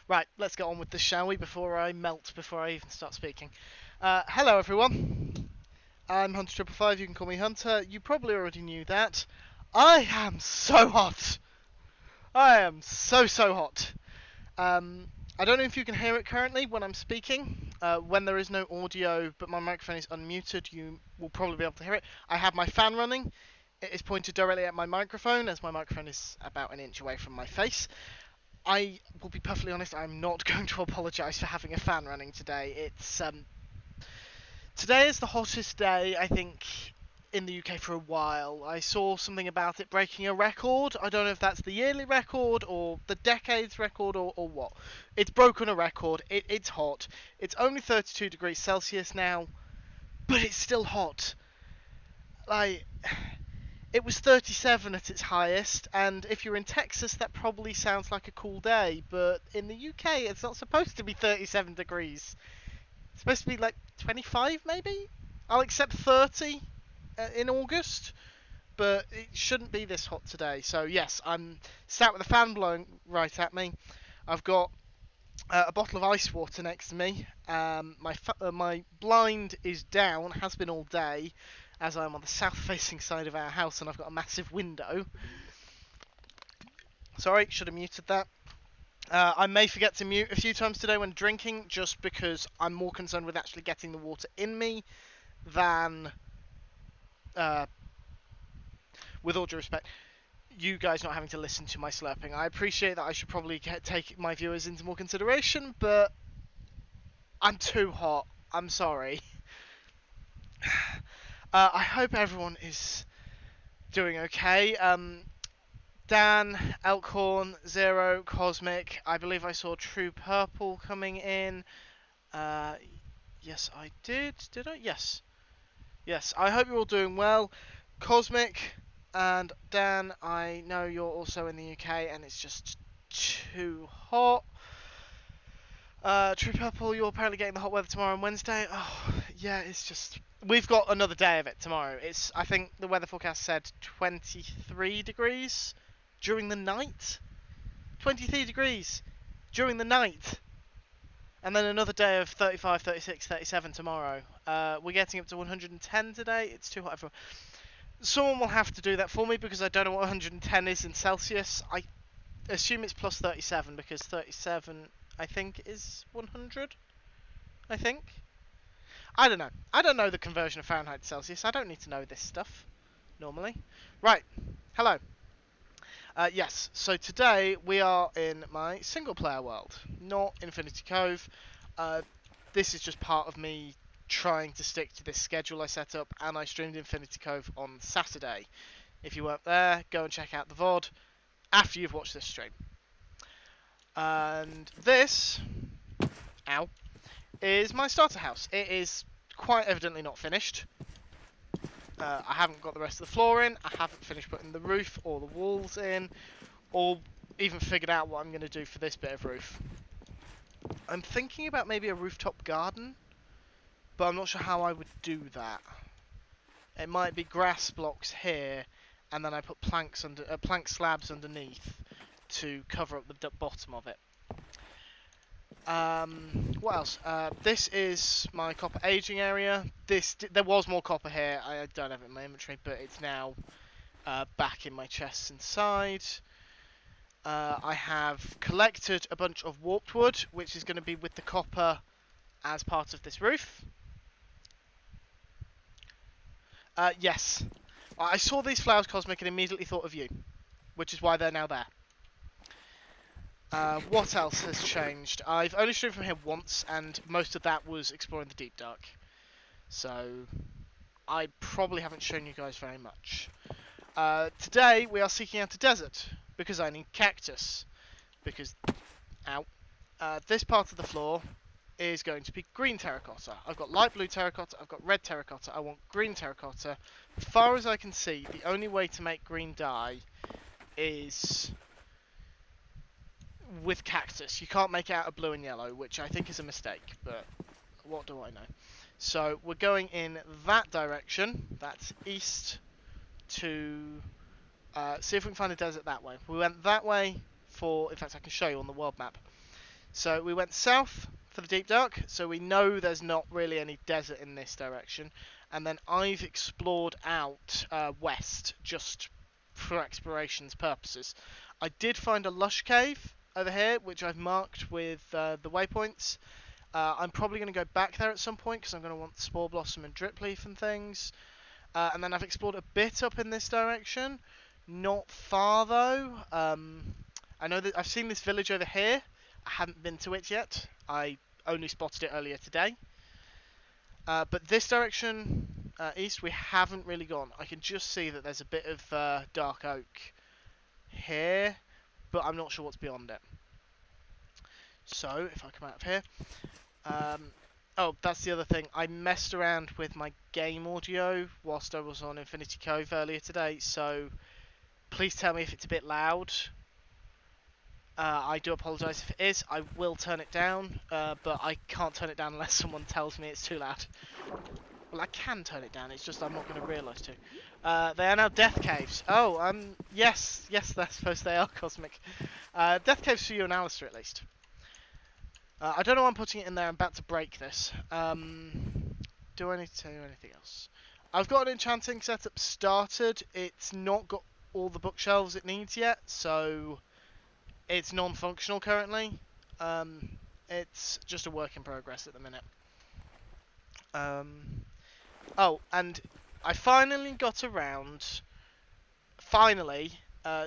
Right, let's get on with this, shall we, before I melt, before I even start speaking. Hello, everyone. I'm Hunter555, you can call me Hunter. You probably already knew that. I am so hot. I am so hot. I don't know if you can hear it currently when I'm speaking. When there is no audio, but my microphone is unmuted, you will probably be able to hear it. I have my fan running. It is pointed directly at my microphone, as my microphone is about an inch away from my face. I will be perfectly honest, I'm not going to apologise for having a fan running today. Today is the hottest day, I think, in the UK for a while. I saw something about it breaking a record. I don't know if that's the yearly record or the decades record or what. It's broken a record. It's hot. It's only 32 degrees Celsius now, but it's still hot. Like, it was 37 at its highest, and if you're in Texas, that probably sounds like a cool day, but in the UK, it's not supposed to be 37 degrees. It's supposed to be like 25, maybe? I'll accept 30 in August, but it shouldn't be this hot today. So, yes, I'm sat with a fan blowing right at me. I've got a bottle of ice water next to me. My blind is down, has been all day, as I'm on the south-facing side of our house and I've got a massive window. Sorry, should have muted that. I may forget to mute a few times today when drinking, just because I'm more concerned with actually getting the water in me than, with all due respect, you guys not having to listen to my slurping. I appreciate that I should probably take my viewers into more consideration, but I'm too hot. I'm sorry. I hope everyone is doing okay. Dan, Elkhorn, Zero, Cosmic. I believe I saw True Purple coming in. Yes, I did. Did I? Yes. Yes, I hope you're all doing well. Cosmic and Dan, I know you're also in the UK and it's just too hot. True Purple, you're apparently getting the hot weather tomorrow and Wednesday. Oh, yeah, it's just... We've got another day of it tomorrow. I think the weather forecast said 23 degrees during the night. 23 degrees during the night. And then another day of 35, 36, 37 tomorrow. We're getting up to 110 today. It's too hot everywhere. Someone will have to do that for me because I don't know what 110 is in Celsius. I assume it's plus 37 because 37, I think, is 100. I think. I don't know. I don't know the conversion of Fahrenheit to Celsius. I don't need to know this stuff normally. Right. Hello. Yes, so today we are in my single player world, not Infinity Cove. This is just part of me trying to stick to this schedule I set up, and I streamed Infinity Cove on Saturday. If you weren't there, go and check out the VOD after you've watched this stream. And this, ow, is my starter house. It is quite evidently not finished. I haven't got the rest of the floor in, I haven't finished putting the roof or the walls in, or even figured out what I'm going to do for this bit of roof. I'm thinking about maybe a rooftop garden, but I'm not sure how I would do that. It might be grass blocks here, and then I put plank slabs underneath to cover up the bottom of it. What else? This is my copper aging area. There was more copper here. I don't have it in my inventory, but it's now back in my chests inside. I have collected a bunch of warped wood, which is going to be with the copper as part of this roof. Yes. I saw these flowers, Cosmic, and immediately thought of you, which is why they're now there. What else has changed? I've only streamed from here once, and most of that was exploring the Deep Dark. So, I probably haven't shown you guys very much. Today, we are seeking out a desert, because I need cactus. Because, ow, this part of the floor is going to be green terracotta. I've got light blue terracotta, I've got red terracotta, I want green terracotta. As far as I can see, the only way to make green dye is with cactus. You can't make it out of blue and yellow, which I think is a mistake, but what do I know? So we're going in that direction, that's east, to see if we can find a desert that way. We went that way for, in fact I can show you on the world map. So we went south for the deep dark, so we know there's not really any desert in this direction. And then I've explored out west just for exploration's purposes. I did find a lush cave over here, which I've marked with the waypoints. I'm probably going to go back there at some point because I'm going to want Spore Blossom and Drip Leaf and things. And then I've explored a bit up in this direction. Not far though. I know that I've seen this village over here. I haven't been to it yet. I only spotted it earlier today. But this direction, east, we haven't really gone. I can just see that there's a bit of dark oak here, but I'm not sure what's beyond it. So, if I come out of here... oh, that's the other thing. I messed around with my game audio whilst I was on Infinity Cove earlier today, so please tell me if it's a bit loud. I do apologise if it is. I will turn it down, but I can't turn it down unless someone tells me it's too loud. Well, I can turn it down, it's just I'm not going to realise to. They are now death caves. Oh, yes, I suppose they are cosmic. Death caves for you and Alistair, at least. I don't know why I'm putting it in there. I'm about to break this. Do I need to tell you anything else? I've got an enchanting setup started. It's not got all the bookshelves it needs yet, so it's non-functional currently. It's just a work in progress at the minute. Oh, and I finally got around,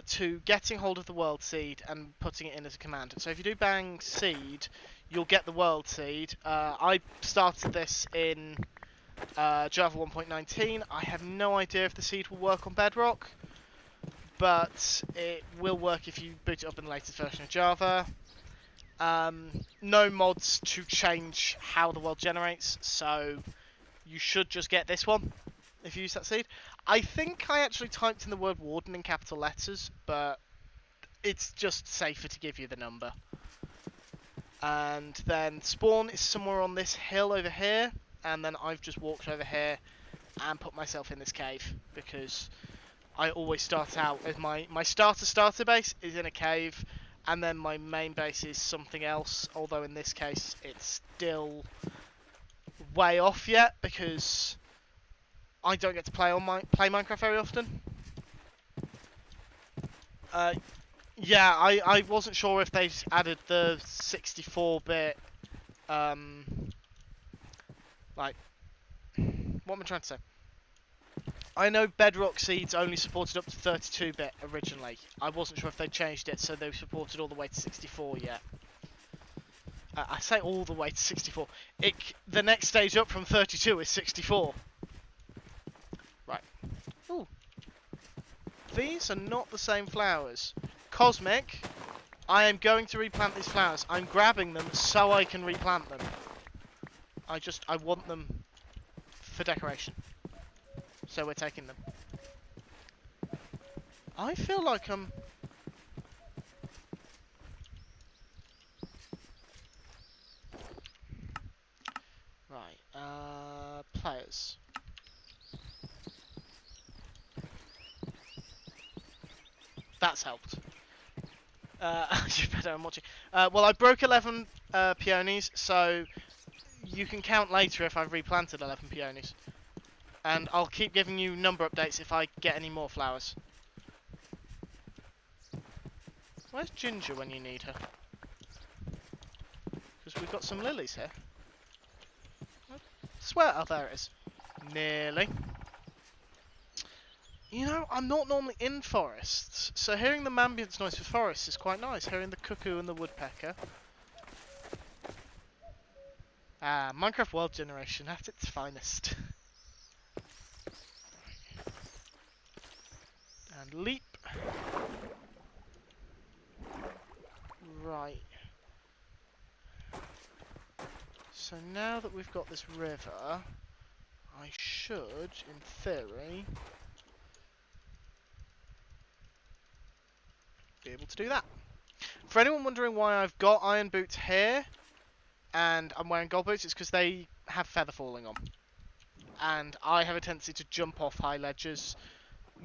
to getting hold of the World Seed and putting it in as a command. So if you do bang Seed, you'll get the World Seed. I started this in Java 1.19. I have no idea if the seed will work on Bedrock, but it will work if you boot it up in the latest version of Java. No mods to change how the world generates, so you should just get this one if you use that seed. I think I actually typed in the word Warden in capital letters, but it's just safer to give you the number. And then spawn is somewhere on this hill over here, and then I've just walked over here and put myself in this cave, because I always start out as my starter base is in a cave, and then my main base is something else, although in this case it's still way off yet, because I don't get to play Minecraft very often. Yeah, I wasn't sure if they added the 64-bit, like, what am I trying to say? I know Bedrock Seeds only supported up to 32-bit originally. I wasn't sure if they changed it so they supported all the way to 64 yet. I say all the way to 64. The next stage up from 32 is 64. Right. Ooh. These are not the same flowers. Cosmic, I am going to replant these flowers. I'm grabbing them so I can replant them. I want them for decoration. So we're taking them. I feel like I'm... Right, players. That's helped. You better I'm watching. Well, I broke 11 peonies, so you can count later if I've replanted 11 peonies. And I'll keep giving you number updates if I get any more flowers. Where's Ginger when you need her? Because we've got some lilies here. I swear, oh there it is. Nearly. You know, I'm not normally in forests, so hearing the ambience noise for forests is quite nice. Hearing the cuckoo and the woodpecker. Ah, Minecraft world generation at its finest. And leap. Right. So now that we've got this river, I should, in theory, be able to do that. For anyone wondering why I've got iron boots here and I'm wearing gold boots, it's because they have feather falling on. And I have a tendency to jump off high ledges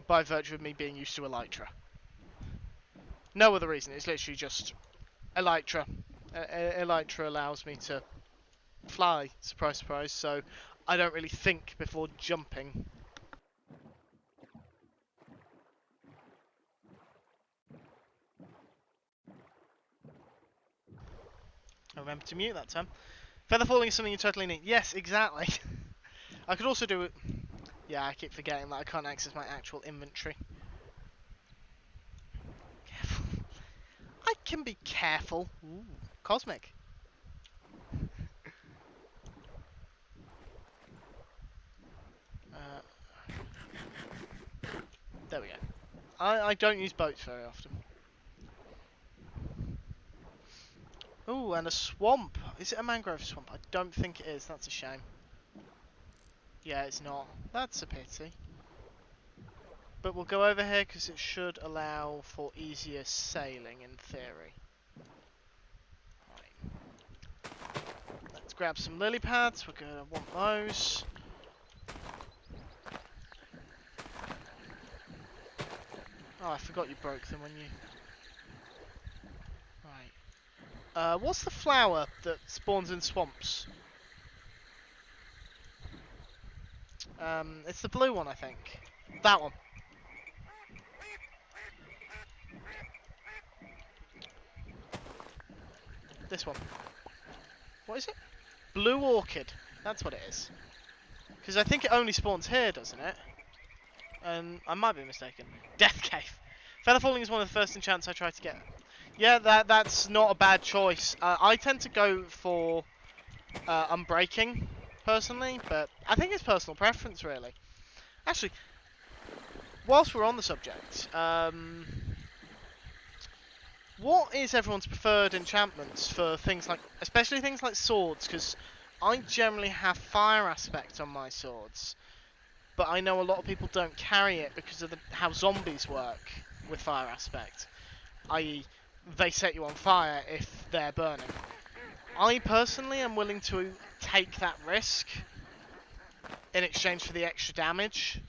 by virtue of me being used to Elytra. No other reason, it's literally just Elytra. Elytra allows me to fly, surprise, surprise, so I don't really think before jumping. I remember to mute that time. Feather falling is something you totally need. Yes, exactly. I could also do it. Yeah, I keep forgetting that I can't access my actual inventory. Careful. I can be careful. Ooh, cosmic. There we go. I don't use boats very often. Ooh, and a swamp. Is it a mangrove swamp? I don't think it is. That's a shame. Yeah, it's not. That's a pity. But we'll go over here because it should allow for easier sailing in theory. Right. Let's grab some lily pads. We're going to want those. Oh, I forgot you broke them when you... Right. What's the flower that spawns in swamps? It's the blue one, I think. That one. This one. What is it? Blue orchid. That's what it is. Because I think it only spawns here, doesn't it? I might be mistaken. Death Cave. Feather falling is one of the first enchants I try to get. Yeah, that's not a bad choice. I tend to go for unbreaking, personally, but I think it's personal preference, really. Actually, whilst we're on the subject, what is everyone's preferred enchantments for things like, especially things like swords? Because I generally have fire aspect on my swords, but I know a lot of people don't carry it because of how zombies work with fire aspect, i.e. they set you on fire if they're burning. I personally am willing to take that risk in exchange for the extra damage.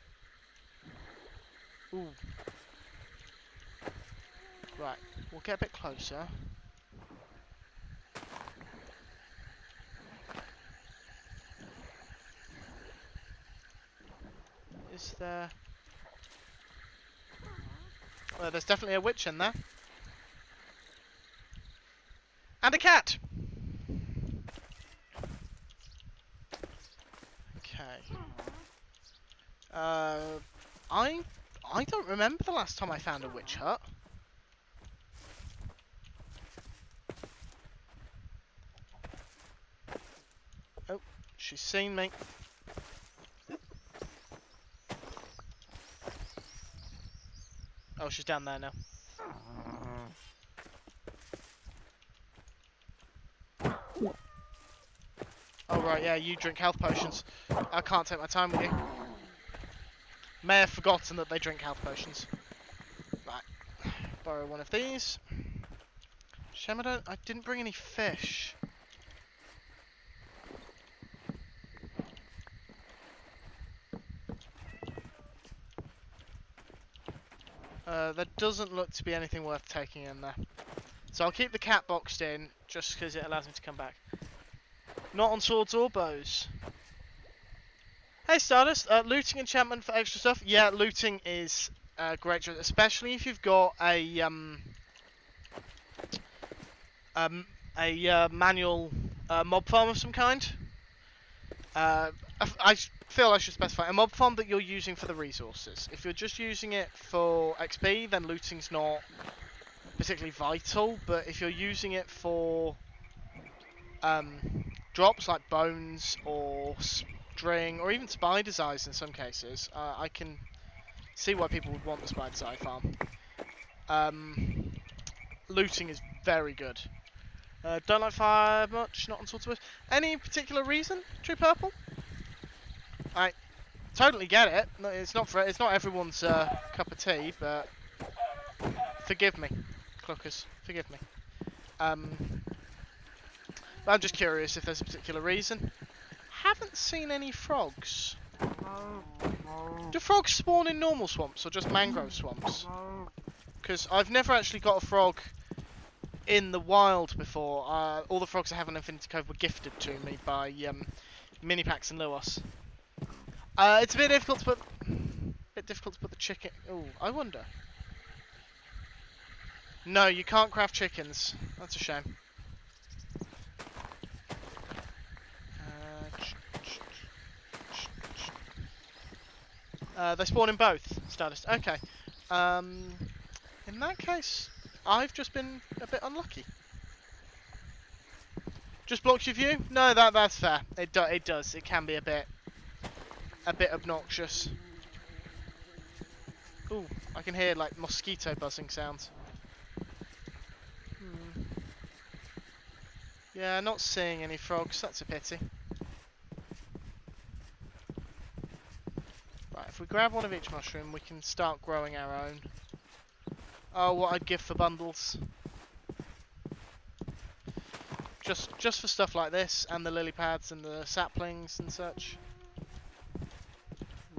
Ooh. Right, we'll get a bit closer. Is there... Well, there's definitely a witch in there. And a cat! Okay. I don't remember the last time I found a witch hut. Oh, she's seen me. Oh, she's down there now. Oh right, yeah, you drink health potions. I can't take my time with you. May have forgotten that they drink health potions. Right, borrow one of these. Shame I didn't bring any fish. There doesn't look to be anything worth taking in there. So I'll keep the cat boxed in, just because it allows me to come back. Not on swords or bows. Hey Stardust, looting enchantment for extra stuff. Yeah, looting is great, especially if you've got a manual mob farm of some kind. I feel I should specify a mob farm that you're using for the resources. If you're just using it for XP, then looting's not particularly vital. But if you're using it for drops like bones or string or even spider's eyes in some cases, I can see why people would want the spider's eye farm. Looting is very good. Don't like fire much, not on swords of wood. Any particular reason, True Purple? I totally get it. No, it's not everyone's cup of tea, but forgive me, Cluckers, forgive me. But I'm just curious if there's a particular reason. Haven't seen any frogs. Do frogs spawn in normal swamps or just mangrove swamps? Because I've never actually got a frog in the wild before. All the frogs I have on Infinity Cove were gifted to me by Minipax and Lewis. It's a bit difficult to put the chicken. Oh, I wonder. No, you can't craft chickens. That's a shame. They spawn in both status. Okay. In that case, I've just been a bit unlucky. Just blocks your view? No, that's fair. It does. It can be a bit obnoxious. Ooh, I can hear like mosquito buzzing sounds. Yeah, not seeing any frogs. That's a pity. Right, if we grab one of each mushroom, we can start growing our own. Oh, what I'd give for bundles. Just for stuff like this, and the lily pads and the saplings and such.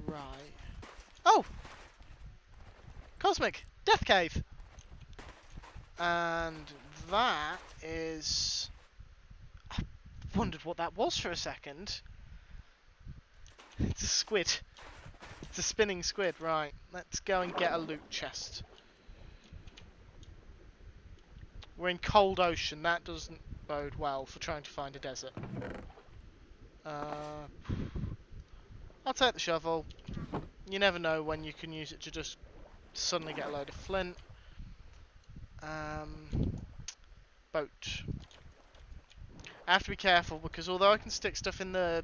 Right. Oh! Cosmic! Death Cave! And that is... I wondered what that was for a second. It's a squid. It's a spinning squid, right. Let's go and get a loot chest. We're in cold ocean, that doesn't bode well for trying to find a desert. I'll take the shovel. You never know when you can use it to just suddenly get a load of flint. Boat. I have to be careful because although I can stick stuff in the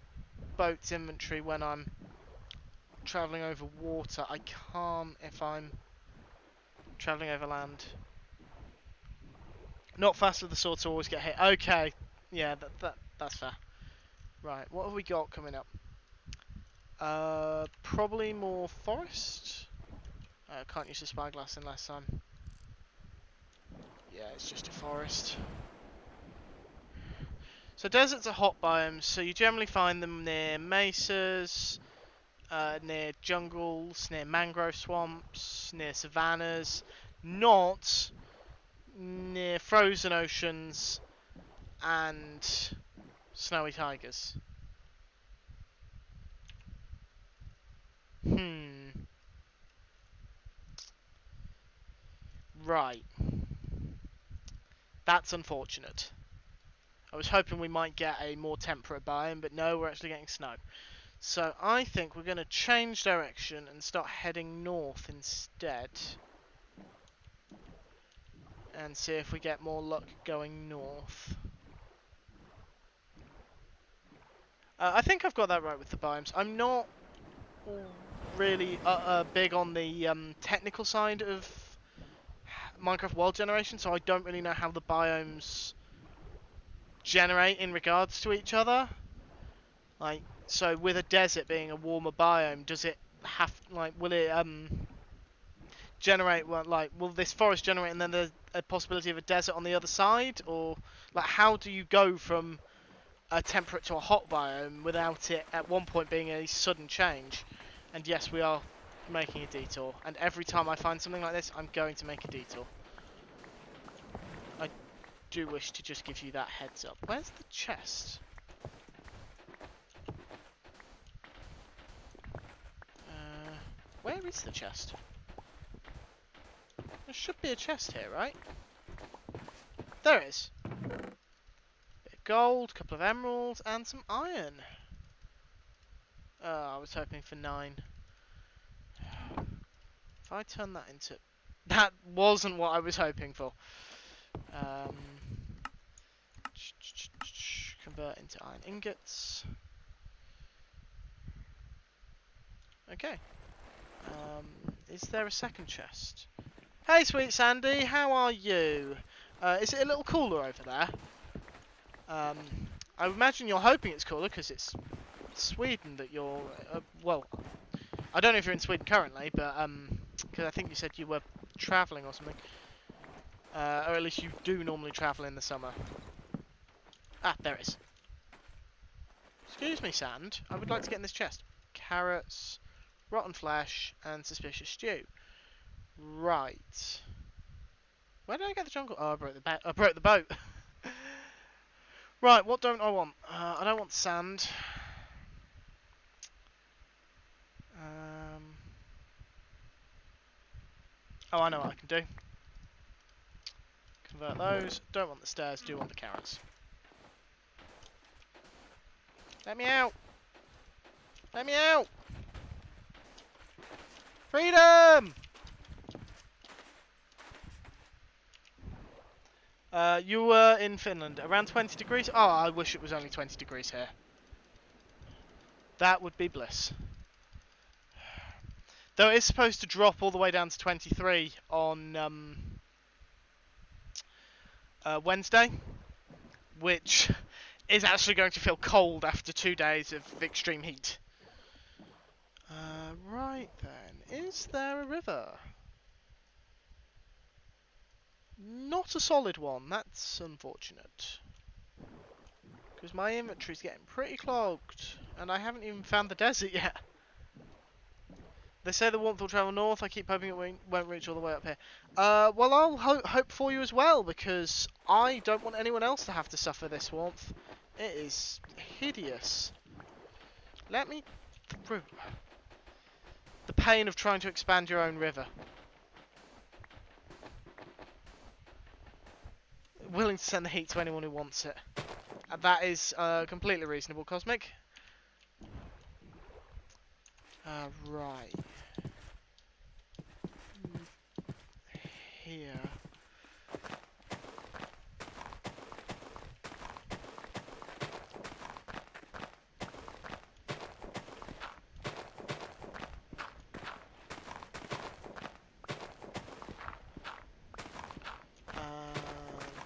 boat's inventory when I'm travelling over water, I can't if I'm travelling over land. Not fast with the sword to always get hit. Okay, yeah, that's fair. Right, what have we got coming up? Probably more forest. Can't use the spyglass unless I'm... Yeah, it's just a forest. So deserts are hot biomes, so you generally find them near mesas, near jungles, near mangrove swamps, near savannas, not near frozen oceans and snowy tigers. Right. That's unfortunate. I was hoping we might get a more temperate biome, but no, we're actually getting snow. So I think we're going to change direction and start heading north instead. And see if we get more luck going north. I think I've got that right with the biomes. I'm not really big on the technical side of Minecraft world generation, so I don't really know how the biomes generate in regards to each other. Like, so with a desert being a warmer biome, does it have, like, will it generate, well, like, will this forest generate and then there's a possibility of a desert on the other side? Or, like, how do you go from a temperate to a hot biome without it at one point being a sudden change? And yes, we are making a detour, and every time I find something like this, I'm going to make a detour. I do wish to just give you that heads up. Where's the chest? Where is the chest? There should be a chest here, right? There is. Bit of gold, couple of emeralds, and some iron. I was hoping for 9. If I turn that into... That wasn't what I was hoping for. Convert into iron ingots. Okay. Is there a second chest? Hey, sweet Sandy, how are you? Is it a little cooler over there? I imagine you're hoping it's cooler because it's Sweden that you're... well, I don't know if you're in Sweden currently, but because I think you said you were travelling or something. Or at least you do normally travel in the summer. Ah, there it is. Excuse me, Sand. I would like to get in this chest. Carrots, rotten flesh, and suspicious stew. Right. Where did I get the jungle? Oh, I broke the boat. Right, what don't I want? I don't want sand. Um, oh, I know what I can do. Convert those. Don't want the stairs, do want the carrots. Let me out! Let me out! Freedom! You were in Finland. Around 20 degrees? Oh, I wish it was only 20 degrees here. That would be bliss. Though it is supposed to drop all the way down to 23 on Wednesday, which is actually going to feel cold after 2 days of extreme heat. Right then, is there a river? Not a solid one, that's unfortunate. Because my inventory's getting pretty clogged, and I haven't even found the desert yet. They say the warmth will travel north. I keep hoping it won't reach all the way up here. Well, I'll hope for you as well, because I don't want anyone else to have to suffer this warmth. It is hideous. Let me through. The pain of trying to expand your own river. Willing to send the heat to anyone who wants it. That is completely reasonable, Cosmic. Right. Here.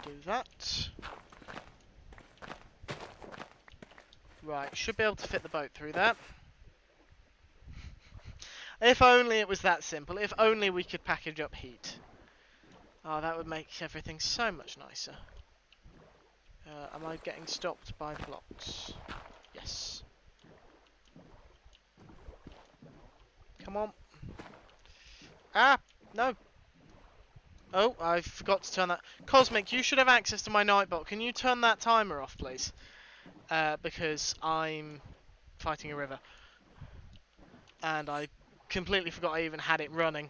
Do that. Right, should be able to fit the boat through that. If only it was that simple. If only we could package up heat. Oh, that would make everything so much nicer. Am I getting stopped by the blocks? Yes. Come on. Ah! No! Oh, I forgot to turn that. Cosmic, you should have access to my Nightbot. Can you turn that timer off, please? Because I'm fighting a river. And I completely forgot I even had it running.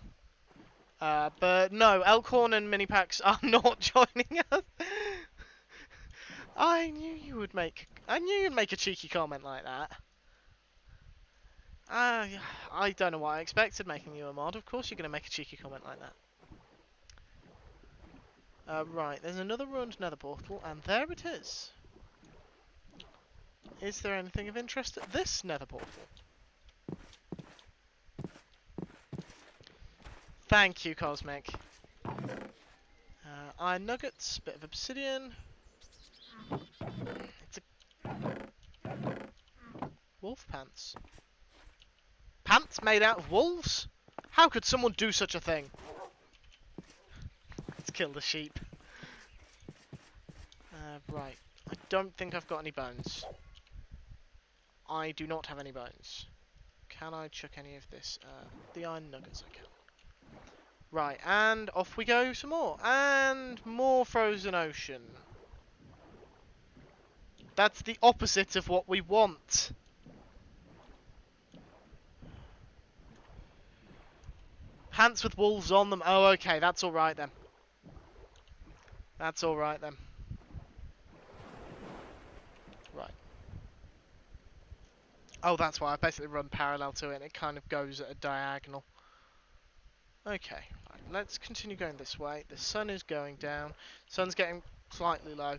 But no, Elkhorn and Minipacks are not joining us. I knew you'd make a cheeky comment like that. I don't know what I expected making you a mod. Of course you're going to make a cheeky comment like that. Right, there's another ruined nether portal, and there it is. Is there anything of interest at this nether portal? Thank you, Cosmic. Iron nuggets, bit of obsidian. It's a wolf pants. Pants made out of wolves? How could someone do such a thing? Let's kill the sheep. Right. I don't think I've got any bones. I do not have any bones. Can I chuck any of this? The iron nuggets I can. Right, and off we go some more. And more frozen ocean. That's the opposite of what we want. Pants with wolves on them. Oh, okay, that's alright then. That's alright then. Right. Oh, that's why I basically run parallel to it and it kind of goes at a diagonal. Okay, right, let's continue going this way. The sun is going down. Sun's getting slightly low.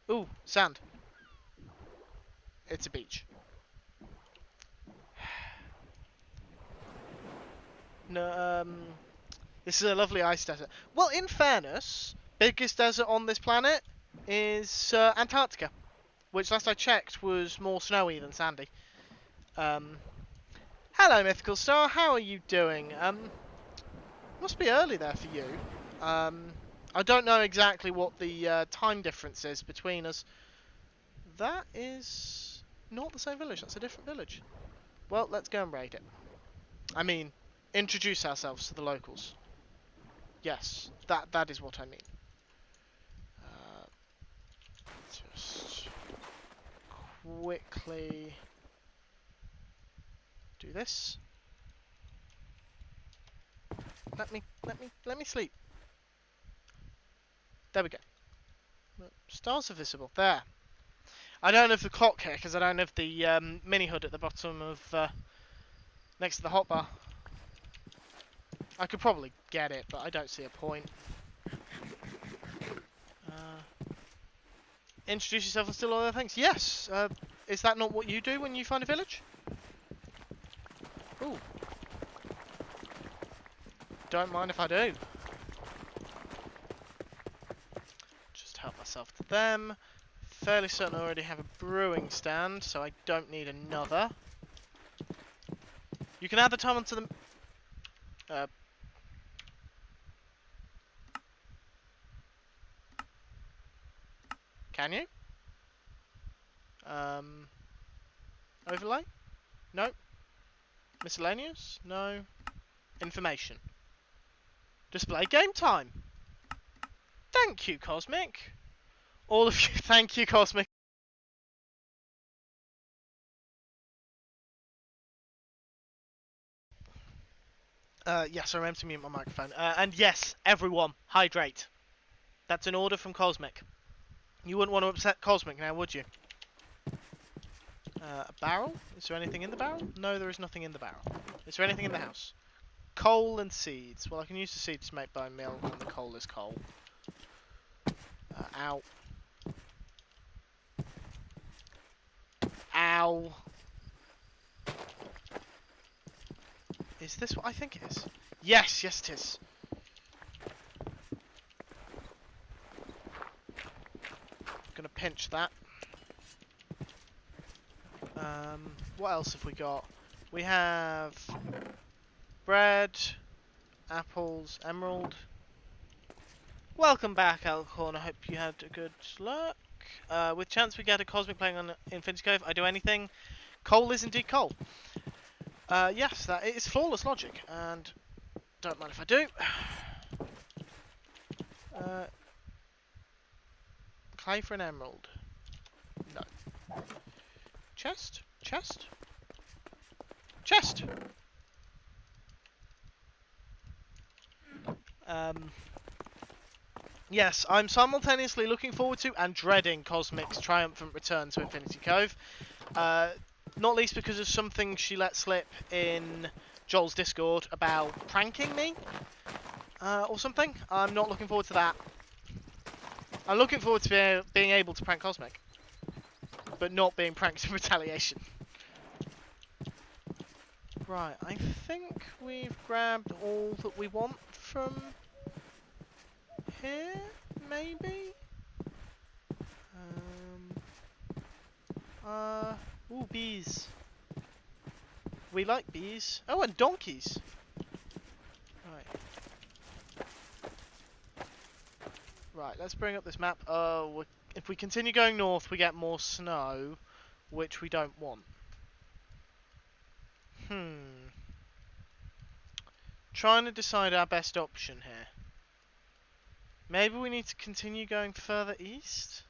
Ooh, sand. It's a beach. No, this is a lovely ice desert. Well, in fairness, biggest desert on this planet is Antarctica, which last I checked was more snowy than sandy. Hello, Mythical Star. How are you doing? Must be early there for you. I don't know exactly what the time difference is between us. That is not the same village. That's a different village. Well, let's go and raid it. I mean, introduce ourselves to the locals. Yes, that is what I mean. Just quickly do this. Let me sleep. There we go. Stars are visible. There. I don't have the clock here because I don't have the mini hood at the bottom of next to the hotbar. I could probably get it, but I don't see a point. Introduce yourself and steal all their things. Yes. Is that not what you do when you find a village? Ooh. Don't mind if I do. Just help myself to them. Fairly certain I already have a brewing stand, so I don't need another. You can add the time onto the... Can you? Overlay? No. Miscellaneous? No. Information. Display game time. Thank you, Cosmic. All of you, thank you, Cosmic. Yes, I remember to mute my microphone. And yes, everyone, hydrate. That's an order from Cosmic. You wouldn't want to upset Cosmic now, would you? A barrel? Is there anything in the barrel? No, there is nothing in the barrel. Is there anything in the house? Coal and seeds. Well, I can use the seeds to make bone meal, and the coal is coal. Ow. Ow. Is this what I think it is? Yes, yes it is. Gonna pinch that. What else have we got? We have bread, apples, emerald. Welcome back, Alcorn. I hope you had a good luck. With chance we get a Cosmic playing on Infinity Cove, I do anything. Coal is indeed coal. Yes, that is flawless logic, and don't mind if I do. Clay for an emerald. No. Chest? Chest? Chest! Yes, I'm simultaneously looking forward to and dreading Cosmic's triumphant return to Infinity Cove. Not least because of something she let slip in Joel's Discord about pranking me, or something. I'm not looking forward to that. I'm looking forward to being able to prank Cosmic, but not being pranked in retaliation. Right, I think we've grabbed all that we want from here, maybe? Ooh, bees. We like bees. Oh, and donkeys. Right. Right, let's bring up this map. If we continue going north, we get more snow, which we don't want. Trying to decide our best option here. Maybe we need to continue going further east?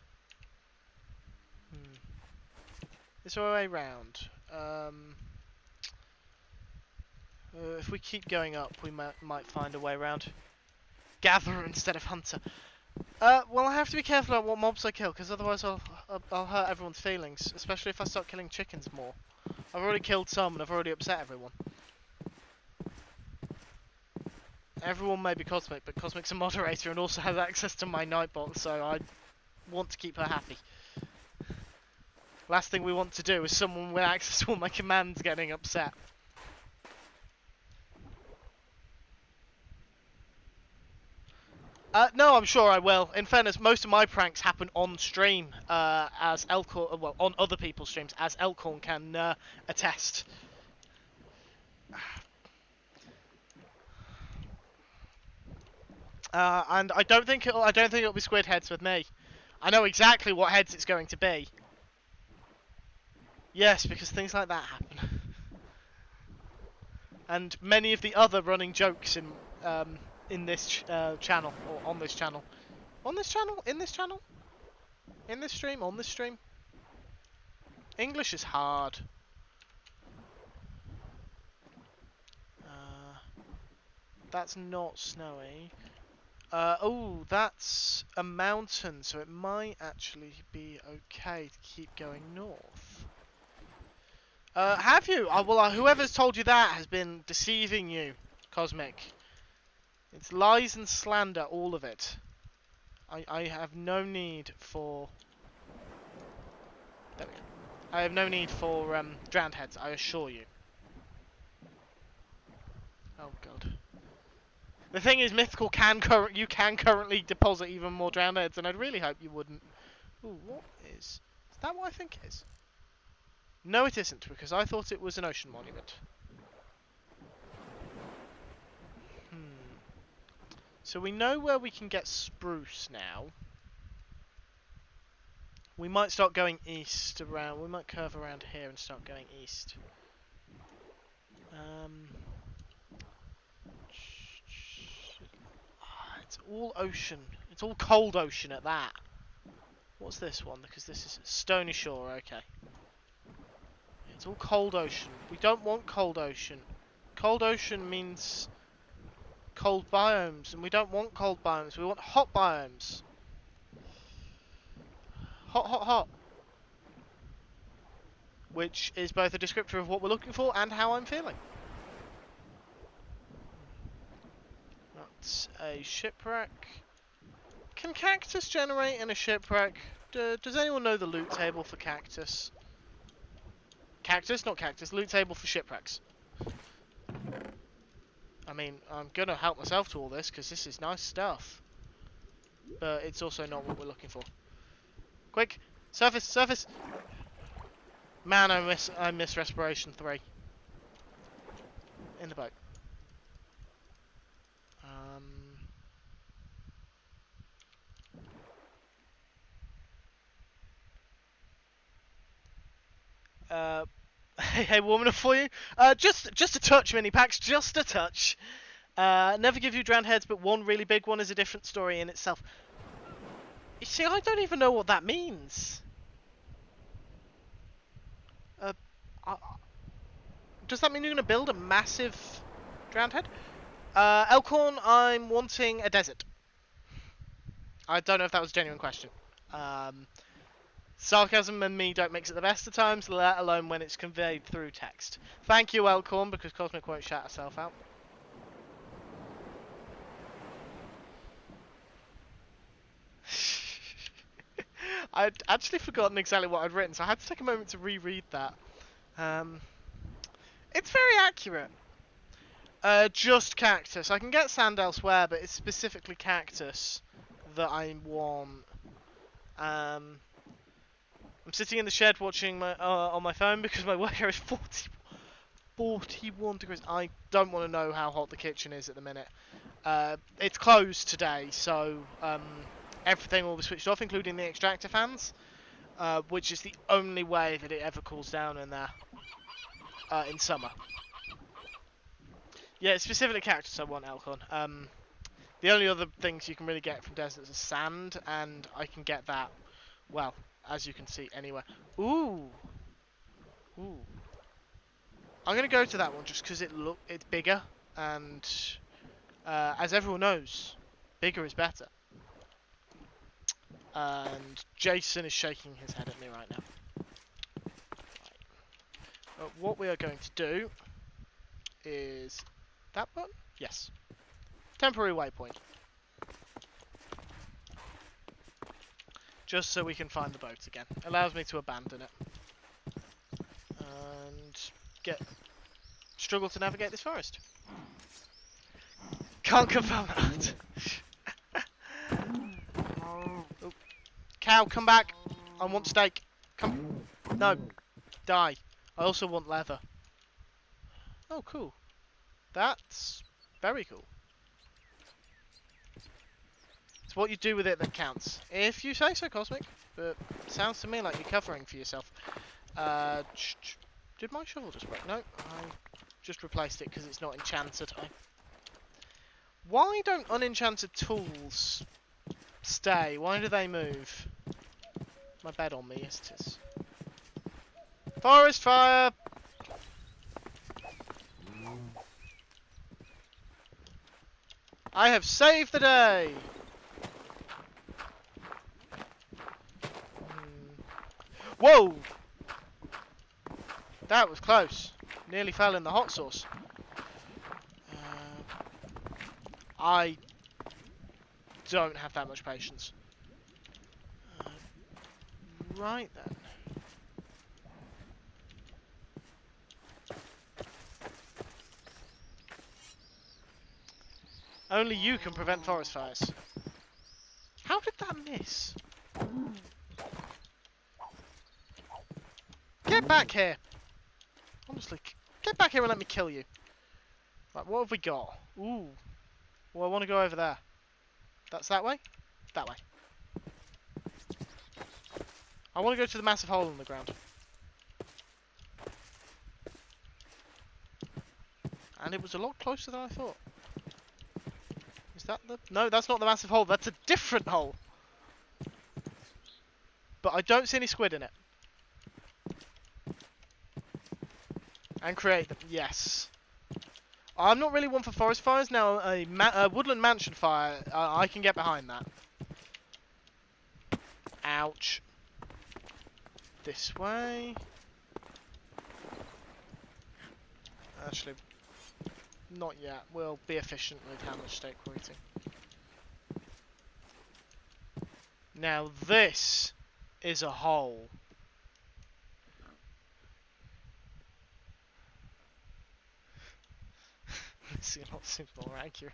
Is there a way round? If we keep going up, we might find a way around. Gatherer instead of hunter. Well, I have to be careful about what mobs I kill, because otherwise I'll hurt everyone's feelings, especially if I start killing chickens more. I've already killed some, and I've already upset everyone. Everyone may be Cosmic, but Cosmic's a moderator and also has access to my Nightbot, so I want to keep her happy. Last thing we want to do is someone with access to all my commands getting upset. No, I'm sure I will. In fairness, most of my pranks happen on stream, as Elkhorn, well, on other people's streams, as Elkhorn can attest. And I don't think it'll be squid heads with me. I know exactly what heads it's going to be. Yes, because things like that happen. And many of the other running jokes in in this channel, or on this channel. On this channel? In this channel? In this stream? On this stream? English is hard. That's not snowy. Oh, that's a mountain, so it might actually be okay to keep going north. Have you? Well, whoever's told you that has been deceiving you, Cosmic. It's lies and slander, all of it. I have no need for... There we go. I have no need for drowned heads, I assure you. Oh god. The thing is, Mythical you can currently deposit even more drowned heads, and I'd really hope you wouldn't. Ooh, what is... Is that what I think it is? No, it isn't, because I thought it was an ocean monument. So we know where we can get spruce now. We might start going east around... We might curve around here and start going east. It's all ocean. It's all cold ocean at that. What's this one? Because this is Stony Shore, okay. It's all cold ocean. We don't want cold ocean. Cold ocean means cold biomes, and we don't want cold biomes. We want hot biomes. Hot, hot, hot. Which is both a descriptor of what we're looking for and how I'm feeling. That's a shipwreck. Can cactus generate in a shipwreck? Does anyone know the loot table for cactus? Cactus, not cactus. Loot table for shipwrecks. I mean, I'm gonna help myself to all this because this is nice stuff. But it's also not what we're looking for. Quick! Surface! Surface! Man, I miss Respiration 3. In the boat. Hey, warm enough for you? Just a touch, mini packs, just a touch. Never give you drowned heads, but one really big one is a different story in itself. You see, I don't even know what that means. Does that mean you're going to build a massive drowned head? Elkhorn, I'm wanting a desert. I don't know if that was a genuine question. Sarcasm and me don't mix at the best of times, let alone when it's conveyed through text. Thank you, Elkhorn, because Cosmic won't shout herself out. I'd actually forgotten exactly what I'd written, so I had to take a moment to reread that. It's very accurate. Just cactus. I can get sand elsewhere, but it's specifically cactus that I want. I'm sitting in the shed watching my on my phone because my work area is 41 degrees. I don't want to know how hot the kitchen is at the minute. It's closed today, so everything will be switched off, including the extractor fans, which is the only way that it ever cools down in there in summer. Yeah, it's specifically cactus I want, Elkhorn. The only other things you can really get from deserts is sand, and I can get that, well, as you can see, anywhere. Ooh! Ooh. I'm going to go to that one just because it's bigger, and as everyone knows, bigger is better. And Jason is shaking his head at me right now. Right. What we are going to do is... That button? Yes. Temporary waypoint. Just so we can find the boat again. Allows me to abandon it. And struggle to navigate this forest. Can't confirm that. Oh. Cow, come back. I want steak. Come. No. Die. I also want leather. Oh, cool. That's very cool. It's what you do with it that counts. If you say so, Cosmic. But it sounds to me like you're covering for yourself. Did my shovel just break? No, I just replaced it because it's not enchanted. I Why don't unenchanted tools stay? Why do they move? My bed on me, yes it is. Forest fire! I have saved the day! Whoa! That was close. Nearly fell in the hot sauce. I don't have that much patience. Right then. Only you can prevent forest fires. How did that miss? Get back here! Honestly, get back here and let me kill you. Right, what have we got? Ooh. Well, I want to go over there. That's that way? That way. I want to go to the massive hole in the ground. And it was a lot closer than I thought. Is that the... No, that's not the massive hole. That's a different hole. But I don't see any squid in it. And create them. Yes. I'm not really one for forest fires. Now, a woodland mansion fire, I can get behind that. Ouch. This way. Actually, not yet. We'll be efficient with how much steak we're eating. Now this is a hole. This seems more accurate.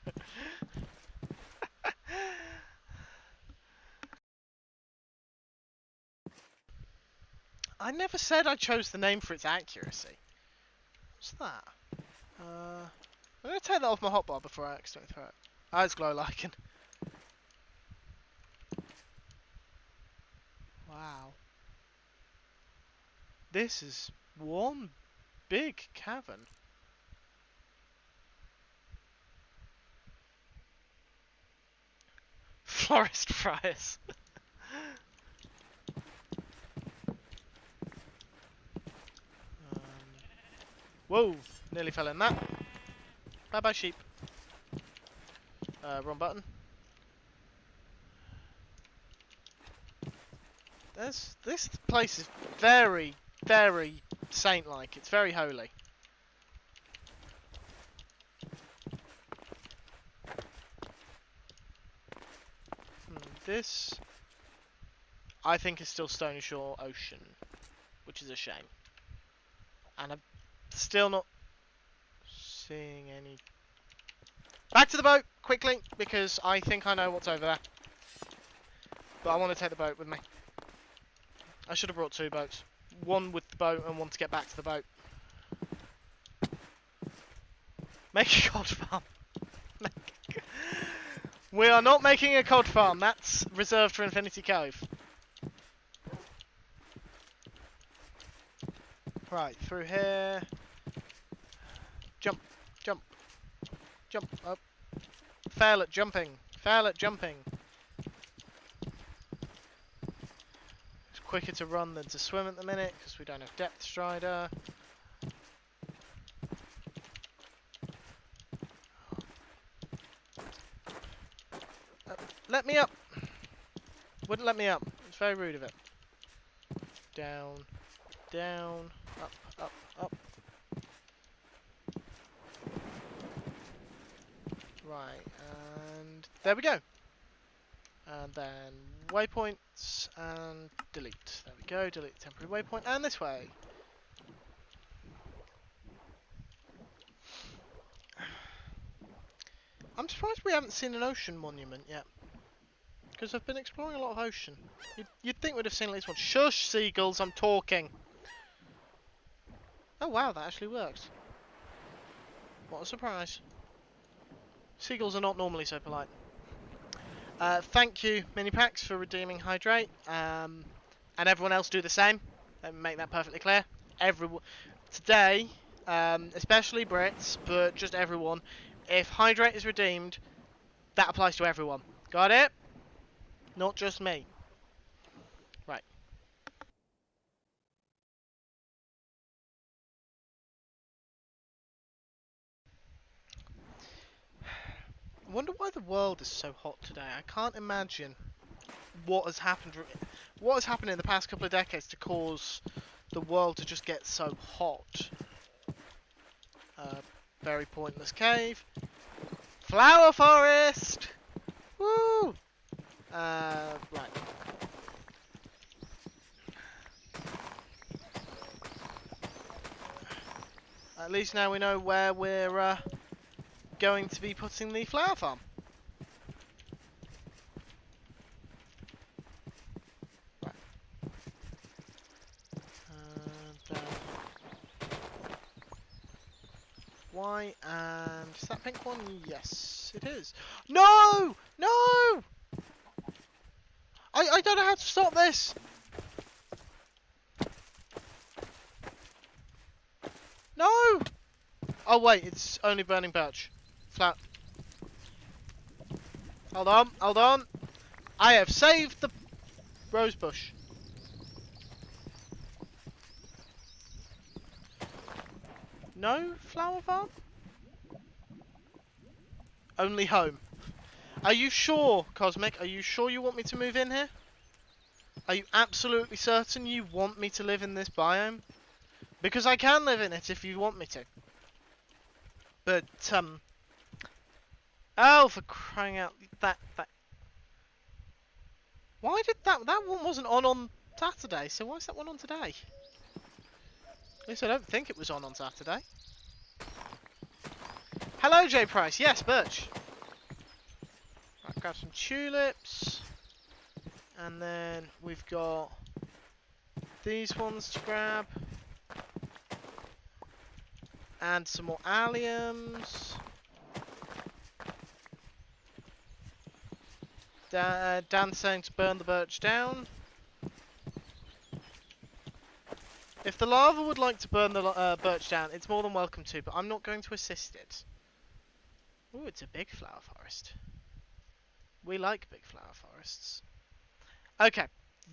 I never said I chose the name for its accuracy. What's that? I'm going to take that off my hotbar before I accidentally throw it. Ah, it's glow lichen. Wow. This is one big cavern. Forest fires. Whoa, nearly fell in that. Bye bye sheep. Wrong button. This place is very, very saint-like. It's very holy. This, I think, is still Stony Shore Ocean, which is a shame. And I'm still not seeing any... Back to the boat, quickly, because I think I know what's over there. But I want to take the boat with me. I should have brought two boats. One with the boat and one to get back to the boat. Make a cod farm. We are not making a cod farm. That's reserved for Infinity Cove. Right, through here. Jump, jump, jump up. Fail at jumping. Fail at jumping. It's quicker to run than to swim at the minute because we don't have depth strider. Let me up! Wouldn't let me up. It's very rude of it. Down, down, up, up, up. Right, and there we go. And then waypoints and delete. There we go, delete the temporary waypoint, and this way. I'm surprised we haven't seen an ocean monument yet. Because I've been exploring a lot of ocean. You'd think we'd have seen at least one. Shush, seagulls, I'm talking. Oh wow, that actually worked. What a surprise. Seagulls are not normally so polite. Thank you, Minipacks, for redeeming Hydrate. And everyone else do the same. Let me make that perfectly clear. Everyone today, especially Brits, but just everyone, if Hydrate is redeemed, That applies to everyone. Got it? Not just me. Right. I wonder why the world is so hot today. I can't imagine what has happened. What has happened in the past couple of decades to cause the world to just get so hot? Very pointless cave. Flower forest! Woo! Right. At least now we know where we're going to be putting the flower farm. Right. And, white, and is that pink one? Yes, it is. No! No! I don't know how to stop this! No! Oh wait, it's only burning birch. Flat. Hold on, hold on. I have saved the rose bush. No flower farm? Only home. Are you sure, Cosmic? Are you sure you want me to move in here? Are you absolutely certain you want me to live in this biome? Because I can live in it if you want me to. But, oh, for crying out, that... Why did that one wasn't on Saturday, so why is that one on today? At least I don't think it was on Saturday. Hello, J Price. Yes, birch. Right, grab some tulips. And then we've got these ones to grab. And some more alliums. Dan's saying to burn the birch down. If the lava would like to burn the birch down, it's more than welcome to, but I'm not going to assist it. Ooh, it's a big flower forest. We like big flower forests. Okay,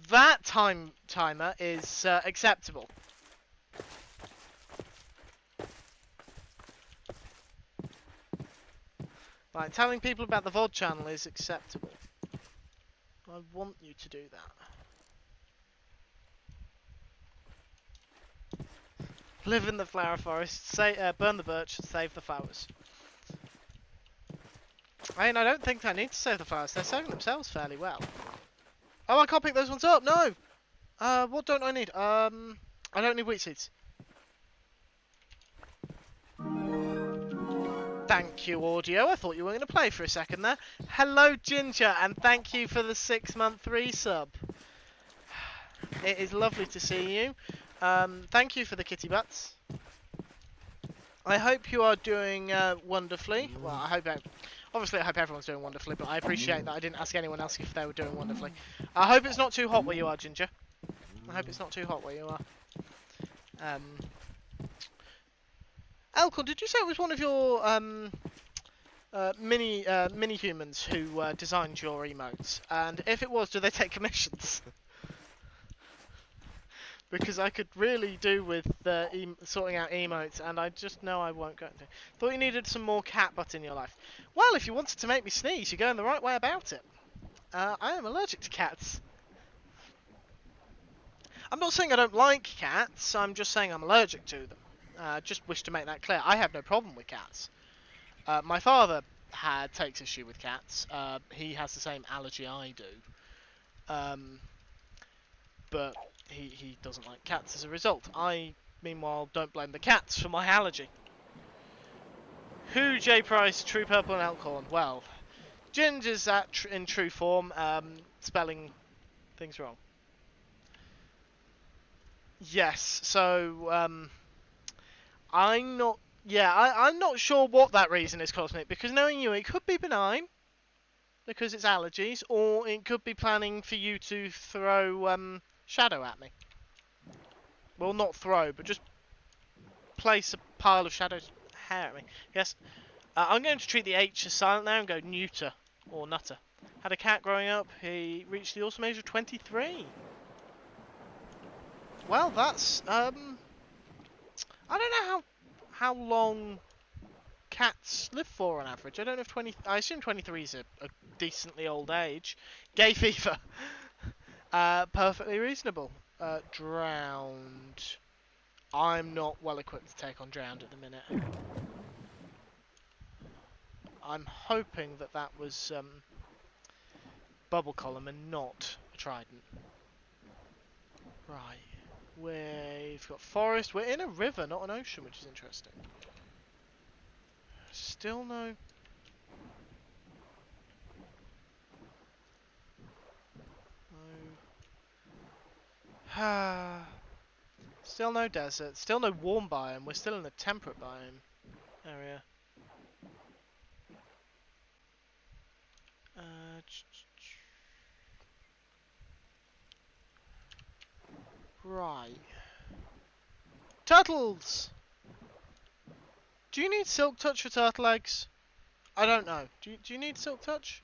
that timer is acceptable. Right, telling people about the VOD channel is acceptable. I want you to do that. Live in the flower forest, burn the birch, save the flowers. I don't think I need to save the flowers, they're saving themselves fairly well. Oh, I can't pick those ones up, no! What don't I need? I don't need wheat seeds. Thank you, audio. I thought you were going to play for a second there. Hello, Ginger, and thank you for the 6-month resub. It is lovely to see you. Thank you for the kitty butts. I hope you are doing wonderfully. Well, obviously I hope everyone's doing wonderfully, but I appreciate that I didn't ask anyone else if they were doing wonderfully. I hope it's not too hot where you are, Ginger. I hope it's not too hot where you are. Elcon, did you say it was one of your mini humans who designed your emotes? And if it was, do they take commissions? Because I could really do with sorting out emotes, and I just know I won't go into. Thought you needed some more cat butt in your life. Well, if you wanted to make me sneeze, you're going the right way about it. I am allergic to cats. I'm not saying I don't like cats, I'm just saying I'm allergic to them. Just wish to make that clear. I have no problem with cats. My father takes issue with cats. He has the same allergy I do. But he doesn't like cats as a result. I, meanwhile, don't blame the cats for my allergy. Who J Price, True Purple and Elkhorn? Well, Ginger's in true form, spelling things wrong. Yes, so, I'm not... Yeah, I'm not sure what that reason is, Cosmic, because knowing you, it could be benign, because it's allergies, or it could be planning for you to throw, shadow at me. Well, not throw, but just place a pile of shadow's hair at me. Yes. I'm going to treat the H as silent now and go neuter. or Nutter. Had a cat growing up. He reached the awesome age of 23. Well, that's I don't know how long cats live for on average. I don't know if 20. I assume 23 is a decently old age. Gay fever. Perfectly reasonable. Drowned. I'm not well equipped to take on drowned at the minute. I'm hoping that was bubble column and not a trident. Right. We've got forest. We're in a river, not an ocean, which is interesting. Still no... No... Still no desert. Still no warm biome. We're still in the temperate biome area. Right. Turtles! Do you need silk touch for turtle eggs? I don't know. Do you need silk touch?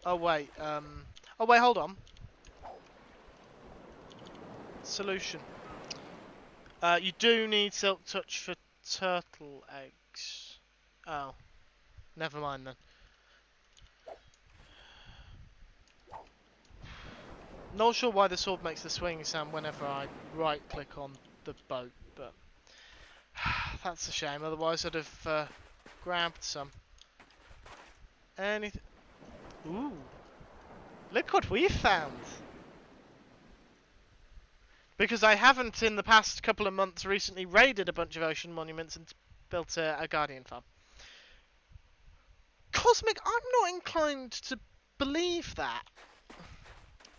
Oh wait, oh wait, hold on. Solution. You do need silk touch for turtle eggs. Oh. Never mind then. Not sure why the sword makes the swinging sound whenever I right click on the boat, but that's a shame. Otherwise I'd have grabbed some. Anything? Ooh. Look what we found! Because I haven't in the past couple of months recently raided a bunch of ocean monuments and built a guardian farm. Cosmic, I'm not inclined to believe that.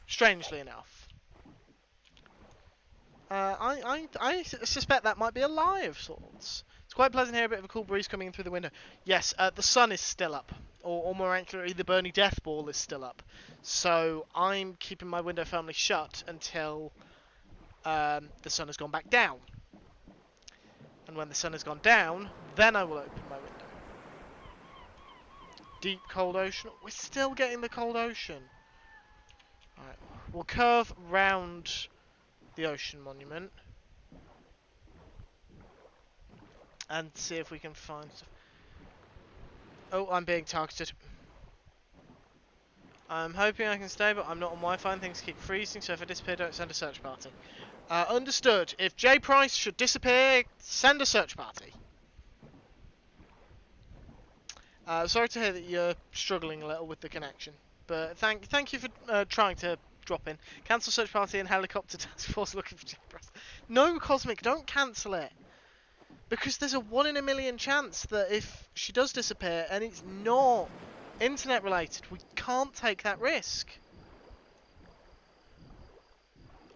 Strangely enough. I suspect that might be a lie of sorts. It's quite pleasant here, a bit of a cool breeze coming in through the window. Yes, the sun is still up. Or more accurately, the Bernie Death Ball is still up. So I'm keeping my window firmly shut until the sun has gone back down. And when the sun has gone down, then I will open my window. Deep cold ocean. We're still getting the cold ocean. Alright, we'll curve round the ocean monument and see if we can find stuff. Oh, I'm being targeted. I'm hoping I can stay, but I'm not on Wi-Fi and things keep freezing, so if I disappear, don't send a search party. Understood. If J Price should disappear, send a search party. Sorry to hear that you're struggling a little with the connection, but thank you for trying to drop in. Cancel search party and helicopter task force looking for J Price. No, Cosmic, don't cancel it. Because there's a 1 in a million chance that if she does disappear and it's not internet related, we can't take that risk.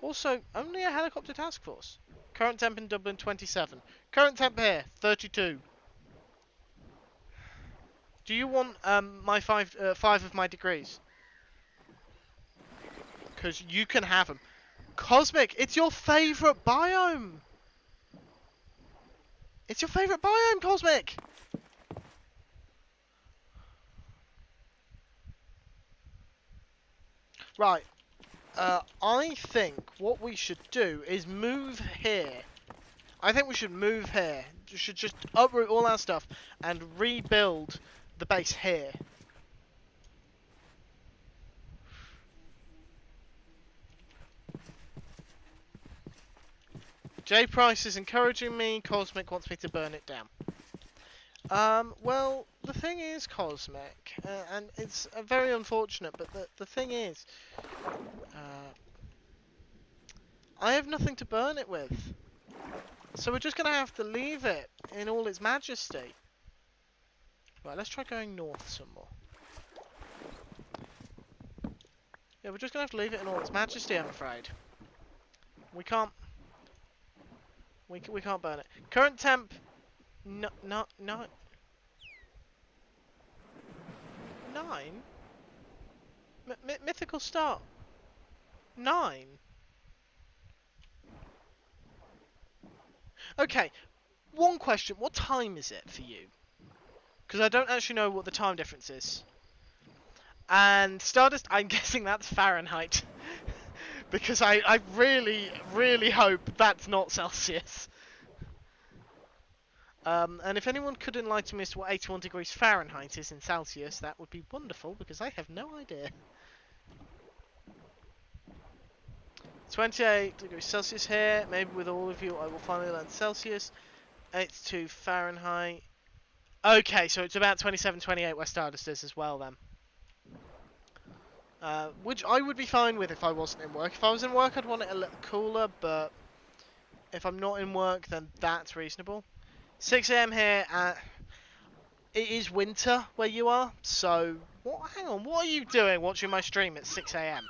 Also, only a helicopter task force. Current temp in Dublin 27. Current temp here 32. Do you want my five of my degrees? Because you can have them. Cosmic, it's your favourite biome. It's your favourite biome, Cosmic. Right. I think what we should do is move here. I think we should move here. We should just uproot all our stuff and rebuild the base here. J Price is encouraging me. Cosmic wants me to burn it down. Well, the thing is, Cosmic, and it's very unfortunate, but the thing is, I have nothing to burn it with. So we're just going to have to leave it in all its majesty. Right, let's try going north some more. Yeah, we're just going to have to leave it in all its majesty, I'm afraid. We can't... We can't burn it. Current temp... No... 9? Mythical start. 9? Okay, one question. What time is it for you? Because I don't actually know what the time difference is. And Stardust, I'm guessing that's Fahrenheit. Because I really, really hope that's not Celsius. And if anyone could enlighten me as to what 81 degrees Fahrenheit is in Celsius, that would be wonderful, because I have no idea. 28 degrees Celsius here. Maybe with all of you I will finally learn Celsius. 82 Fahrenheit. Okay, so it's about 27, 28 where Stardust is as well then. Which I would be fine with if I wasn't in work. If I was in work, I'd want it a little cooler, but if I'm not in work, then that's reasonable. 6 AM here. It is winter where you are, so hang on. What are you doing watching my stream at 6 AM?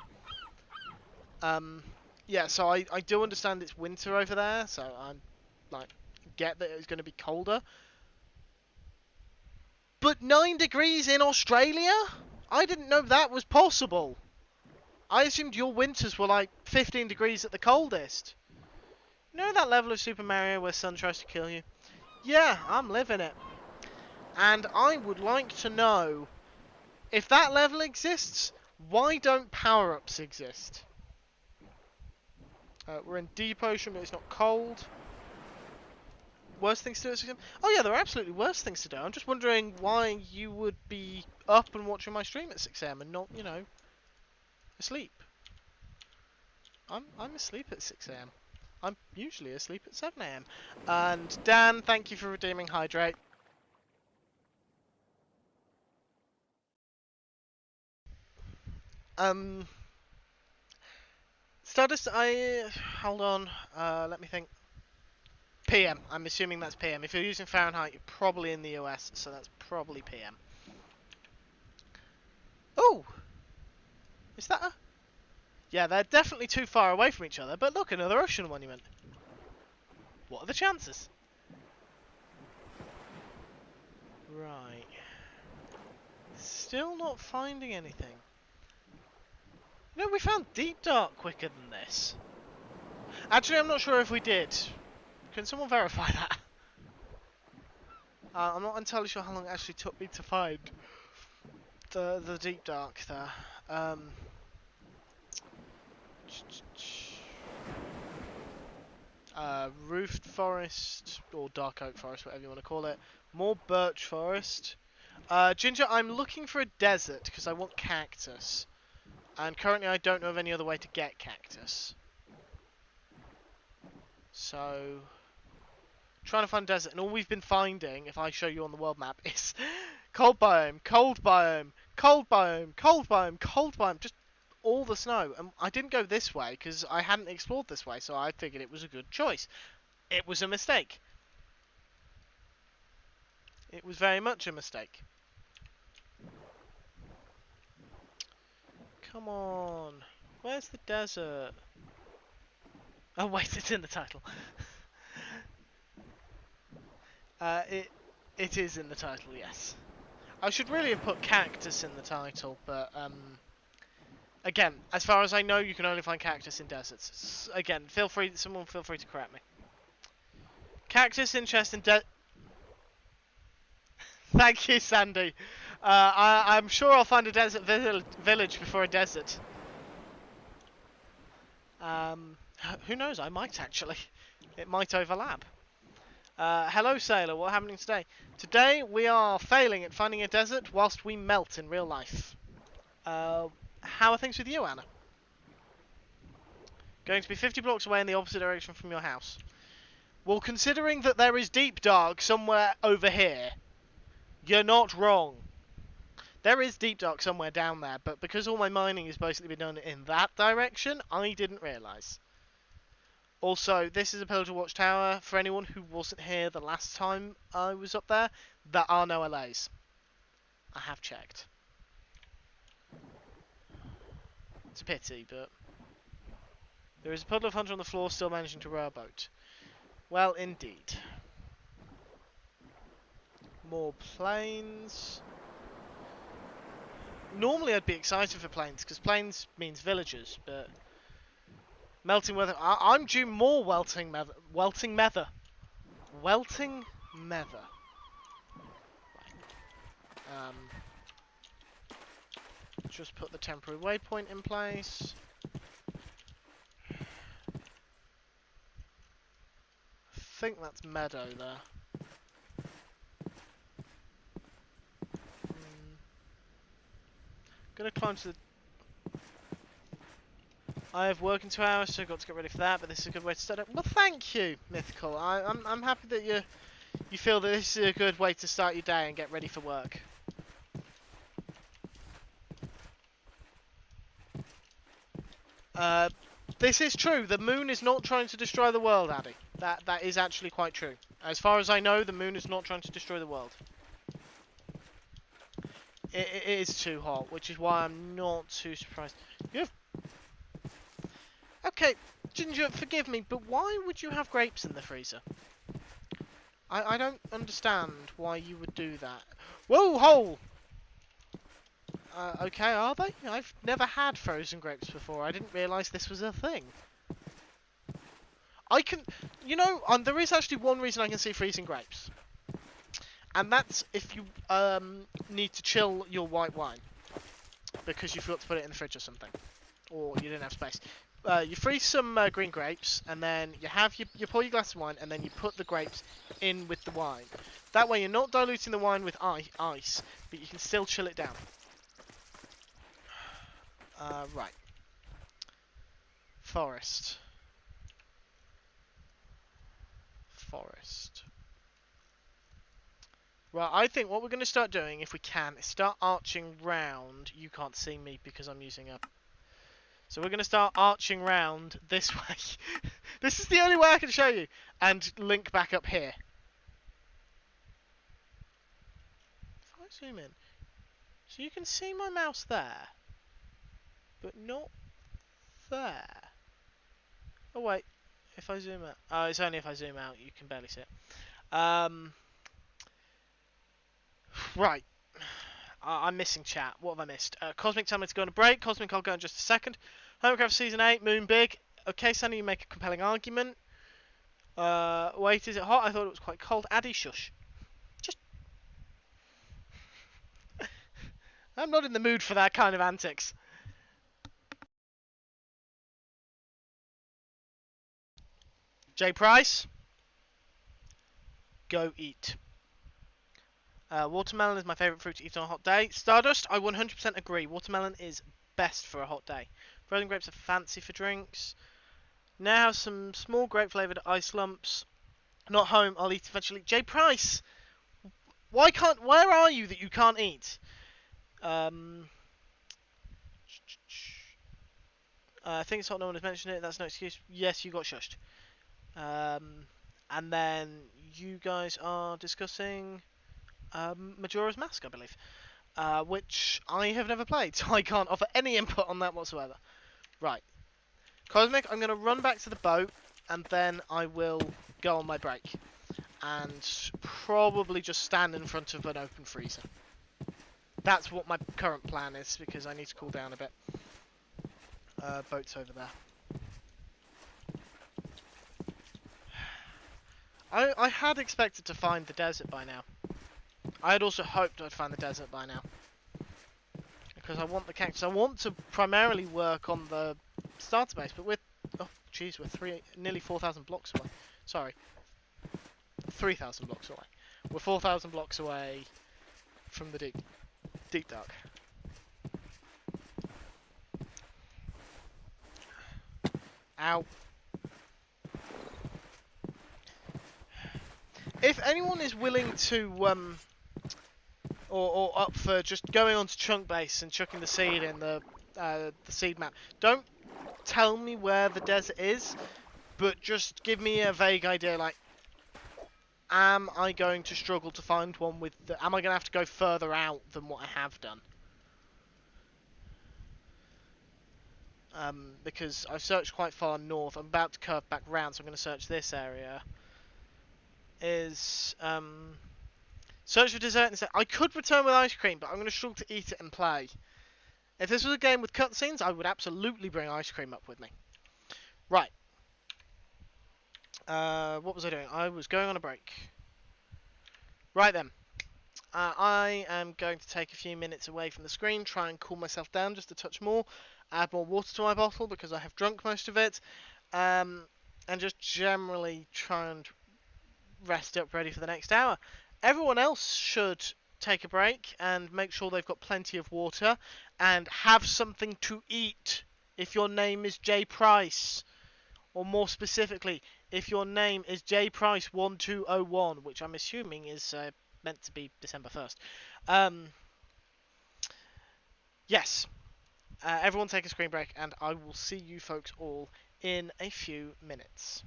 Yeah, so I do understand it's winter over there, so I'm like get that it's going to be colder. But 9 degrees in Australia? I didn't know that was possible. I assumed your winters were like 15 degrees at the coldest. You know that level of Super Mario where sun tries to kill you? Yeah, I'm living it. And I would like to know, if that level exists, why don't power-ups exist? We're in deep ocean, but it's not cold. Worst things to do at 6 AM? Oh yeah, there are absolutely worse things to do. I'm just wondering why you would be up and watching my stream at 6 AM and not, you know, asleep. I'm asleep at 6 AM. I'm usually asleep at 7 AM. And Dan, thank you for redeeming Hydrate. Stardust, hold on, let me think. PM, I'm assuming that's PM. If you're using Fahrenheit, you're probably in the US, so that's probably PM. Oh! Is that a... Yeah, they're definitely too far away from each other, but look, another ocean monument. What are the chances? Right. Still not finding anything. No, we found Deep Dark quicker than this. Actually, I'm not sure if we did. Can someone verify that? I'm not entirely sure how long it actually took me to find the Deep Dark there. Roofed Forest, or Dark Oak Forest, whatever you want to call it. More Birch Forest. Ginger, I'm looking for a desert, because I want cactus. And currently I don't know of any other way to get cactus. So... trying to find a desert, and all we've been finding, if I show you on the world map, is cold biome, cold biome, cold biome, cold biome, cold biome, just all the snow. And I didn't go this way because I hadn't explored this way, so I figured it was a good choice. It was a mistake. It was very much a mistake. Come on. Where's the desert? Oh wait, it's in the title. It is in the title, yes. I should really have put cactus in the title, but again, as far as I know, you can only find cactus in deserts. Again, someone feel free to correct me. Cactus in chest and Thank you, Sandy. I'm sure I'll find a desert village before a desert. Who knows? I might actually. It might overlap. Hello, Sailor. What's happening today? Today we are failing at finding a desert whilst we melt in real life. How are things with you, Anna? Going to be 50 blocks away in the opposite direction from your house. Well, considering that there is Deep Dark somewhere over here, you're not wrong. There is Deep Dark somewhere down there, but because all my mining has basically been done in that direction, I didn't realise. Also, this is a Pillager Watchtower. For anyone who wasn't here the last time I was up there, there are no LAs. I have checked. It's a pity, but... there is a puddle of Hunter on the floor still managing to row a boat. Well, indeed. More plains. Normally I'd be excited for plains, because plains means villagers, but... melting weather. I'm due more welting mether. Welting mether. Welting mether. Right. Just put the temporary waypoint in place. I think that's meadow there. Gonna climb to the... I have work in 2 hours, so I've got to get ready for that, but this is a good way to start it. Well, thank you, Mythical. I'm happy that you feel that this is a good way to start your day and get ready for work. This is true. The moon is not trying to destroy the world, Addy. That is actually quite true. As far as I know, the moon is not trying to destroy the world. It is too hot, which is why I'm not too surprised. Okay, Ginger, forgive me, but why would you have grapes in the freezer? I don't understand why you would do that. Whoa, hole! Okay, are they? I've never had frozen grapes before. I didn't realise this was a thing. I can... You know, there is actually one reason I can see freezing grapes. And that's if you need to chill your white wine. Because you forgot to put it in the fridge or something. Or you didn't have space. You freeze some green grapes, and then you pour your glass of wine, and then you put the grapes in with the wine. That way you're not diluting the wine with ice, but you can still chill it down. Right. Forest. Right, I think what we're going to start doing, if we can, is start arching round. You can't see me because I'm using a... So we're going to start arching round this way. This is the only way I can show you. And link back up here. If I zoom in. So you can see my mouse there. But not there. Oh wait. If I zoom out. Oh, it's only if I zoom out. You can barely see it. Right. I'm missing chat. What have I missed? Cosmic, tell me to go on a break. Cosmic, I'll go in just a second. Homecraft Season 8, Moon Big. Okay, Sunny, you make a compelling argument. Wait, is it hot? I thought it was quite cold. Addy, shush. Just... I'm not in the mood for that kind of antics. J Price. Go eat. Watermelon is my favourite fruit to eat on a hot day. Stardust, I 100% agree. Watermelon is best for a hot day. Frozen grapes are fancy for drinks. Now some small grape flavoured ice lumps. Not home, I'll eat eventually. J Price! Where are you that you can't eat? I think it's hot, no one has mentioned it. That's no excuse. Yes, you got shushed. And then you guys are discussing Majora's Mask, I believe. Which I have never played, so I can't offer any input on that whatsoever. Right. Cosmic, I'm going to run back to the boat, and then I will go on my break. And probably just stand in front of an open freezer. That's what my current plan is, because I need to cool down a bit. Boat's over there. I had expected to find the desert by now. I had also hoped I'd find the desert by now. Because I want the cactus. I want to primarily work on the starter base, but we're... Oh, jeez, we're nearly 4,000 blocks away. Sorry. 3,000 blocks away. We're 4,000 blocks away from the deep dark. Ow. If anyone is willing to, or up for just going onto chunk base and chucking the seed in the seed map, don't tell me where the desert is, but just give me a vague idea, like, am I going to struggle to find one with the... Am I going to have to go further out than what I have done? Because I've searched quite far north. I'm about to curve back round, so I'm going to search this area. Search for dessert and say, I could return with ice cream, but I'm going to struggle to eat it and play. If this was a game with cutscenes, I would absolutely bring ice cream up with me. Right. What was I doing? I was going on a break. Right then. I am going to take a few minutes away from the screen, try and cool myself down just a touch more, add more water to my bottle because I have drunk most of it, and just generally try and rest up ready for the next hour. Everyone else should take a break and make sure they've got plenty of water and have something to eat if your name is J Price. Or more specifically, if your name is J Price 1201, which I'm assuming is meant to be December 1st. Yes, everyone take a screen break, and I will see you folks all in a few minutes.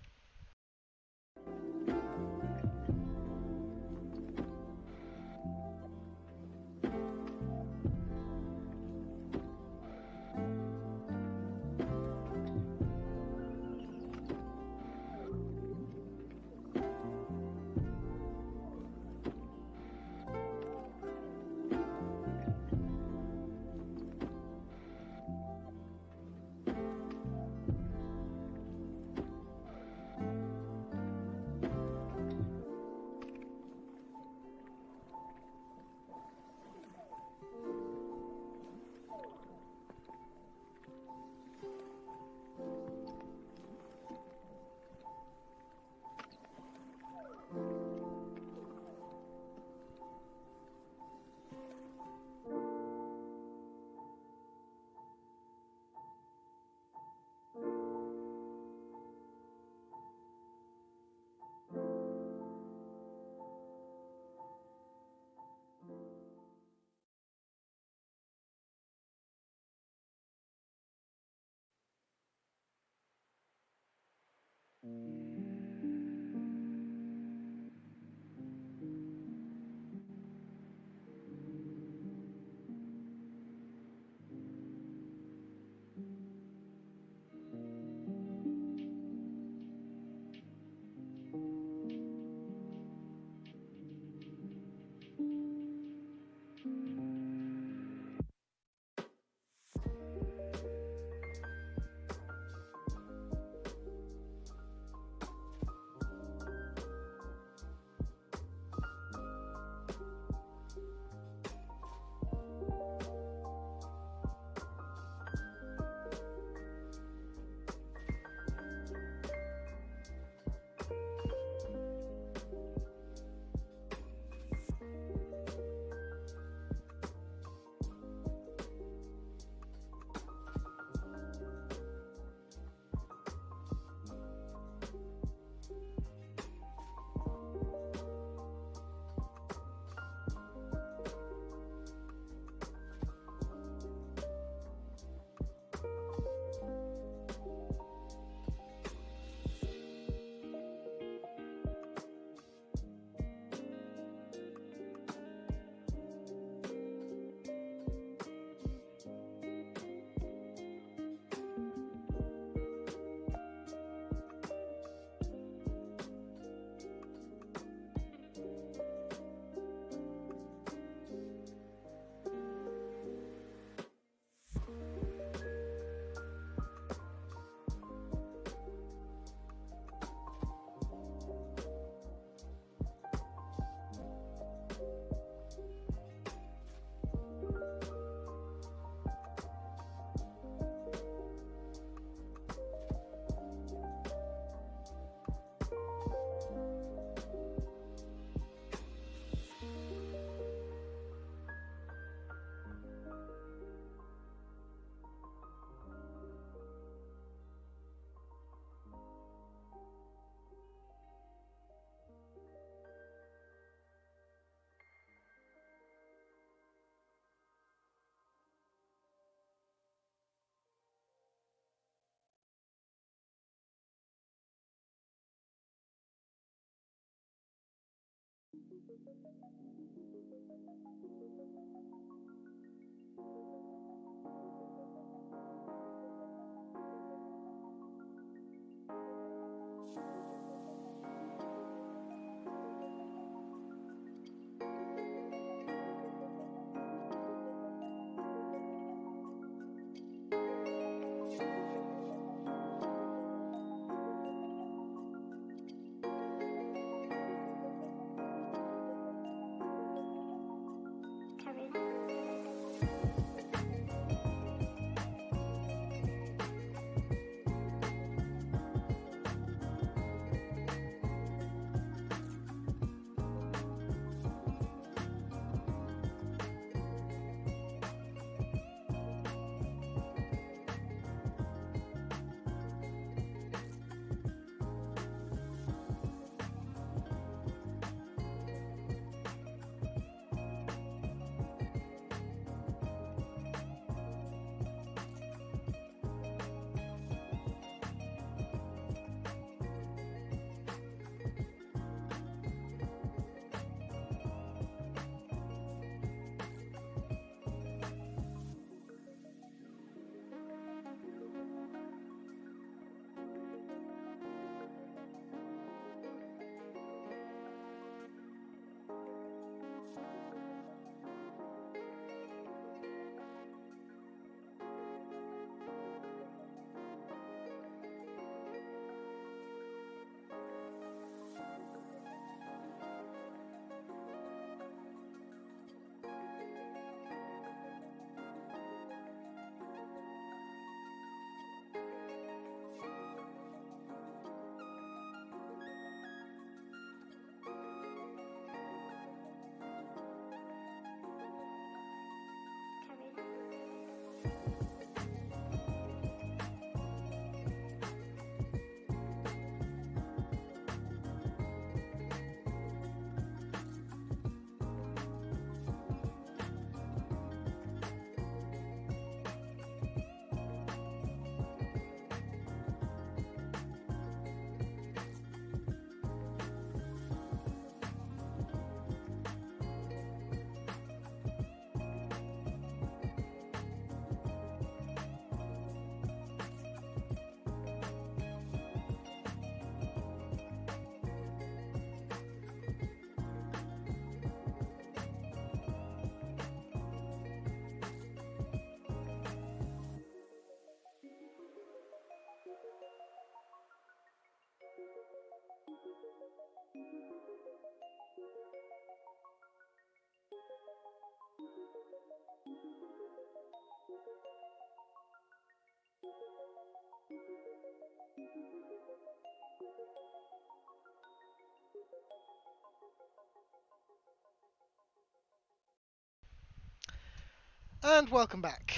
And welcome back.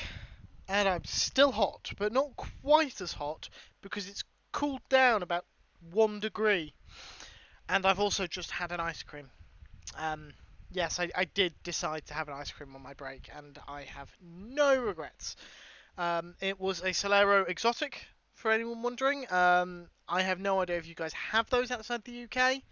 And I'm still hot, but not quite as hot because it's cooled down about 1 degree. And I've also just had an ice cream. Um, yes, I did decide to have an ice cream on my break, and I have no regrets. It was a Solero Exotic, for anyone wondering. I have no idea if you guys have those outside the UK.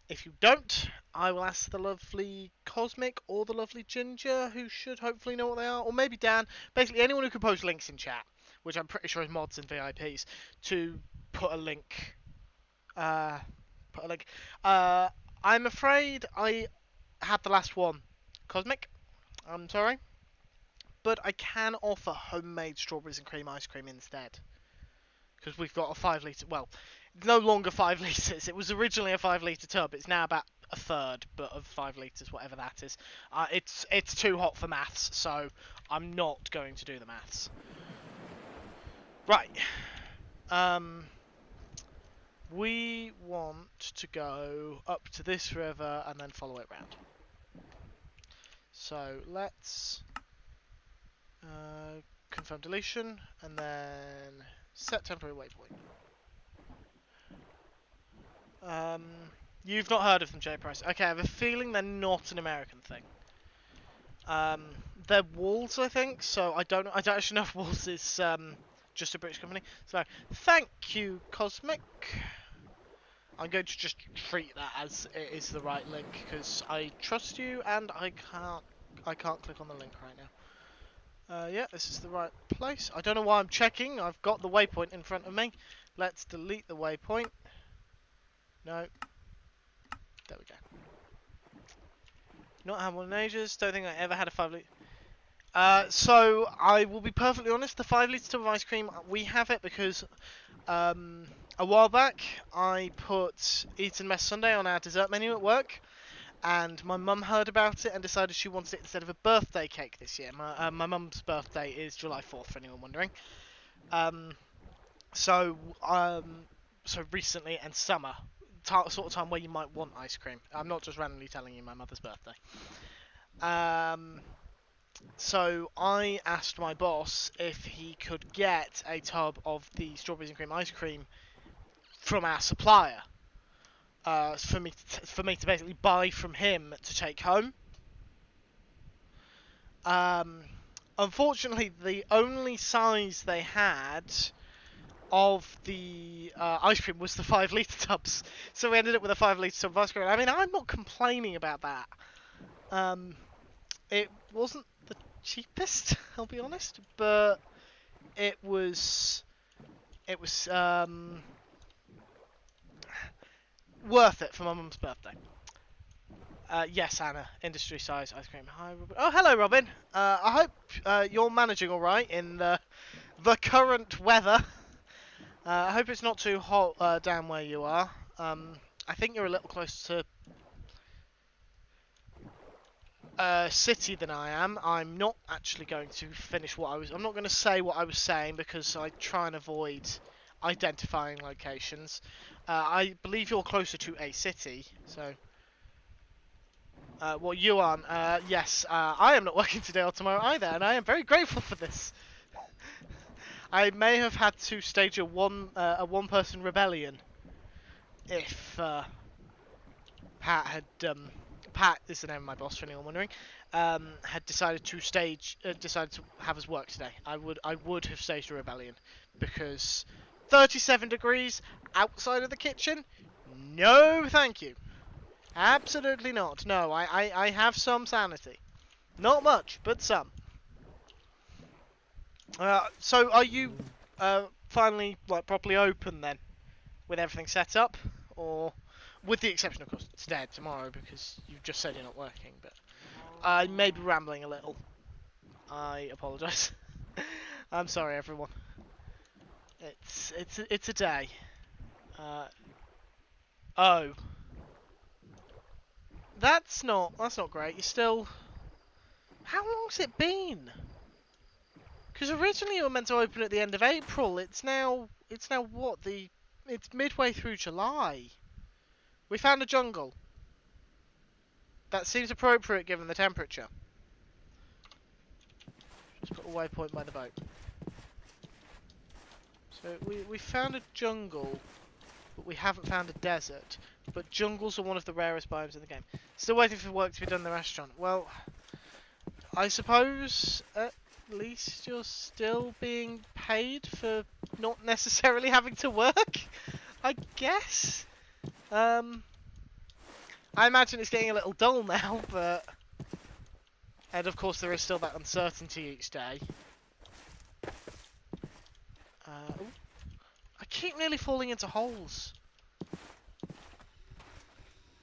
If you don't, I will ask the lovely Cosmic or the lovely Ginger, who should hopefully know what they are, or maybe Dan. Basically, anyone who can post links in chat, which I'm pretty sure is mods and VIPs, to put a link. Uh, put a link. Uh, I'm afraid I had the last one. Cosmic, I'm sorry, but I can offer homemade strawberries and cream ice cream instead. Because we've got a 5 litre. Well, no longer 5 litres. It was originally a 5 litre tub. It's now about a third, but of 5 litres, whatever that is. It's too hot for maths, so I'm not going to do the maths. Right. We want to go up to this river and then follow it round. So let's confirm deletion and then set temporary waypoint. You've not heard of them, J Price. Okay, I have a feeling they're not an American thing. They're Walls, I think. So I don't actually know if Walls is just a British company. So thank you, Cosmic. I'm going to just treat that as it is the right link because I trust you and I can't click on the link right now. Yeah, this is the right place. I don't know why I'm checking. I've got the waypoint in front of me. Let's delete the waypoint. No. There we go. Not had one in ages. Don't think I ever had a 5 litre. So I will be perfectly honest. The 5 litre tub of ice cream, we have it because a while back I put Eat and Mess Sunday on our dessert menu at work, and my mum heard about it and decided she wanted it instead of a birthday cake this year. My mum's birthday is July 4th, for anyone wondering. So recently and summer. Sort of time where you might want ice cream. I'm not just randomly telling you my mother's birthday. So I asked my boss if he could get a tub of the strawberries and cream ice cream from our supplier, for me to basically buy from him to take home. Unfortunately, the only size they had of the ice cream was the 5 litre tubs, so we ended up with a 5 litre tub of ice cream. I mean, I'm not complaining about that. It wasn't the cheapest, I'll be honest, but it was worth it for my mum's birthday. Yes, Anna, industry size ice cream. Hi, Robin. Oh, hello, Robin. I hope you're managing all right in the current weather. I hope it's not too hot down where you are. I think you're a little closer to city than I am. I'm not actually going to finish I'm not going to say what I was saying because I try and avoid identifying locations. I believe you're closer to a city, so. Well, you aren't. Yes, I am not working today or tomorrow either, and I am very grateful for this. I may have had to stage a one-person rebellion if Pat is the name of my boss, for anyone wondering, had decided to have us work today. I would have staged a rebellion because 37 degrees outside of the kitchen. No, thank you. Absolutely not. No, I have some sanity. Not much, but some. So are you finally properly open then, with everything set up, or with the exception of course today and tomorrow because you just said you're not working, but I may be rambling a little. I apologise. I'm sorry, everyone. It's a day. Oh, that's not great. You're still. How long's it been? Because originally you were meant to open at the end of April. It's now what it's midway through July. We found a jungle. That seems appropriate given the temperature. Just got a waypoint by the boat. So we found a jungle, but we haven't found a desert. But jungles are one of the rarest biomes in the game. Still waiting for work to be done in the restaurant. Well, I suppose at least you're still being paid for not necessarily having to work, I guess. I imagine it's getting a little dull now, but... And of course there is still that uncertainty each day. I keep nearly falling into holes.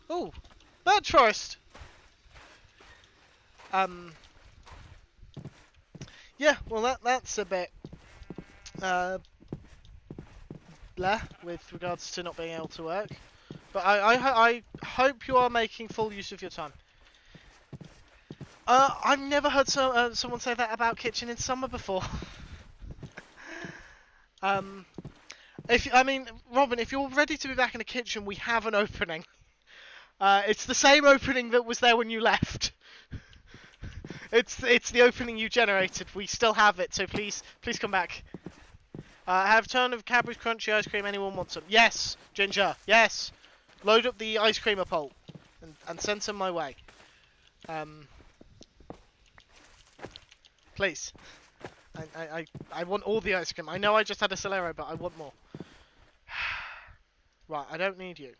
Oh, bird forest! Yeah, well that's a bit blah with regards to not being able to work. But I hope you are making full use of your time. I've never heard someone say that about Kitchen in Summer before. Robin, if you're ready to be back in the kitchen, we have an opening. It's the same opening that was there when you left. It's the opening you generated. We still have it, so please come back. I have a ton of Cadbury's Crunchy ice cream. Anyone wants some? Yes, Ginger. Yes. Load up the ice creamer pole and send some my way. Please. I want all the ice cream. I know I just had a Solero, but I want more. Right, I don't need you.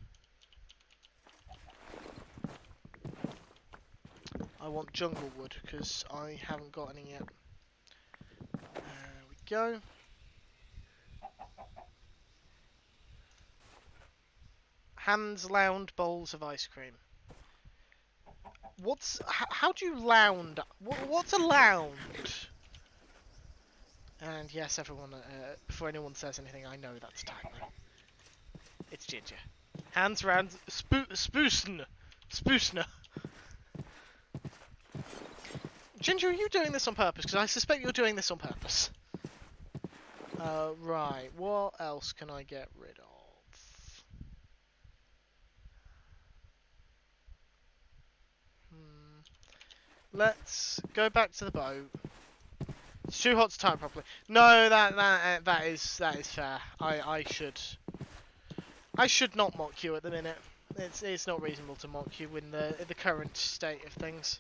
I want jungle wood, because I haven't got any yet. There we go. Hands lounge bowls of ice cream. How do you lounge? What's a lounge? And yes, everyone, before anyone says anything, I know that's Tyler. It's Ginger. Hands around Spoosner. Ginger, are you doing this on purpose? Because I suspect you're doing this on purpose. Right. What else can I get rid of? Let's go back to the boat. It's too hot to time properly. No, that is fair. I should not mock you at the minute. It's not reasonable to mock you in the current state of things.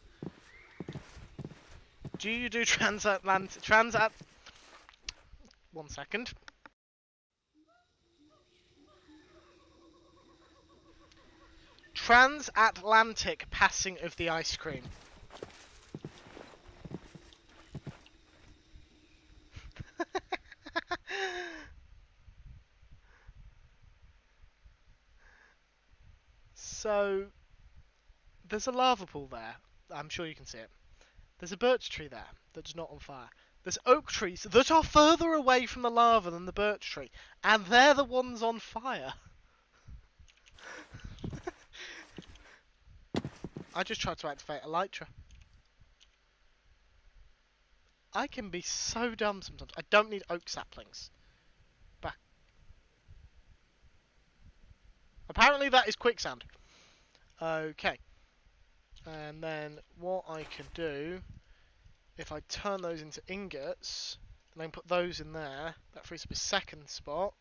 Do you do transatlantic? One second. Transatlantic passing of the ice cream. So, there's a lava pool there. I'm sure you can see it. There's a birch tree there that's not on fire. There's oak trees that are further away from the lava than the birch tree, and they're the ones on fire. I just tried to activate Elytra. I can be so dumb sometimes. I don't need oak saplings. Back. Apparently that is quicksand. Okay. And then what I can do, if I turn those into ingots, and then put those in there, that frees up a second spot.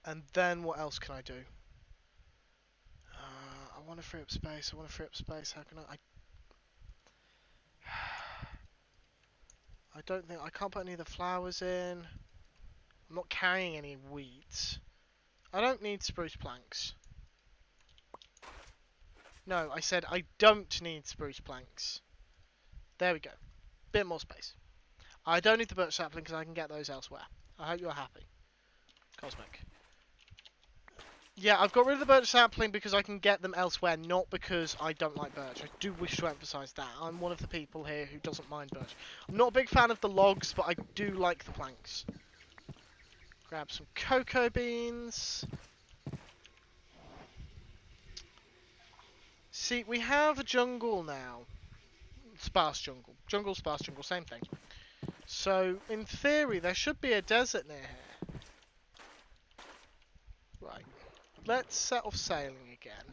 And then what else can I do? I want to free up space. How can I? I don't think I can't put any of the flowers in. I'm not carrying any wheat. I don't need spruce planks. No, I said I don't need spruce planks. There we go. Bit more space. I don't need the birch sapling because I can get those elsewhere. I hope you're happy. Cosmic. Yeah, I've got rid of the birch sapling because I can get them elsewhere, not because I don't like birch. I do wish to emphasise that. I'm one of the people here who doesn't mind birch. I'm not a big fan of the logs, but I do like the planks. Grab some cocoa beans. See, we have a jungle now. Sparse jungle. Jungle, sparse jungle, same thing. So, in theory, there should be a desert near here. Right. Let's set off sailing again.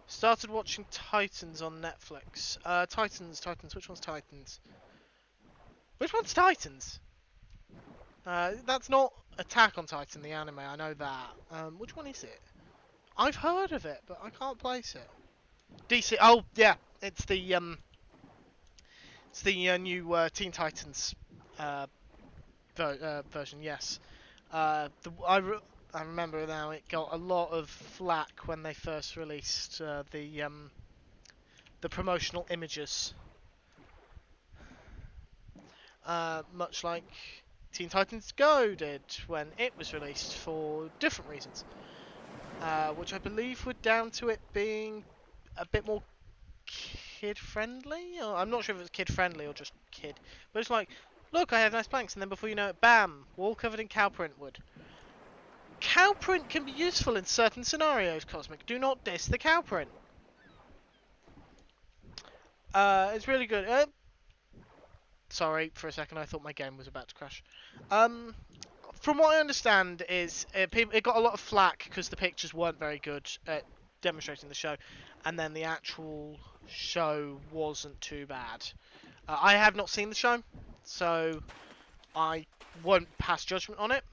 Started watching Titans on Netflix. Titans. Which one's Titans? Which one's Titans? That's not Attack on Titan, the anime. I know that. Which one is it? I've heard of it, but I can't place it. DC. Oh yeah, it's the new Teen Titans version. Yes. I remember now. It got a lot of flack when they first released the promotional images. Much like Teen Titans Go did when it was released for different reasons, which I believe were down to it being a bit more kid-friendly. I'm not sure if it was kid-friendly or just kid, but it's like, look, I have nice planks, and then before you know it, bam, wall covered in cow print wood. Cow print can be useful in certain scenarios, Cosmic. Do not diss the cow print. It's really good. Sorry, for a second I thought my game was about to crash. From what I understand is it got a lot of flack because the pictures weren't very good at demonstrating the show, and then the actual show wasn't too bad. I have not seen the show, so I won't pass judgment on it.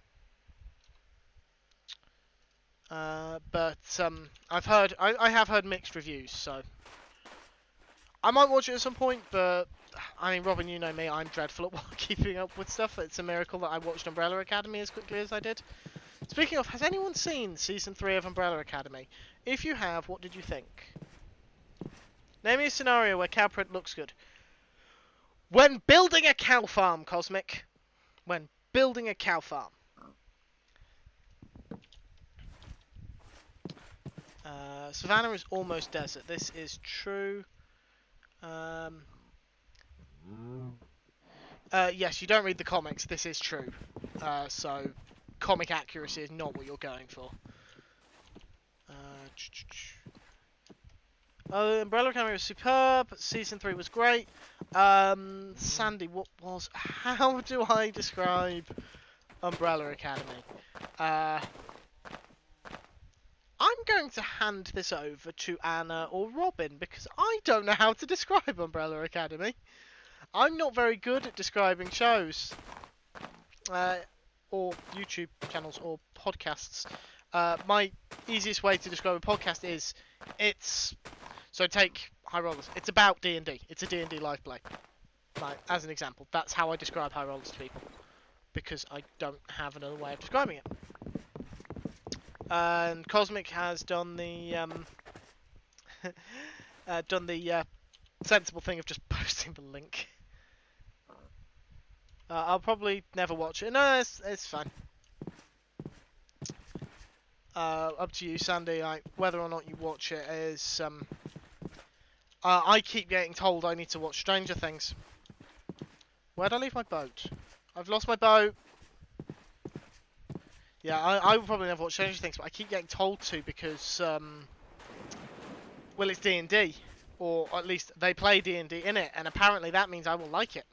But I have heard mixed reviews, so I might watch it at some point, but I mean, Robin, you know me, I'm dreadful at keeping up with stuff. It's a miracle that I watched Umbrella Academy as quickly as I did. Speaking of, has anyone seen Season 3 of Umbrella Academy? If you have, what did you think? Name me a scenario where cow print looks good. When building a cow farm, Cosmic. When building a cow farm. Savannah is almost desert. This is true. Yes, you don't read the comics. This is true. So, comic accuracy is not what you're going for. Umbrella Academy was superb. Season 3 was great. Sandy, how do I describe Umbrella Academy? I'm going to hand this over to Anna or Robin because I don't know how to describe Umbrella Academy. I'm not very good at describing shows, or YouTube channels, or podcasts. My easiest way to describe a podcast is so take High Rollers. It's about D&D. It's a D&D live play. Like, as an example, that's how I describe High Rollers to people because I don't have another way of describing it. And Cosmic has done the sensible thing of just posting the link. I'll probably never watch it. No, it's fine. Up to you, Sandy. Whether or not you watch it is. I keep getting told I need to watch Stranger Things. Where'd I leave my boat? I've lost my boat. Yeah, I will probably never watch Stranger Things, but I keep getting told to because, well, it's D&D, or at least they play D&D in it, and apparently that means I will like it.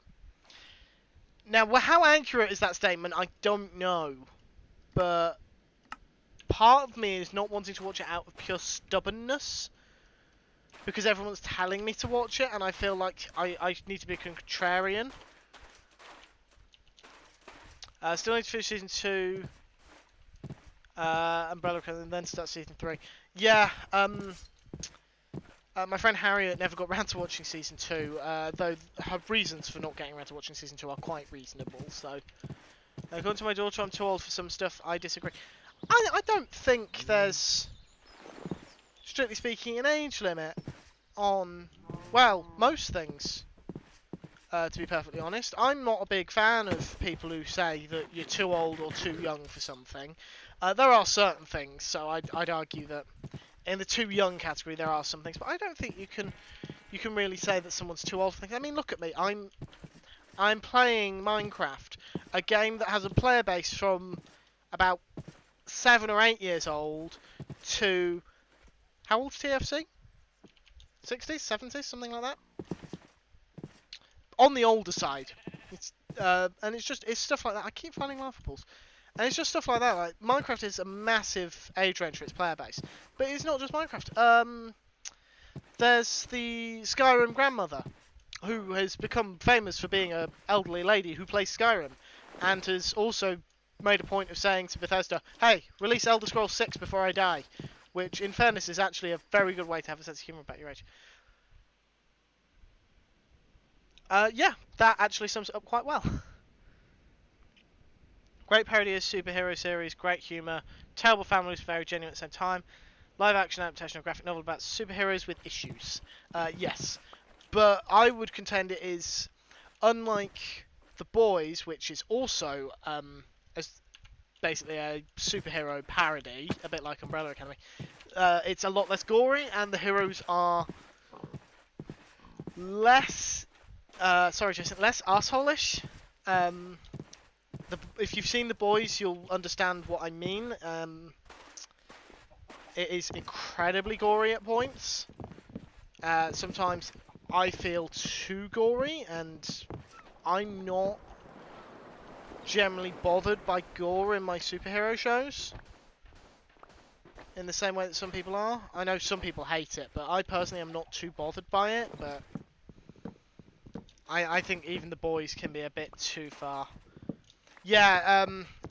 Now, how accurate is that statement? I don't know, but part of me is not wanting to watch it out of pure stubbornness, because everyone's telling me to watch it, and I feel like I need to be a contrarian. Still need to finish Season 2. Umbrella Academy, and then start Season 3. Yeah, my friend Harriet never got around to watching Season 2, though her reasons for not getting around to watching Season 2 are quite reasonable, so... According to my daughter, I'm too old for some stuff. I disagree. I don't think there's, strictly speaking, an age limit on, well, most things. To be perfectly honest, I'm not a big fan of people who say that you're too old or too young for something. There are certain things, so I'd argue that in the too young category there are some things, but I don't think you can really say that someone's too old for things. I mean, look at me. I'm playing Minecraft, a game that has a player base from about 7 or 8 years old to, how old's TFC? 60s, 70s, something like that. On the older side, and it's stuff like that. I keep finding laughables, and it's just stuff like that. Like Minecraft is a massive age range for its player base, but it's not just Minecraft. there's the Skyrim grandmother, who has become famous for being an elderly lady who plays Skyrim, and has also made a point of saying to Bethesda, hey, release Elder Scrolls 6 before I die, which, in fairness, is actually a very good way to have a sense of humour about your age. Yeah, that actually sums it up quite well. Great parody of superhero series, great humour, terrible families, very genuine at the same time. Live action adaptation of a graphic novel about superheroes with issues. Yes, but I would contend it is, unlike The Boys, which is also as basically a superhero parody, a bit like Umbrella Academy. It's a lot less gory, and the heroes are less, sorry Jason, less arsehole-ish. If you've seen The Boys, you'll understand what I mean. It is incredibly gory at points. Sometimes I feel too gory, and I'm not generally bothered by gore in my superhero shows in the same way that some people are. I know some people hate it, but I personally am not too bothered by it, but I think even The Boys can be a bit too far. Yeah,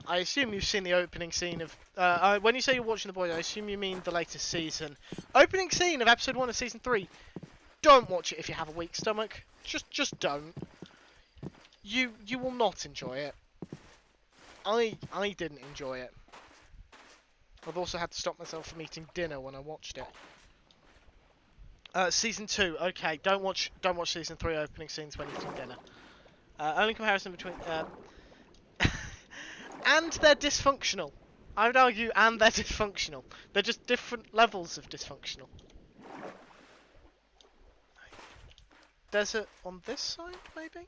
I assume you've seen the opening scene of... when you say you're watching The Boys, I assume you mean the latest season. Opening scene of episode 1 of season 3. Don't watch it if you have a weak stomach. Just don't. You will not enjoy it. I didn't enjoy it. I've also had to stop myself from eating dinner when I watched it. Season 2, okay, don't watch season 3 opening scenes when eating dinner. Only comparison between and they're dysfunctional. I would argue, and they're dysfunctional. They're just different levels of dysfunctional. Desert on this side, maybe?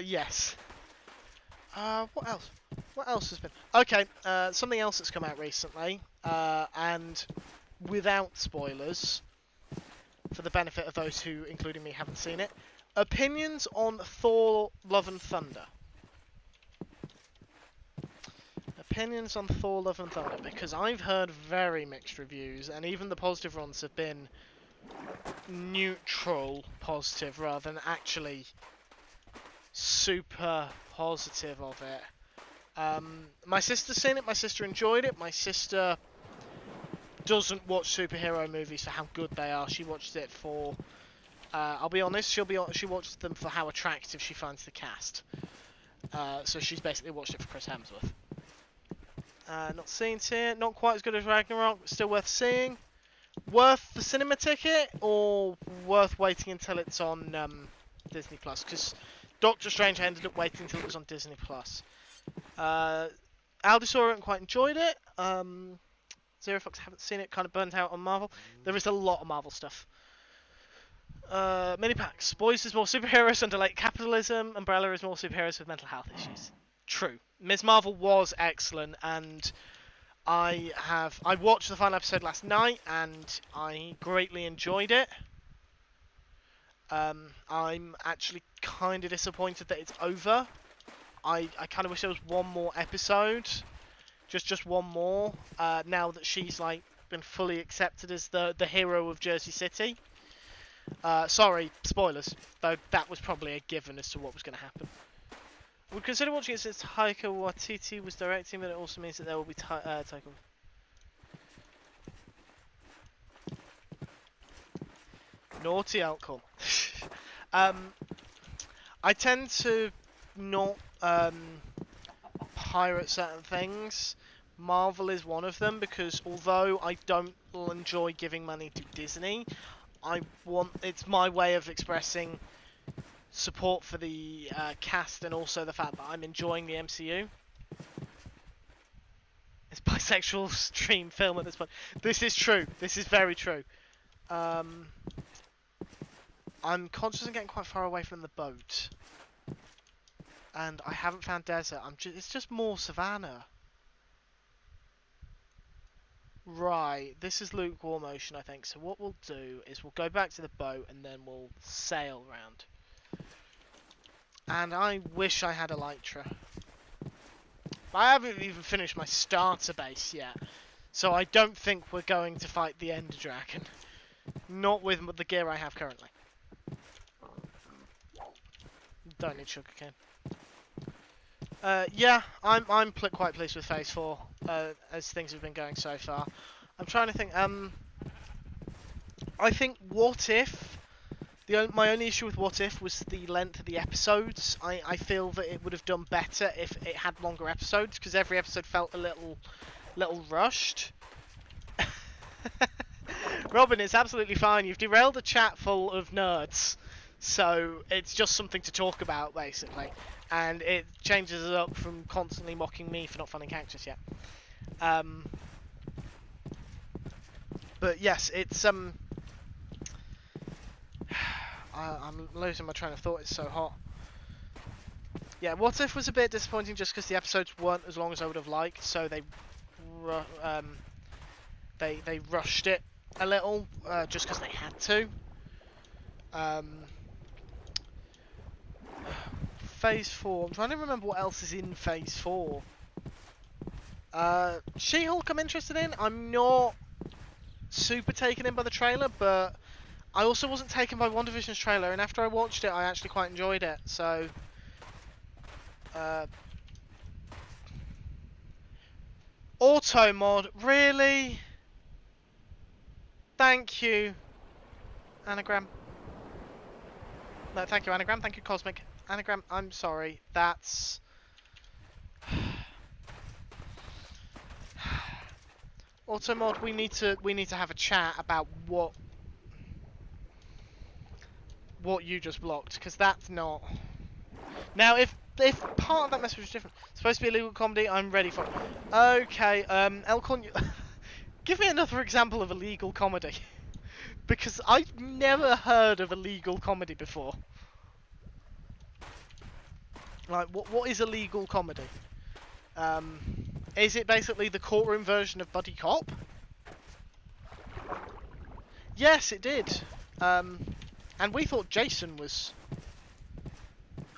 Yes. What else? What else has been? Okay, something else that's come out recently, and without spoilers, for the benefit of those who, including me, haven't seen it. Opinions on Thor: Love and Thunder. Opinions on Thor: Love and Thunder, because I've heard very mixed reviews, and even the positive ones have been neutral positive rather than actually super positive of it. My sister's seen it, my sister enjoyed it, my sister doesn't watch superhero movies for how good they are, she watches it for, I'll be honest, she watches them for how attractive she finds the cast. So she's basically watched it for Chris Hemsworth. Not seen it, not quite as good as Ragnarok, but still worth seeing. Worth the cinema ticket, or worth waiting until it's on Disney Plus? Because Doctor Strange, I ended up waiting until it was on Disney Plus. Aldi saw it and quite enjoyed it. Zero Fox, haven't seen it, kind of burnt out on Marvel. There is a lot of Marvel stuff. Mini packs. Boys is more superheroes under late capitalism. Umbrella is more superheroes with mental health issues. True. Ms. Marvel was excellent, and I watched the final episode last night, and I greatly enjoyed it. I'm actually kind of disappointed that it's over. I kind of wish there was one more episode, just one more. Now that she's like been fully accepted as the hero of Jersey City. Sorry, spoilers. Though that was probably a given as to what was going to happen. Would consider watching it since Taika Waititi was directing, but it also means that there will be Taika. Naughty alcohol. I tend to not pirate certain things. Marvel is one of them, because although I don't enjoy giving money to Disney, it's my way of expressing support for the cast, and also the fact that I'm enjoying the MCU. It's bisexual stream film at this point. This is true. This is very true. I'm conscious of getting quite far away from the boat, and I haven't found desert. It's just more savannah. Right, this is lukewarm ocean, I think. So what we'll do is we'll go back to the boat, and then we'll sail round. And I wish I had Elytra. I haven't even finished my starter base yet. So I don't think we're going to fight the Ender Dragon. Not with the gear I have currently. Don't need sugarcane. Yeah, I'm quite pleased with Phase 4 as things have been going so far. I'm trying to think. I think What If. My only issue with What If was the length of the episodes. I feel that it would have done better if it had longer episodes, because every episode felt a little rushed. Robin, it's absolutely fine. You've derailed a chat full of nerds, so it's just something to talk about, basically. And it changes it up from constantly mocking me for not finding characters yet. But yes, it's I'm losing my train of thought. It's so hot. Yeah, What If was a bit disappointing just because the episodes weren't as long as I would have liked, so they rushed it a little just because they had to. Phase 4. I'm trying to remember what else is in Phase 4. She-Hulk I'm interested in. I'm not super taken in by the trailer, but I also wasn't taken by WandaVision's trailer, and after I watched it, I actually quite enjoyed it, so... Auto mod, really? Thank you, Anagram. No, thank you, Anagram. Thank you, Cosmic. Anagram, I'm sorry. That's... Auto mod, we need to have a chat about what you just blocked, because that's not... Now, if part of that message was different, it's supposed to be illegal comedy, I'm ready for it. Okay, Elcorn, give me another example of illegal comedy. Because I've never heard of illegal comedy before. Like, what is illegal comedy? Is it basically the courtroom version of Buddy Cop? Yes, it did. And we thought Jason was...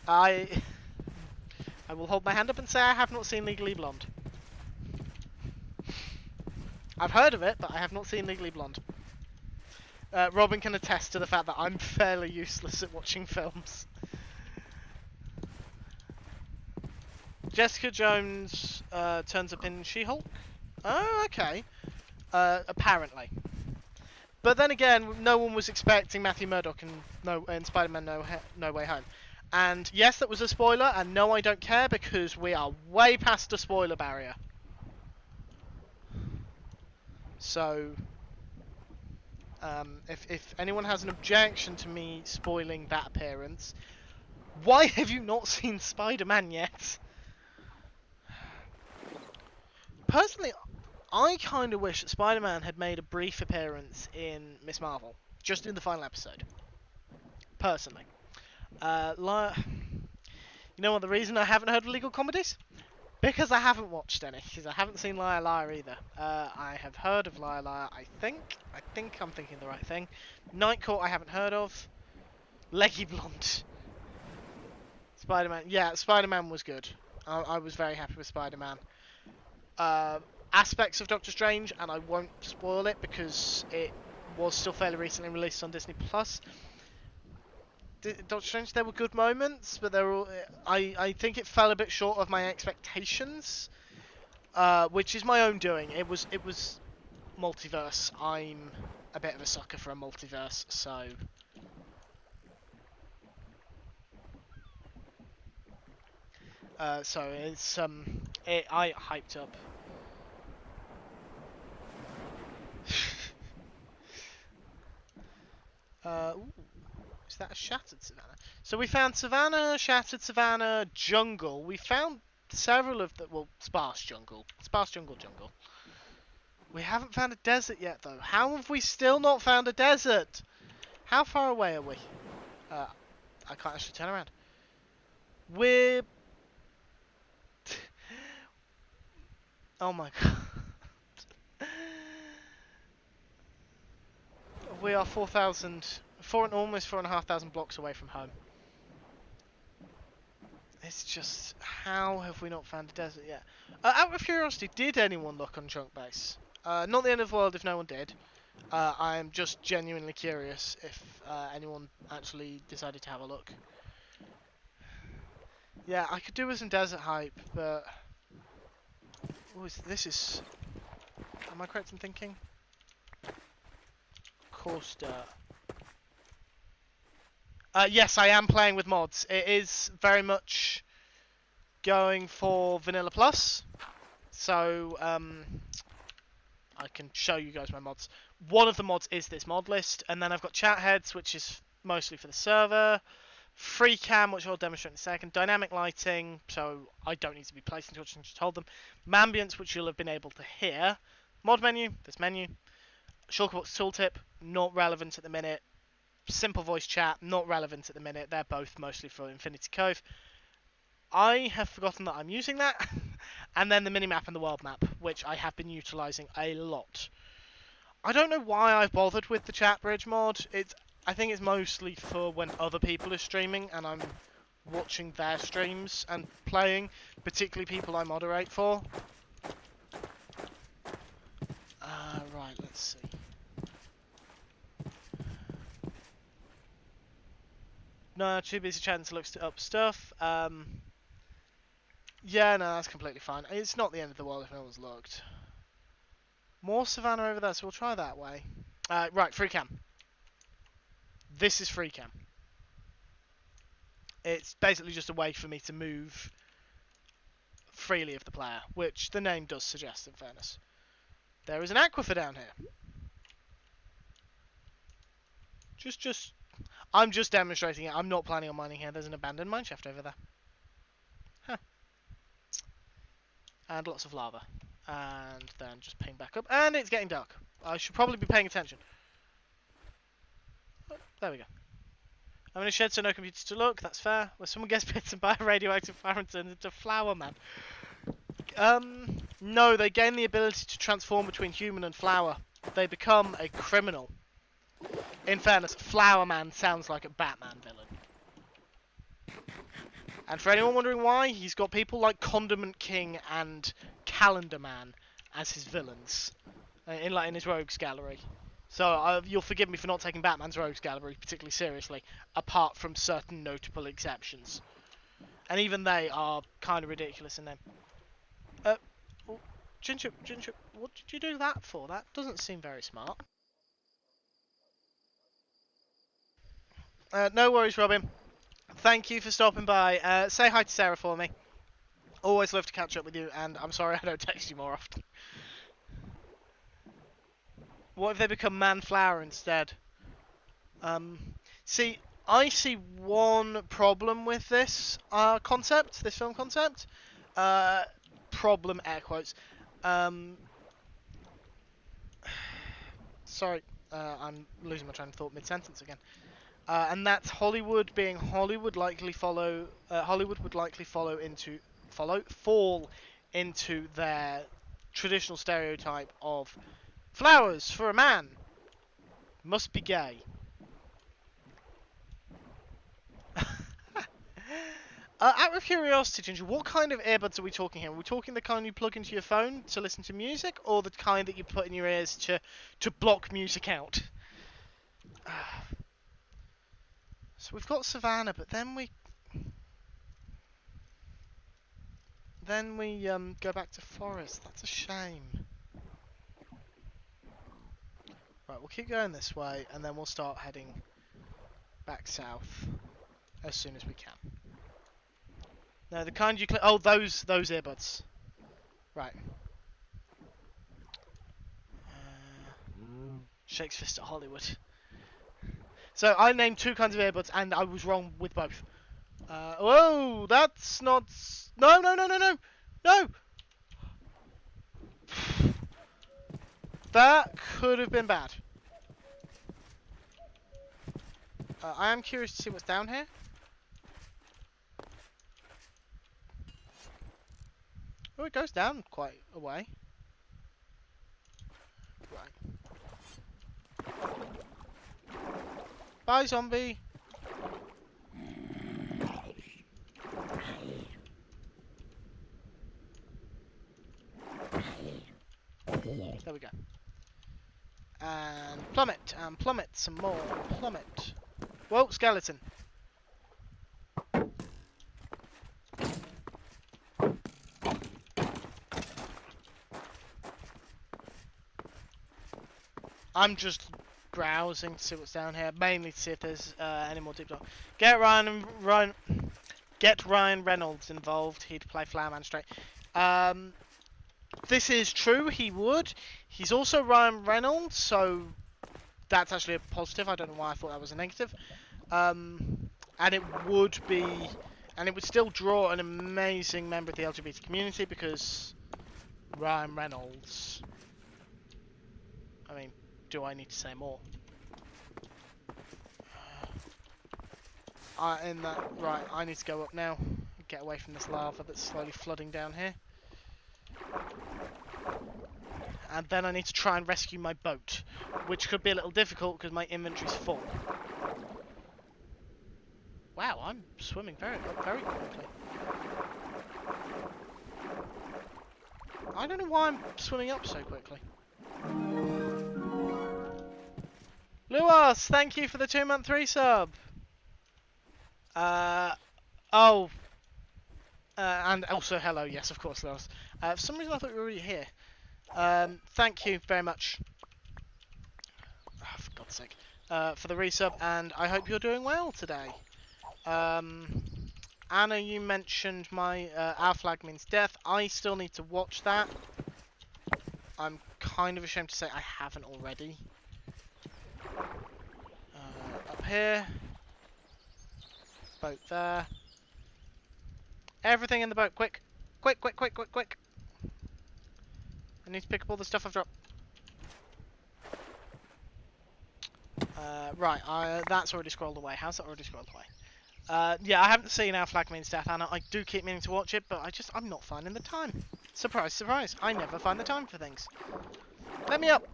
I will hold my hand up and say I have not seen Legally Blonde. I've heard of it, but I have not seen Legally Blonde. Robin can attest to the fact that I'm fairly useless at watching films. Jessica Jones turns up in She-Hulk? Oh, okay. Apparently. But then again, no one was expecting Matthew Murdock in Spider-Man No Way Home. And yes, that was a spoiler, and no, I don't care, because we are way past the spoiler barrier. So, if anyone has an objection to me spoiling that appearance, why have you not seen Spider-Man yet? Personally, I kind of wish that Spider-Man had made a brief appearance in Miss Marvel, just in the final episode. Personally. You know what, the reason I haven't heard of legal comedies? Because I haven't watched any, because I haven't seen Liar Liar either. I have heard of Liar Liar, I think I'm thinking the right thing. Night Court I haven't heard of. Leggy Blonde. Spider-Man, yeah, Spider-Man was good. I was very happy with Spider-Man. Aspects of Doctor Strange, and I won't spoil it because it was still fairly recently released on Disney Plus. Doctor Strange, there were good moments, but there were I think it fell a bit short of my expectations, which is my own doing. It was multiverse. I'm a bit of a sucker for a multiverse, so it's I hyped up. Ooh. Is that a shattered savannah? So we found savannah, shattered savannah, jungle. We found several of the... Well, sparse jungle. Sparse jungle. We haven't found a desert yet, though. How have we still not found a desert? How far away are we? I can't actually turn around. We're... Oh my god. We are 4,000... almost 4,500 blocks away from home. It's just, how have we not found a desert yet? Out of curiosity, did anyone look on Junk Base? Not the end of the world if no one did. I'm just genuinely curious if anyone actually decided to have a look. Yeah, I could do with some desert hype, but... Oh, this is... Am I correct in thinking? Coarse dirt. Yes, I am playing with mods. It is very much going for Vanilla Plus. So, I can show you guys my mods. One of the mods is this mod list, and then I've got chat heads, which is mostly for the server. Free cam, which I'll demonstrate in a second. Dynamic lighting, so I don't need to be placing touch, I can just hold them. Mambience, which you'll have been able to hear. Mod menu, this menu. Shulkerbox tooltip, not relevant at the minute. Simple voice chat, not relevant at the minute. They're both mostly for Infinity Cove. I have forgotten that I'm using that. And then the minimap and the world map, which I have been utilising a lot. I don't know why I've bothered with the chat bridge mod. I think it's mostly for when other people are streaming and I'm watching their streams and playing, particularly people I moderate for. Right, let's see. No, too busy chatting to look up stuff. Yeah, no, that's completely fine. It's not the end of the world if no one's looked. More savannah over there, so we'll try that way. Right, free cam. This is free cam. It's basically just a way for me to move freely of the player, which the name does suggest, in fairness. There is an aquifer down here. I'm just demonstrating it. I'm not planning on mining here. There's an abandoned mineshaft over there. Huh. And lots of lava. And then just ping back up. And it's getting dark. I should probably be paying attention. Oh, there we go. I'm in a shed so no computers to look. That's fair. Where someone gets bitten by a radioactive fire and turns into Flower Man. No, they gain the ability to transform between human and flower. They become a criminal. In fairness, Flower Man sounds like a Batman villain. And for anyone wondering why, he's got people like Condiment King and Calendar Man as his villains in his rogues gallery. So you'll forgive me for not taking Batman's rogues gallery particularly seriously, apart from certain notable exceptions. And even they are kind of ridiculous in name. Oh, Ginger, what did you do that for? That doesn't seem very smart. No worries, Robin. Thank you for stopping by. Say hi to Sarah for me. Always love to catch up with you, and I'm sorry I don't text you more often. What if they become Man-Flower instead? See, I see one problem with this concept, this film concept. Problem, air quotes. Sorry, I'm losing my train of thought mid-sentence again. And that's Hollywood being Hollywood Hollywood would likely fall into their traditional stereotype of flowers for a man must be gay. Out of curiosity, Ginger, what kind of earbuds are we talking here? Are we talking the kind you plug into your phone to listen to music, or the kind that you put in your ears to block music out? So we've got Savannah, but then we go back to forest. That's a shame. Right, we'll keep going this way, and then we'll start heading back south as soon as we can. No, the kind you click. Oh, those earbuds. Right. Shakes fist at Hollywood. So I named two kinds of earbuds, and I was wrong with both. Whoa, that's not. No. That could have been bad. I am curious to see what's down here. Oh, it goes down quite a way. Right. Bye, zombie. There we go. And plummet, and plummet, some more, plummet. Whoa, skeleton. I'm just browsing to see what's down here, mainly to see if there's any more deep dive. Get Ryan Reynolds involved. He'd play Flowerman straight. This is true. He would. He's also Ryan Reynolds, so that's actually a positive. I don't know why I thought that was a negative. And it would be, and it would still draw an amazing member of the LGBT community because Ryan Reynolds. I mean, do I need to say more? Right, I need to go up now. Get away from this lava that's slowly flooding down here. And then I need to try and rescue my boat, which could be a little difficult because my inventory's full. Wow, I'm swimming very quickly. I don't know why I'm swimming up so quickly. Luas, thank you for the 2-month resub. And also hello, yes, of course, Luas. For some reason I thought you were already here. Thank you very much. Oh, for God's sake. For the resub, and I hope you're doing well today. Anna, you mentioned my Our Flag Means Death. I still need to watch that. I'm kind of ashamed to say I haven't already. Up here. Boat there. Everything in the boat, quick! Quick, quick, quick, quick, quick! I need to pick up all the stuff I've dropped. Right, that's already scrolled away. How's that already scrolled away? Yeah, I haven't seen Our Flag Means Death, Anna. I do keep meaning to watch it, but I'm not finding the time. Surprise, surprise. I never find the time for things. Let me up!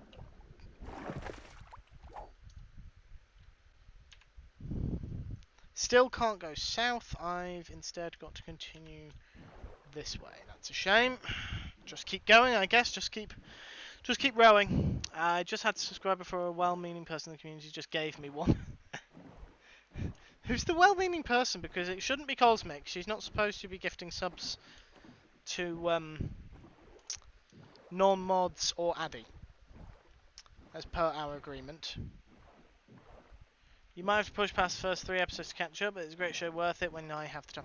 Still can't go south. I've instead got to continue this way. That's a shame. Just keep going, I guess. Just keep rowing. I just had a subscriber for a well-meaning person in the community. Just gave me one. Who's the well-meaning person? Because it shouldn't be Cosmic. She's not supposed to be gifting subs to non-mods or Addy, as per our agreement. You might have to push past the first 3 episodes to catch up, but it's a great show, worth it when I have the time.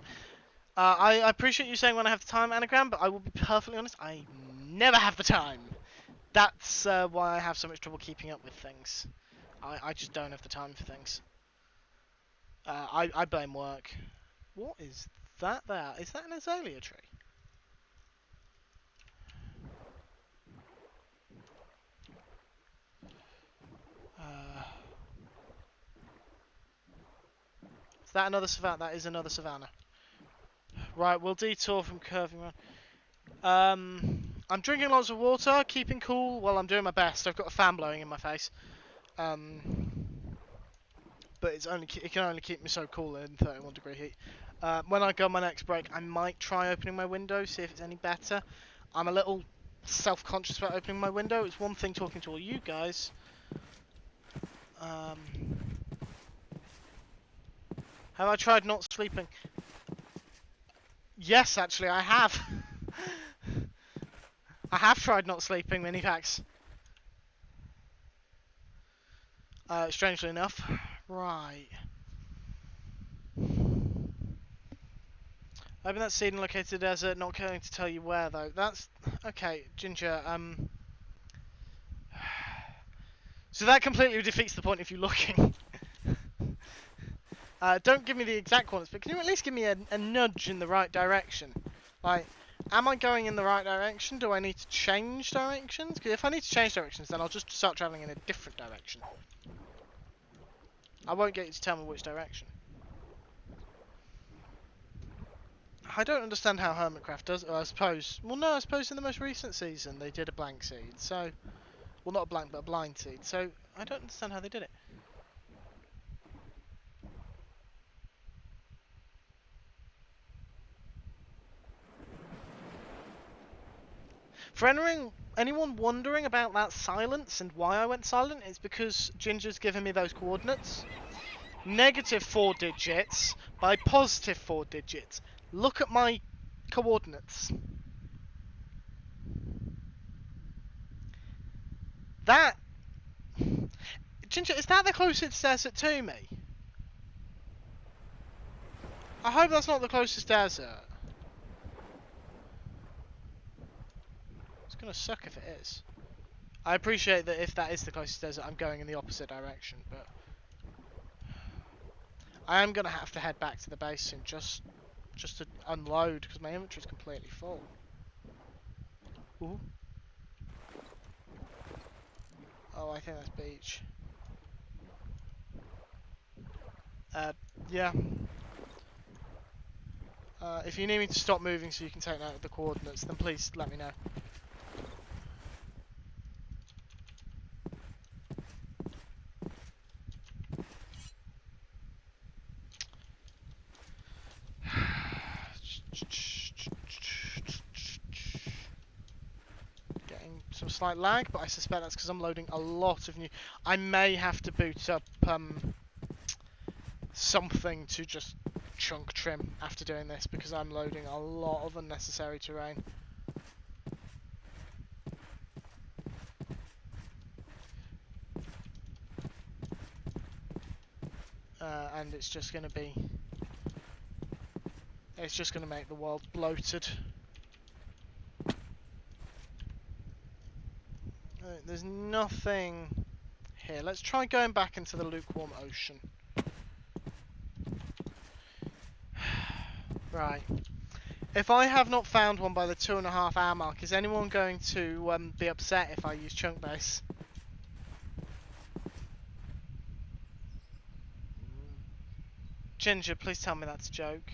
I appreciate you saying when I have the time, Anagram, but I will be perfectly honest, I never have the time. That's why I have so much trouble keeping up with things. I just don't have the time for things. I blame work. What is that there? Is that an azalea tree? Is that another savannah? That is another savannah. Right, we'll detour from curving around. I'm drinking lots of water, keeping cool while I'm doing my best. I've got a fan blowing in my face. But it can only keep me so cool in 31-degree heat. When I go on my next break, I might try opening my window, see if it's any better. I'm a little self-conscious about opening my window. It's one thing talking to all you guys. Have I tried not sleeping? Yes, actually, I have. I have tried not sleeping, Minifax. Strangely enough. Right. Open that seed and locate the desert. Not going to tell you where, though. That's... Okay, Ginger, So that completely defeats the point if you're looking. Don't give me the exact coordinates, but can you at least give me a nudge in the right direction? Like, am I going in the right direction? Do I need to change directions? Because if I need to change directions, then I'll just start travelling in a different direction. I won't get you to tell me which direction. I don't understand how Hermitcraft does it. I suppose... Well, no, I suppose in the most recent season they did a blank seed, so... Well, not a blank, but a blind seed, so I don't understand how they did it. For anyone wondering about that silence and why I went silent, it's because Ginger's given me those coordinates. Negative 4 digits by positive 4 digits. Look at my coordinates. That... Ginger, is that the closest desert to me? I hope that's not the closest desert. It's gonna suck if it is. I appreciate that if that is the closest desert, I'm going in the opposite direction, but... I am gonna have to head back to the base soon, just to unload, because my inventory's completely full. Ooh. Oh, I think that's beach. Yeah. If you need me to stop moving so you can take note of the coordinates, then please let me know. Getting some slight lag, but I suspect that's because I'm loading a lot of new... I may have to boot up something to just chunk trim after doing this, because I'm loading a lot of unnecessary terrain. And it's just going to be... It's just going to make the world bloated. There's nothing here. Let's try going back into the lukewarm ocean. Right. If I have not found one by the 2.5 hour mark, is anyone going to be upset if I use chunk base? Ginger, please tell me that's a joke.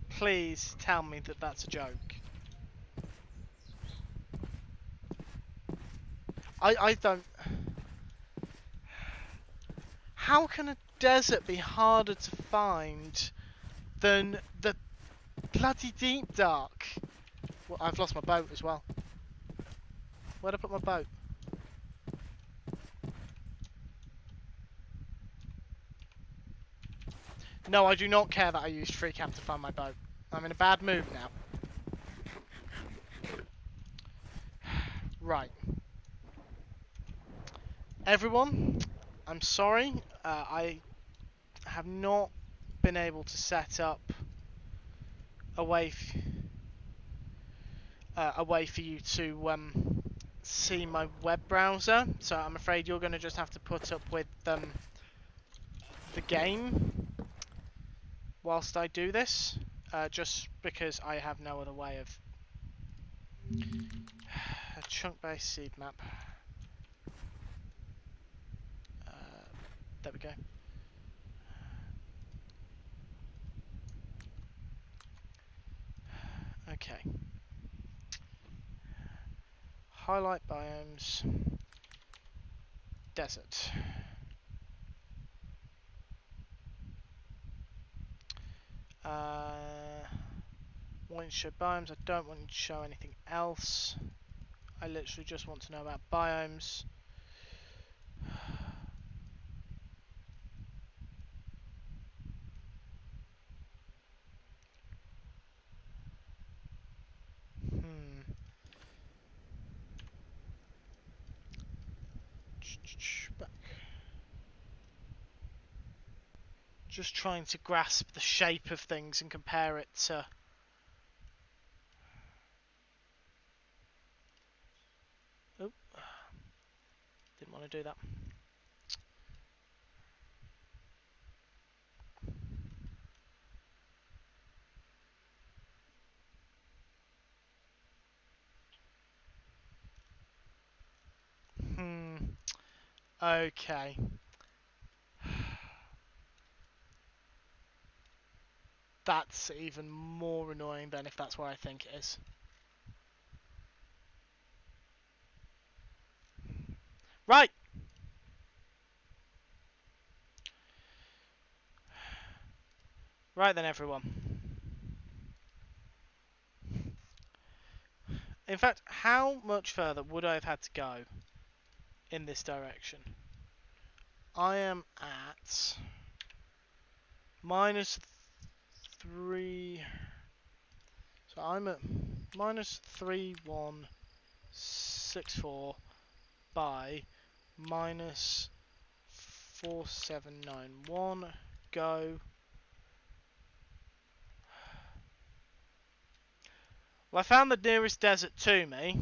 Please tell me that that's a joke. I don't... How can a desert be harder to find than the bloody deep dark? Well, I've lost my boat as well. Where'd I put my boat? No, I do not care that I used free camp to find my boat. I'm in a bad mood now. Right. Everyone, I'm sorry. I have not been able to set up a way for you to see my web browser, so I'm afraid you're going to just have to put up with the game whilst I do this, just because I have no other way of... A chunk-based seed map. There we go. Okay. Highlight biomes. Desert. Want to show biomes. I don't want to show anything else. I literally just want to know about biomes. Back. Just trying to grasp the shape of things and compare it to... Oh, didn't want to do that. Okay. That's even more annoying than if that's where I think it is. Right! Right then, everyone. In fact, how much further would I have had to go in this direction? I am at -3. So I'm at -3164 by -4791. Go. Well, I found the nearest desert to me.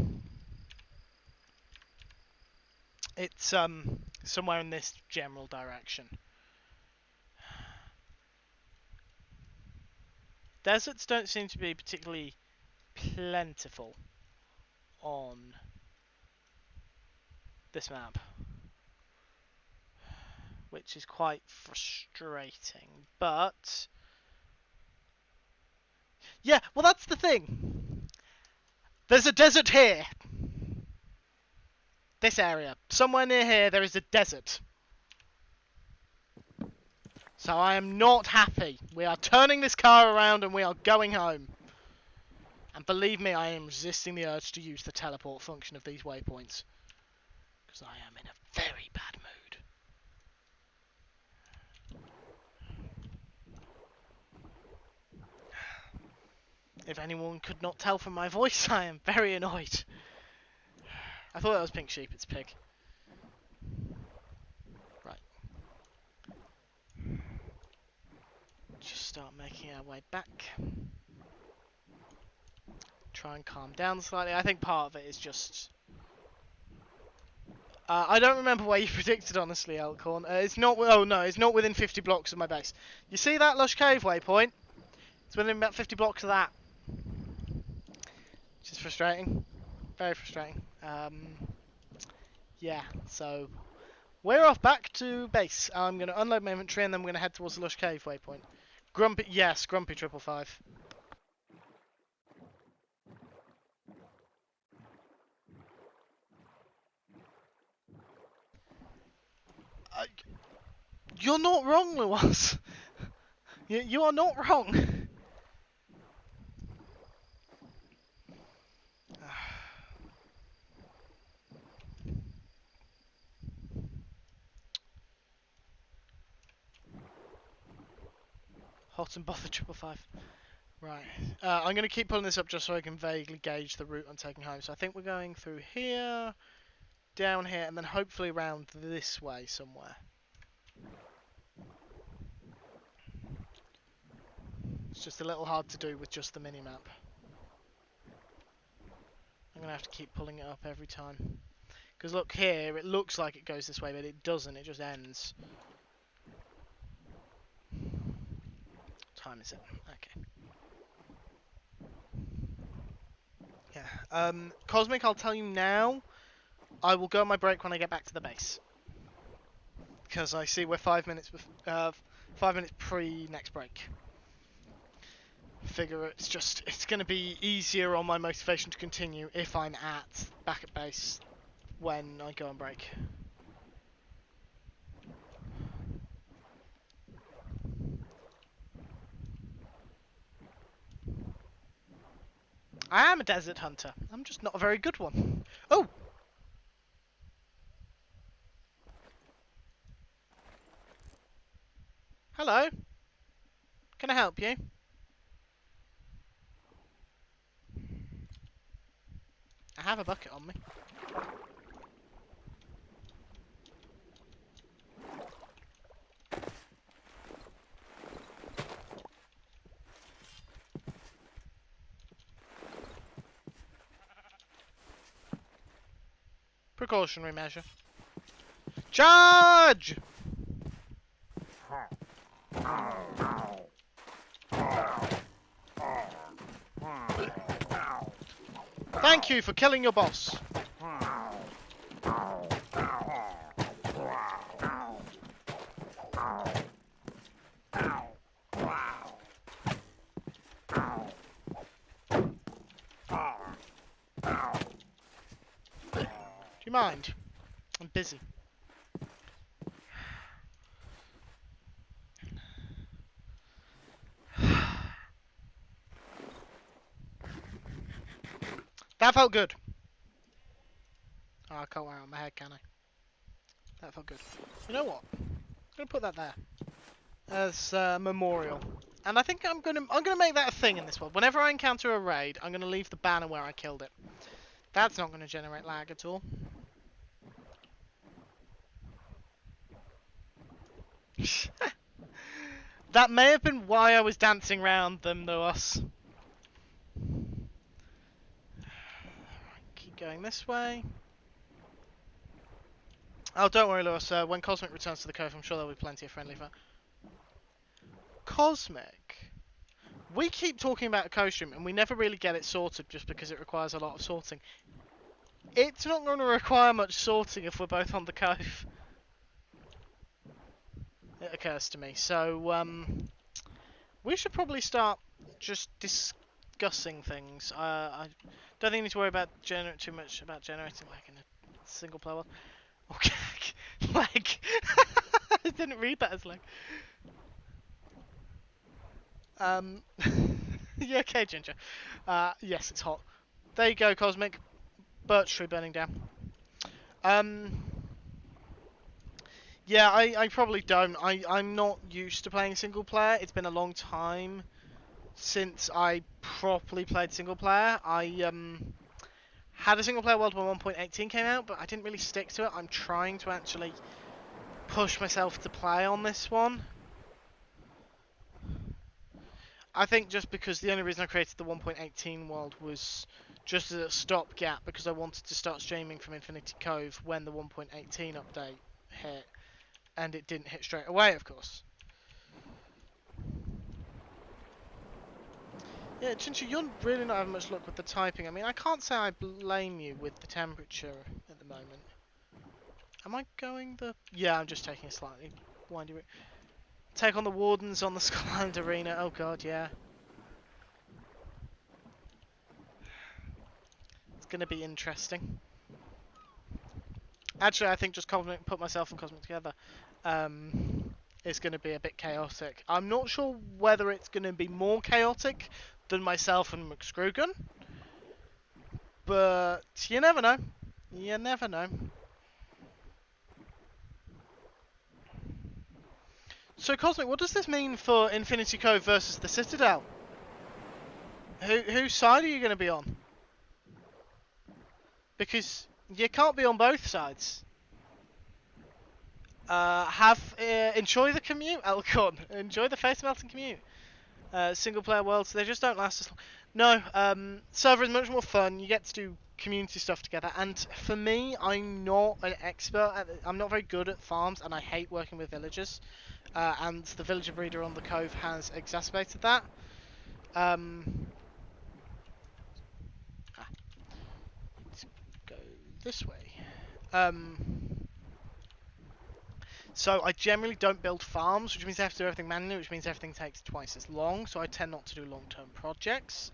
It's somewhere in this general direction. Deserts don't seem to be particularly plentiful on this map, which is quite frustrating. But yeah, well, that's the thing. There's a desert here. This area. Somewhere near here, there is a desert. So I am not happy. We are turning this car around and we are going home. And believe me, I am resisting the urge to use the teleport function of these waypoints. Because I am in a very bad mood. If anyone could not tell from my voice, I am very annoyed. I thought that was Pink Sheep, it's Pig. Right. Just start making our way back. Try and calm down slightly. I think part of it is just... I don't remember where you predicted, honestly, Elkhorn. It's not... Oh, no, it's not within 50 blocks of my base. You see that Lush Cave waypoint? It's within about 50 blocks of that. Which is frustrating. Very frustrating. Yeah, so... We're off back to base. I'm going to unload my inventory and then we're going to head towards the Lush Cave waypoint. Grumpy... Yes, Grumpy 555. You're not wrong, Lewis. You are not wrong. Hot and bother 555. Right. I'm going to keep pulling this up just so I can vaguely gauge the route I'm taking home. So I think we're going through here, down here, and then hopefully around this way somewhere. It's just a little hard to do with just the mini-map. I'm going to have to keep pulling it up every time. Because look here, it looks like it goes this way, but it doesn't. It just ends. What time is it? Okay. Yeah. Cosmic, I'll tell you now. I will go on my break when I get back to the base. Because I see we're 5 minutes 5 minutes pre next break. Figure it's going to be easier on my motivation to continue if I'm back at base when I go on break. I am a desert hunter. I'm just not a very good one. Oh! Hello. Can I help you? I have a bucket on me. Precautionary measure. Charge! Thank you for killing your boss. Do you mind? I'm busy. That felt good. Oh, I can't wear it on my head, can I? That felt good. You know what? I'm gonna put that there as a memorial. And I think I'm gonna make that a thing in this world. Whenever I encounter a raid, I'm gonna leave the banner where I killed it. That's not gonna generate lag at all. That may have been why I was dancing around them, though. Keep going this way. Oh, don't worry, Lewis. When Cosmic returns to the cove, I'm sure there'll be plenty of friendly fire. Cosmic. We keep talking about a costume, and we never really get it sorted just because it requires a lot of sorting. It's not going to require much sorting if we're both on the cove. It occurs to me. So, we should probably start just discussing things. I don't think we need to worry about too much about generating like in a single player world. Okay, like I didn't read that as like. You okay, Ginger? Yes, it's hot. There you go, Cosmic. Birch tree burning down. Yeah, I probably don't. I'm not used to playing single player. It's been a long time since I properly played single player. I had a single player world when 1.18 came out, but I didn't really stick to it. I'm trying to actually push myself to play on this one. I think just because the only reason I created the 1.18 world was just as a stopgap because I wanted to start streaming from Infinity Cove when the 1.18 update hit, and it didn't hit straight away, of course. Yeah, Chinchu, you're really not having much luck with the typing. I mean, I can't say I blame you with the temperature at the moment. Am I going the... Yeah, I'm just taking a slightly windy route. Take on the Wardens on the Skull Island Arena. Oh god, yeah. It's going to be interesting. Actually, I think just put myself and Cosmic together is going to be a bit chaotic. I'm not sure whether it's going to be more chaotic than myself and McScrugan, but you never know. You never know. So, Cosmic, what does this mean for Infinity Cove versus the Citadel? Whose side are you going to be on? Because you can't be on both sides. Enjoy the commute, Elcon. Enjoy the face melting commute. Single player worlds, they just don't last as long. No, server is much more fun. You get to do community stuff together. And for me, I'm not an expert. I'm not very good at farms, and I hate working with villagers. And the villager breeder on the cove has exacerbated that. Let's go this way. So I generally don't build farms, which means I have to do everything manually, which means everything takes twice as long. So I tend not to do long-term projects.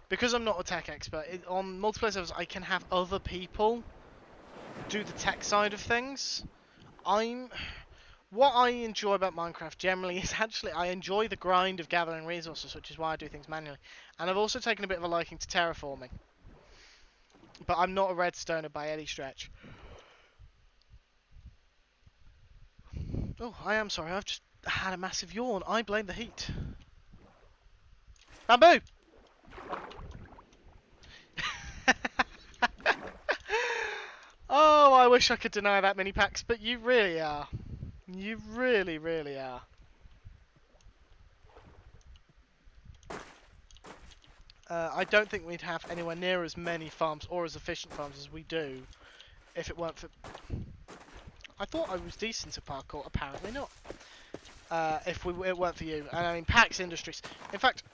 Because I'm not a tech expert, on multiplayer servers I can have other people do the tech side of things. What I enjoy about Minecraft generally is actually I enjoy the grind of gathering resources, which is why I do things manually. And I've also taken a bit of a liking to terraforming. But I'm not a redstoner by any stretch. Oh, I am sorry, I've just had a massive yawn. I blame the heat. Bamboo! Oh, I wish I could deny that many packs, but you really are. You really, really are. I don't think we'd have anywhere near as many farms or as efficient farms as we do if it weren't for... I thought I was decent at parkour, apparently not. If it weren't for you. And I mean, PAX Industries. In fact,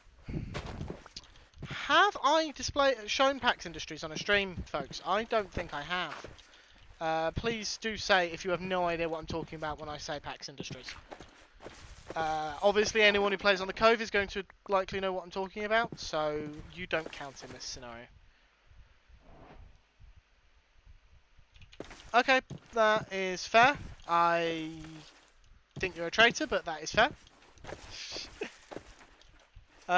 have I shown PAX Industries on a stream, folks? I don't think I have. Please do say if you have no idea what I'm talking about when I say PAX Industries. Obviously, anyone who plays on the Cove is going to likely know what I'm talking about, so you don't count in this scenario. Okay, that is fair. I think you're a traitor, but that is fair.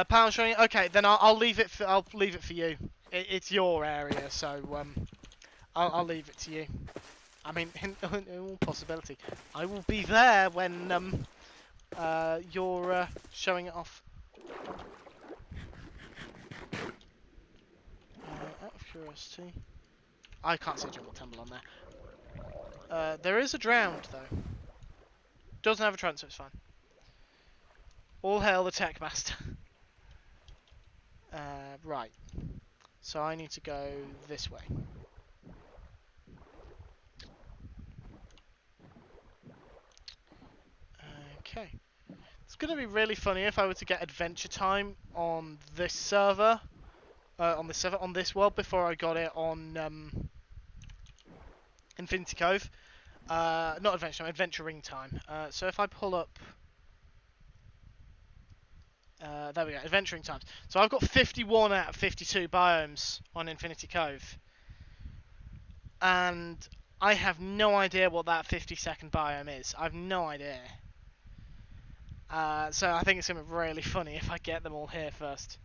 Power showing. Okay, then I'll leave it. I'll leave it for you. It's your area, so I'll leave it to you. I mean, in all possibility, I will be there when you're showing it off. Out of curiosity, I can't see a jungle temple on there. There is a drowned though. Doesn't have a trunk, so it's fine. All hail the tech master. Right. So I need to go this way. Okay. It's going to be really funny if I were to get adventure time on this server. On this world before I got it on Infinity Cove. Not adventure time, adventuring time. So if I pull up... there we go, adventuring times. So I've got 51 out of 52 biomes on Infinity Cove. And I have no idea what that 50-second biome is. I've no idea. So I think it's going to be really funny if I get them all here first.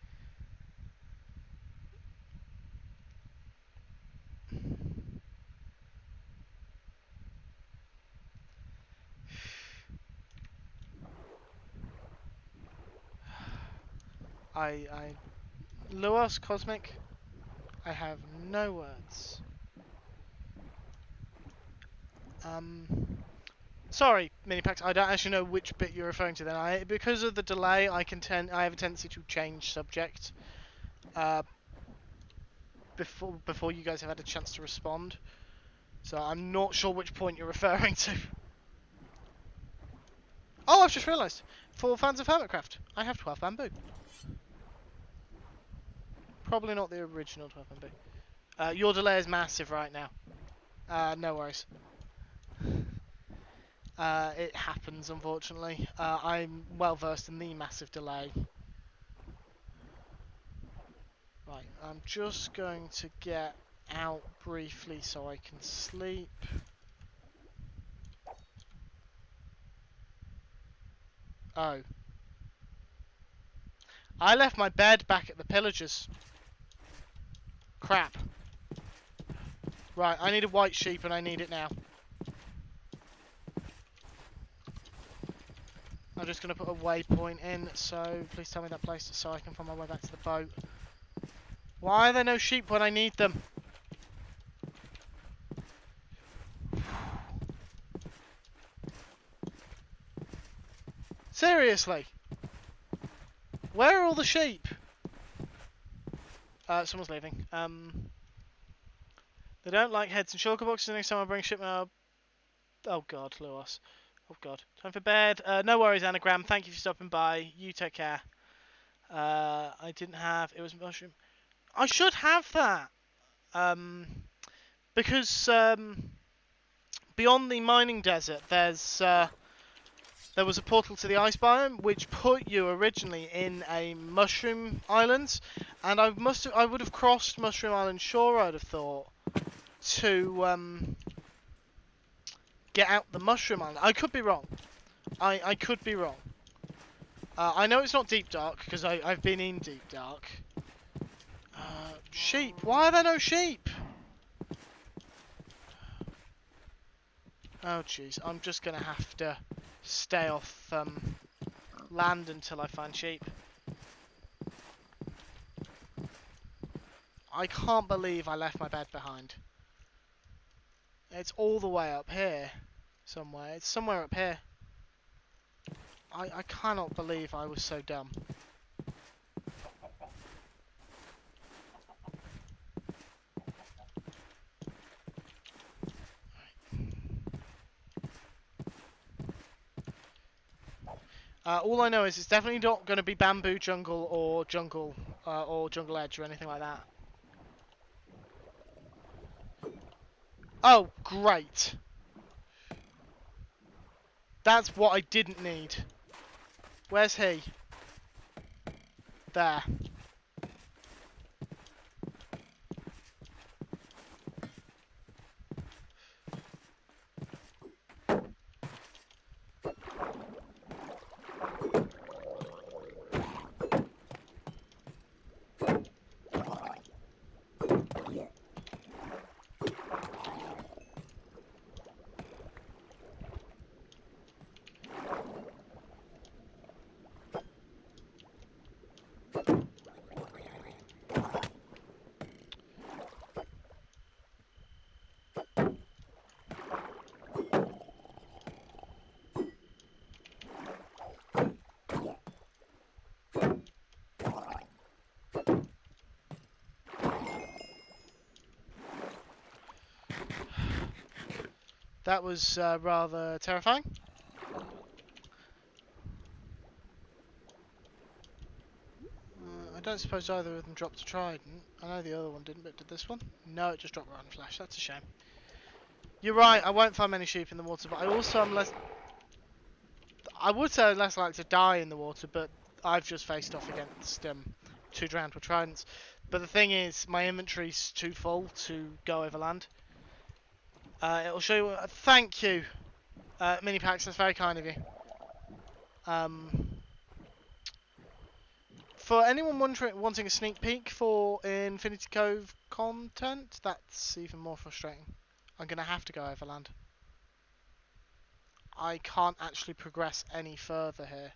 Luos Cosmic, I have no words. Sorry, Minipax, I don't actually know which bit you're referring to then. Because of the delay, I have a tendency to change subject before you guys have had a chance to respond. So I'm not sure which point you're referring to. Oh, I've just realised. For fans of Hermitcraft, I have 12 bamboo. Probably not the original 12 bamboo. Your delay is massive right now. No worries. It happens, unfortunately. I'm well versed in the massive delay. Right, I'm just going to get out briefly so I can sleep. Oh. I left my bed back at the pillagers. Crap. Right, I need a white sheep and I need it now. I'm just going to put a waypoint in, so please tell me that place so I can find my way back to the boat. Why are there no sheep when I need them? Seriously? Where are all the sheep? Someone's leaving. They don't like heads and shulker boxes. Next time I bring shipment. Oh god, Lewis. Oh god. Time for bed. No worries, Anagram. Thank you for stopping by. You take care. I didn't have. It was mushroom. I should have that. Because beyond the mining desert, there was a portal to the ice biome which put you originally in a mushroom island, and I would have crossed Mushroom Island shore, I'd have thought, to get out the mushroom island. I could be wrong. I could be wrong. I know it's not Deep Dark because I've been in Deep Dark. Sheep. Why are there no sheep? Oh jeez, I'm just gonna have to stay off land until I find sheep. I can't believe I left my bed behind. It's all the way up here somewhere. It's somewhere up here. I cannot believe I was so dumb. All I know is it's definitely not going to be bamboo jungle or jungle edge or anything like that. Oh, great. That's what I didn't need. Where's he? There. That was rather terrifying. I don't suppose either of them dropped a trident. I know the other one didn't, but did this one? No, it just dropped Rotten Flash. That's a shame. You're right, I won't find many sheep in the water, but I also am less... I would say I'm less likely to die in the water, but I've just faced off against 2 drowned with tridents. But the thing is, my inventory's too full to go overland. It'll show you... thank you, Mini Packs, that's very kind of you. For anyone wanting a sneak peek for Infinity Cove content, that's even more frustrating. I'm going to have to go overland. I can't actually progress any further here.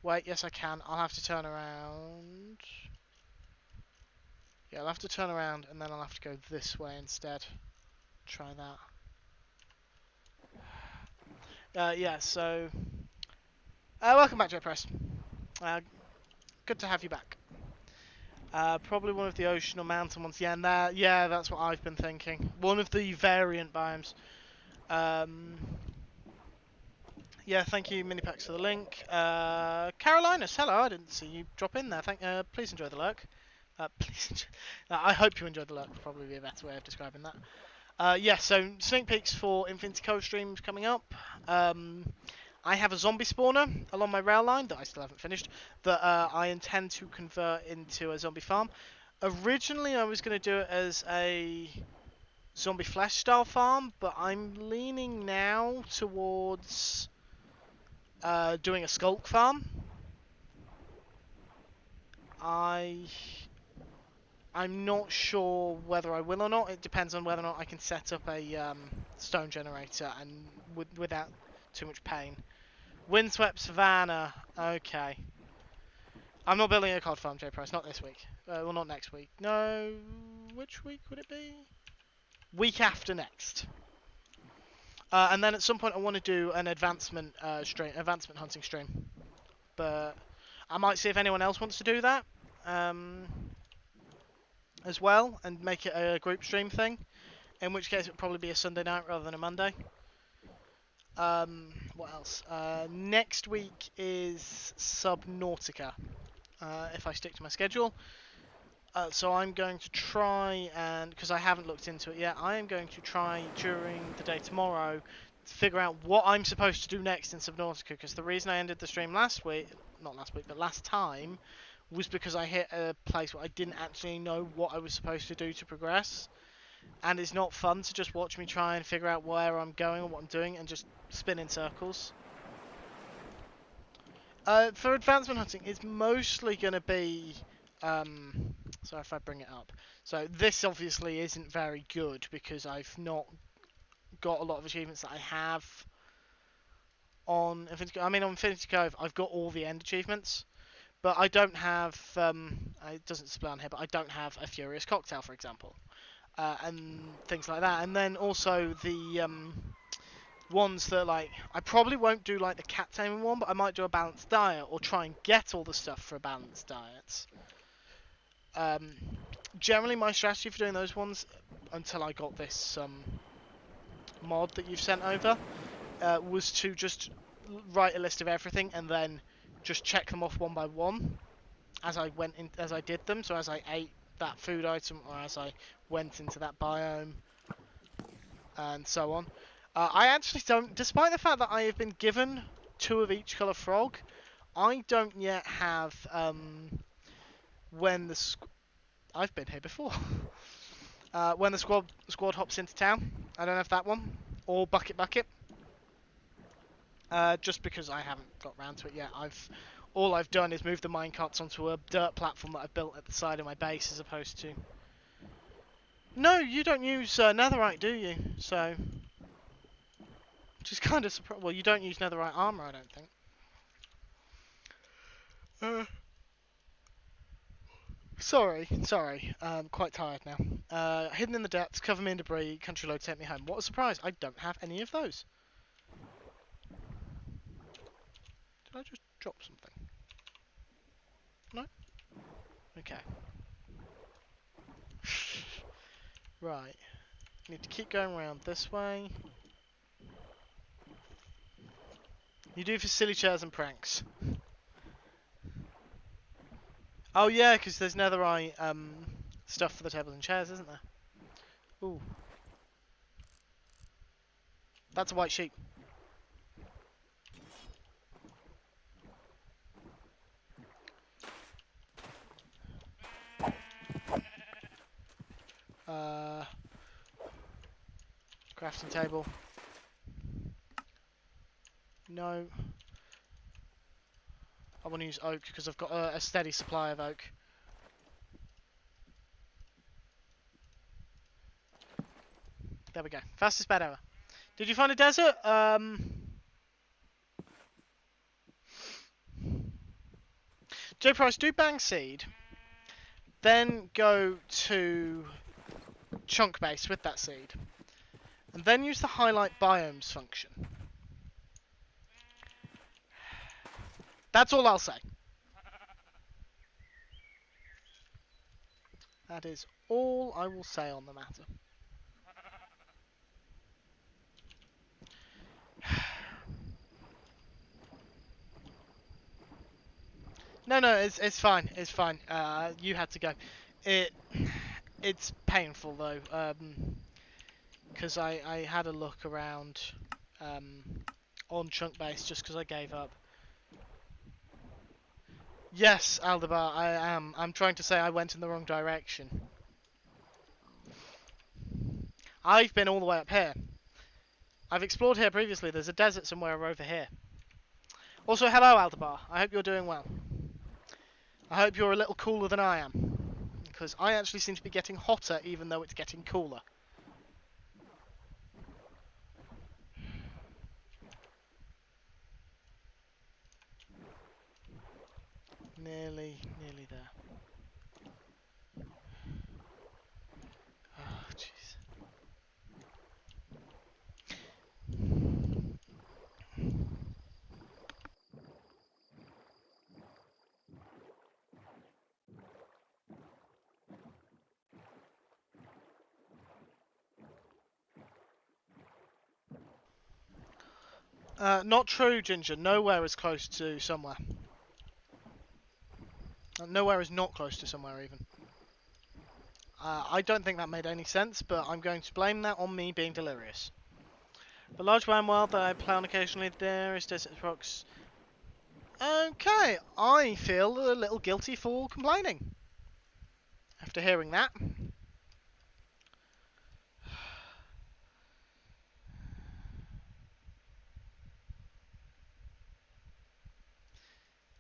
Wait, yes I can. I'll have to turn around. Yeah, I'll have to turn around and then I'll have to go this way instead. Try that. Yeah, so... welcome back, JPress. Good to have you back. Probably one of the ocean or mountain ones. Yeah, and that's what I've been thinking. One of the variant biomes. Yeah, thank you, Minipacks, for the link. Carolinus, hello, I didn't see you drop in there. Please enjoy the lurk. I hope you enjoyed the lurk, would probably be a better way of describing that. Yeah, so sneak peeks for Infinity Cove streams coming up. I have a zombie spawner along my rail line that I still haven't finished, that I intend to convert into a zombie farm. Originally, I was going to do it as a zombie flesh style farm, but I'm leaning now towards doing a skulk farm. I'm not sure whether I will or not. It depends on whether or not I can set up a stone generator and without too much pain. Windswept Savannah. Okay. I'm not building a cod farm, J Price. Not this week. Well, not next week. No. Which week would it be? Week after next. And then at some point I want to do an advancement hunting stream. But I might see if anyone else wants to do that as well, and make it a group stream thing. In which case it would probably be a Sunday night rather than a Monday. What else? Next week is Subnautica, if I stick to my schedule. So I'm going to try and, because I haven't looked into it yet, I am going to try during the day tomorrow to figure out what I'm supposed to do next in Subnautica, because the reason I ended the stream last time, was because I hit a place where I didn't actually know what I was supposed to do to progress. And it's not fun to just watch me try and figure out where I'm going and what I'm doing and just spin in circles. For advancement hunting, it's mostly going to be... sorry if I bring it up. So this obviously isn't very good because I've not got a lot of achievements that I have on Infinity Cove. I mean, on Infinity Cove, I've got all the end achievements, but I don't have... it doesn't display on here, but I don't have a Furious Cocktail, for example. And things like that. And then also the ones that, like, I probably won't do like the cat taming one, but I might do a balanced diet or try and get all the stuff for a balanced diet. Generally my strategy for doing those ones, until I got this mod that you've sent over, was to just write a list of everything and then just check them off one by one as I did them. So as I ate that food item or as I went into that biome and so on. I actually don't, despite the fact that I have been given 2 of each colour frog, I don't yet have I've been here before. When the squad hops into town. I don't have that one. Or Bucket Bucket. Just because I haven't got round to it yet. All I've done is move the minecarts onto a dirt platform that I've built at the side of my base as opposed to... No, you don't use netherite, do you? So... Which is kind of surprising. Well, you don't use netherite armor, I don't think. Sorry. I'm quite tired now. Hidden in the depths, cover me in debris, country load, take me home. What a surprise! I don't have any of those. Did I just drop something? No? Okay. Right. Need to keep going around this way. You do for silly chairs and pranks. Oh yeah, because there's netherite stuff for the tables and chairs, isn't there? Ooh, that's a white sheep. Crafting table. No. I want to use oak because I've got a steady supply of oak. There we go. Fastest bed ever. Did you find a desert? J Price, do bang seed. Then go to chunk base with that seed. And then use the highlight biomes function. That's all I'll say. That is all I will say on the matter. No, it's fine. It's fine. You had to go. It's painful though, because I had a look around on chunk base just because I gave up. Yes, Aldebar, I am. I'm trying to say I went in the wrong direction. I've been all the way up here. I've explored here previously. There's a desert somewhere over here. Also, hello, Aldebar. I hope you're doing well. I hope you're a little cooler than I am. Because I actually seem to be getting hotter even though it's getting cooler. Nearly there. Oh, jeez. Not true, Ginger. Nowhere is close to somewhere. Nowhere is not close to somewhere, even. I don't think that made any sense, but I'm going to blame that on me being delirious. The large land world that I play on occasionally, there is desert rocks. Okay, I feel a little guilty for complaining. After hearing that.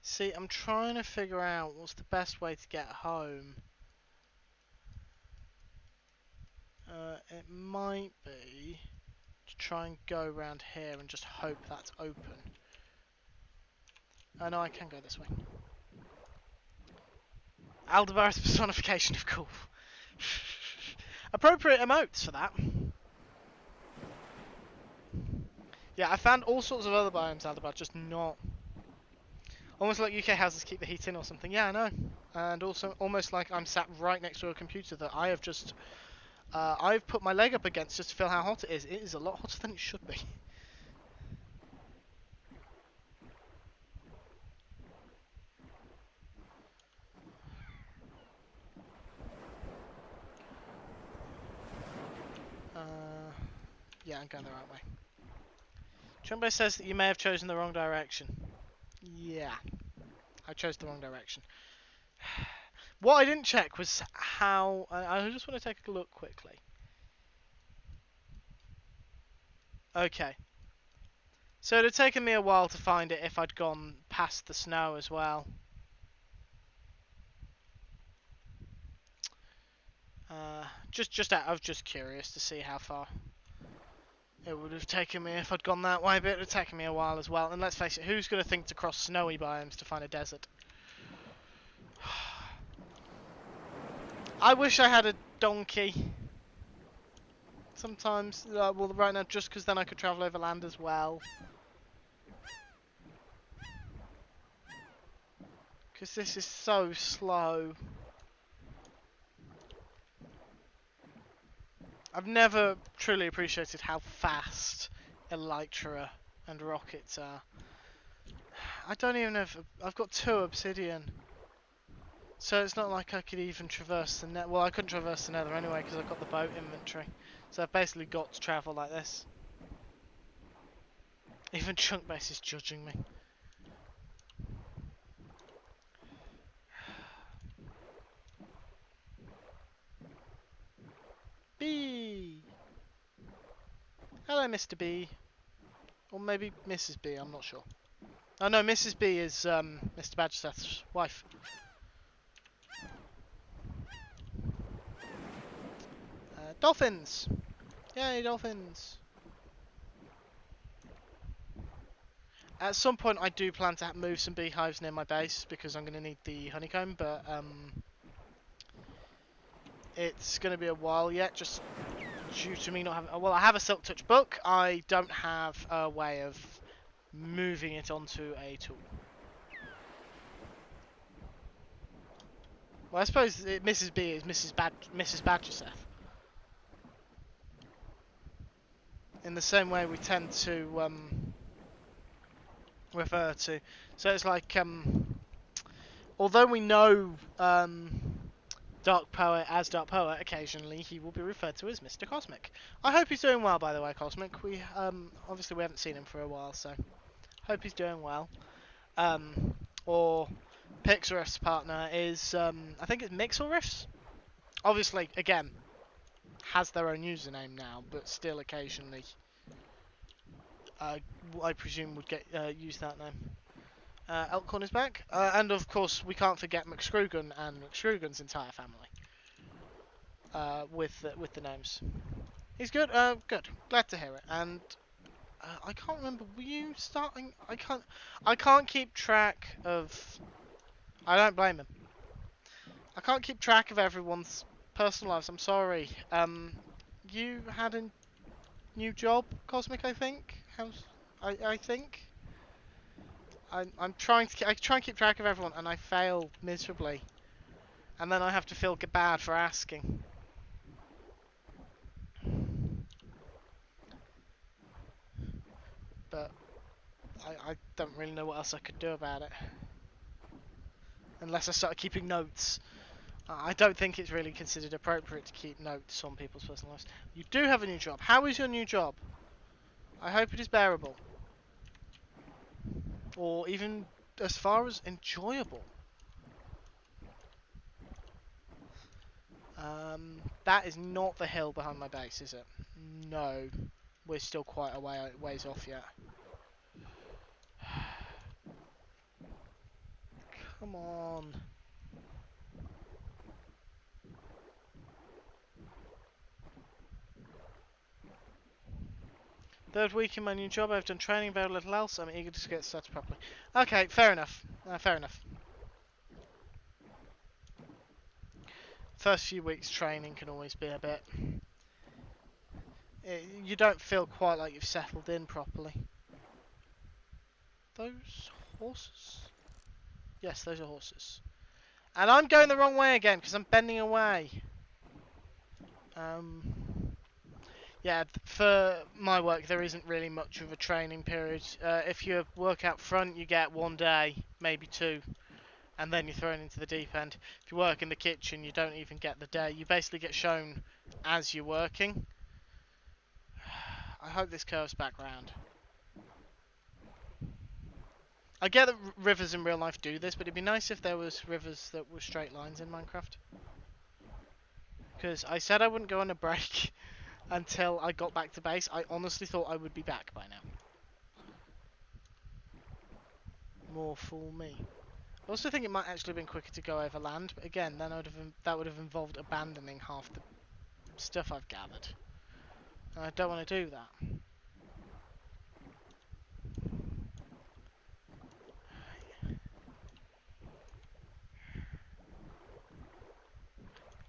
See, I'm trying to figure out what's the best way to get home. It might be to try and go around here and just hope that's open. Oh no, I can go this way. Aldebar's personification of cool. Appropriate emotes for that. Yeah, I found all sorts of other biomes, Aldebar, just not... Almost like UK houses keep the heat in or something. Yeah, I know. And also almost like I'm sat right next to a computer that I have just... I've put my leg up against just to feel how hot it is. It is a lot hotter than it should be. Yeah, I'm going the right way. Chumbo says that you may have chosen the wrong direction. Yeah, I chose the wrong direction. What I didn't check was how... I just want to take a look quickly. Okay. So it had taken me a while to find it if I'd gone past the snow as well. Just out of just curious to see how far it would have taken me if I'd gone that way, but it would have taken me a while as well. And let's face it, who's going to think to cross snowy biomes to find a desert? I wish I had a donkey. Sometimes, well, right now, just because then I could travel over land as well. Because this is so slow. I've never truly appreciated how fast Elytra and rockets are. I don't even have. I've got 2 obsidian. So it's not like I could even traverse the net. Well, I couldn't traverse the nether anyway because I've got the boat inventory. So I've basically got to travel like this. Even Chunkbase is judging me. B. Hello, Mr. B. Or maybe Mrs. B, I'm not sure. Oh no, Mrs. B is Mr. Badgerseth's wife. Dolphins! Yay, dolphins! At some point I do plan to move some beehives near my base because I'm going to need the honeycomb, but it's going to be a while yet, just due to me not having... Well, I have a Silk Touch book, I don't have a way of moving it onto a tool. Well, I suppose Mrs. B is Mrs. Badgerseth. In the same way we tend to refer to. So it's like, although we know Dark Poet as Dark Poet, occasionally he will be referred to as Mr. Cosmic. I hope he's doing well, by the way, Cosmic. We obviously we haven't seen him for a while, so hope he's doing well. Or Pixariff's partner is, I think it's Mixelriffs. Obviously, again, has their own username now, but still occasionally, I presume would get use that name. Elkhorn is back, and of course we can't forget McScrugan and McScrugan's entire family. With the names, he's good. Good. Glad to hear it. And I can't remember. Were you starting? I can't keep track of. I don't blame him. I can't keep track of everyone's personal lives. I'm sorry. You had a new job, Cosmic. I think. I think. I'm trying to. I try and keep track of everyone, and I fail miserably. And then I have to feel bad for asking. But I don't really know what else I could do about it. Unless I started keeping notes. I don't think it's really considered appropriate to keep notes on people's personal lives. You do have a new job. How is your new job? I hope it is bearable. Or even as far as enjoyable. That is not the hill behind my base, is it? No. We're still quite a ways off yet. Come on. Third week in my new job, I've done training, very little else. I'm eager to get started properly. Okay, fair enough. Fair enough. First few weeks training can always be a bit... you don't feel quite like you've settled in properly. Those horses? Yes, those are horses. And I'm going the wrong way again because I'm bending away. Yeah, for my work there isn't really much of a training period. If you work out front you get 1 day, maybe 2. And then you're thrown into the deep end. If you work in the kitchen you don't even get the day. You basically get shown as you're working. I hope this curves back round. I get that rivers in real life do this, but it'd be nice if there was rivers that were straight lines in Minecraft. Because I said I wouldn't go on a break until I got back to base. I honestly thought I would be back by now. More fool me. I also think it might actually have been quicker to go over land, but again, then that would have involved abandoning half the stuff I've gathered. And I don't want to do that.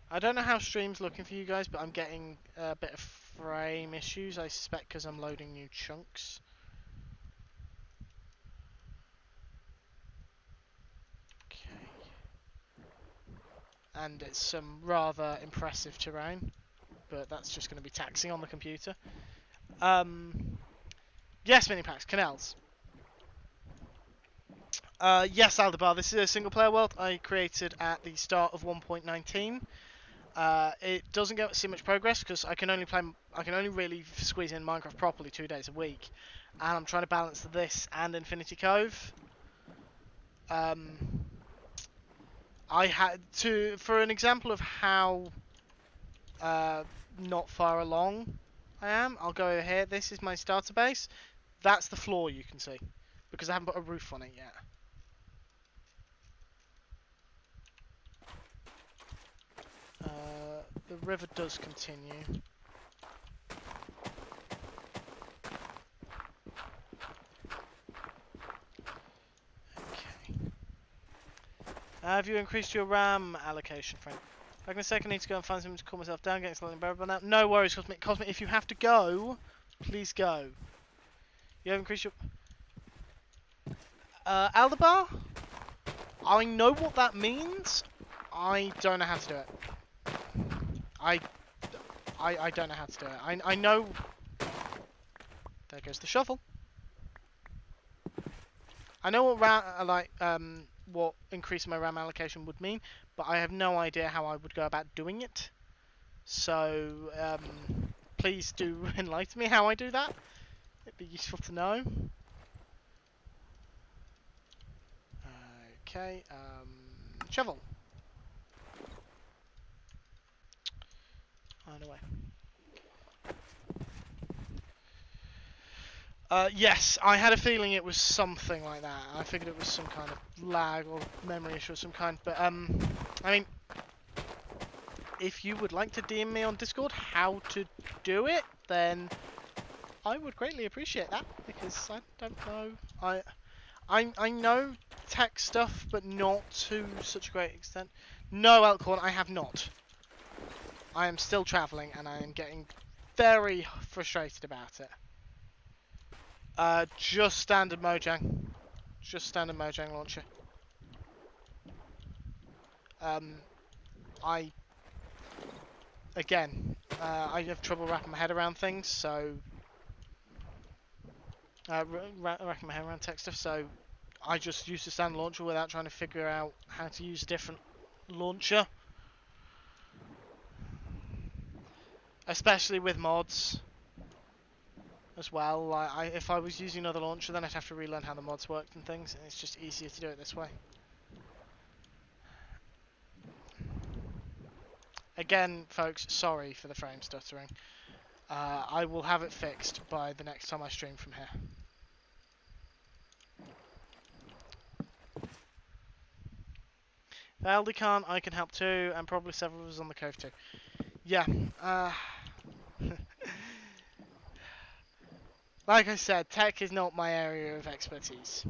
I don't know how stream's looking for you guys, but I'm getting a bit of frame issues, I suspect because I'm loading new chunks. Okay. And it's some rather impressive terrain, but that's just going to be taxing on the computer. Yes, mini packs, canals. Yes, Aldebar. This is a single-player world I created at the start of 1.19. It doesn't get see much progress because I can only really squeeze in Minecraft properly 2 days a week, and I'm trying to balance this and Infinity Cove. I had to, for an example of how not far along I am. I'll go over here. This is my starter base. That's the floor you can see because I haven't put a roof on it yet. The river does continue. Okay. Have you increased your RAM allocation, Frank? Like in a second, I need to go and find something to cool myself down, getting slightly embarrassed by that. No worries, Cosmic. Cosmic, if you have to go, please go. You have increased your... Aldebar? I know what that means. I don't know how to do it. I don't know how to do it. I know... There goes the shovel. I know what what increasing my RAM allocation would mean, but I have no idea how I would go about doing it. So, please do enlighten me how I do that. It'd be useful to know. Okay, shovel. Find a way. Yes, I had a feeling it was something like that. I figured it was some kind of lag or memory issue of some kind. But, I mean, if you would like to DM me on Discord how to do it, then I would greatly appreciate that, because I don't know. I know tech stuff, but not to such a great extent. No, Elkhorn, I have not. I am still travelling, and I am getting very frustrated about it. Just standard Mojang. Just standard Mojang launcher. I have trouble wrapping my head around things, so... wrapping my head around tech stuff, so I just use the standard launcher without trying to figure out how to use a different launcher. Especially with mods as well. If I was using another launcher, then I'd have to relearn how the mods worked and things, and it's just easier to do it this way. Again, folks, sorry for the frame stuttering. I will have it fixed by the next time I stream from here. If Aldi can't, I can help too, and probably several of us on the cove too. Yeah, like I said, tech is not my area of expertise.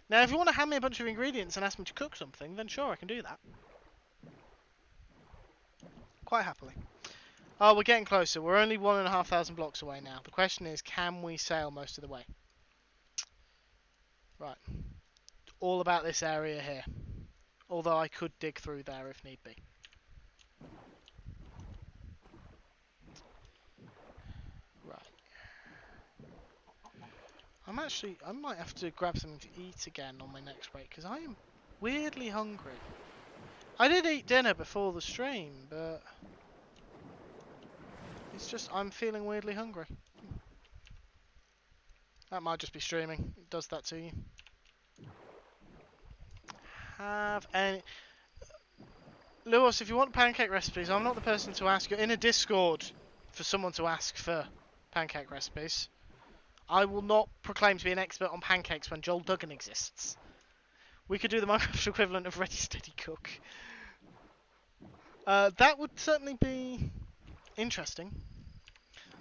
Now, if you want to hand me a bunch of ingredients and ask me to cook something, then sure, I can do that. Quite happily. Oh, we're getting closer. We're only 1,500 blocks away now. The question is, can we sail most of the way? Right. All about this area here. Although I could dig through there if need be. Right. I might have to grab something to eat again on my next break, because I am weirdly hungry. I did eat dinner before the stream, but it's just I'm feeling weirdly hungry. That might just be streaming. It does that to you. Have any... Lewis, if you want pancake recipes, I'm not the person to ask. You're in a Discord for someone to ask for pancake recipes. I will not proclaim to be an expert on pancakes when Joel Duggan exists. We could do the Minecraft equivalent of Ready Steady Cook. That would certainly be interesting.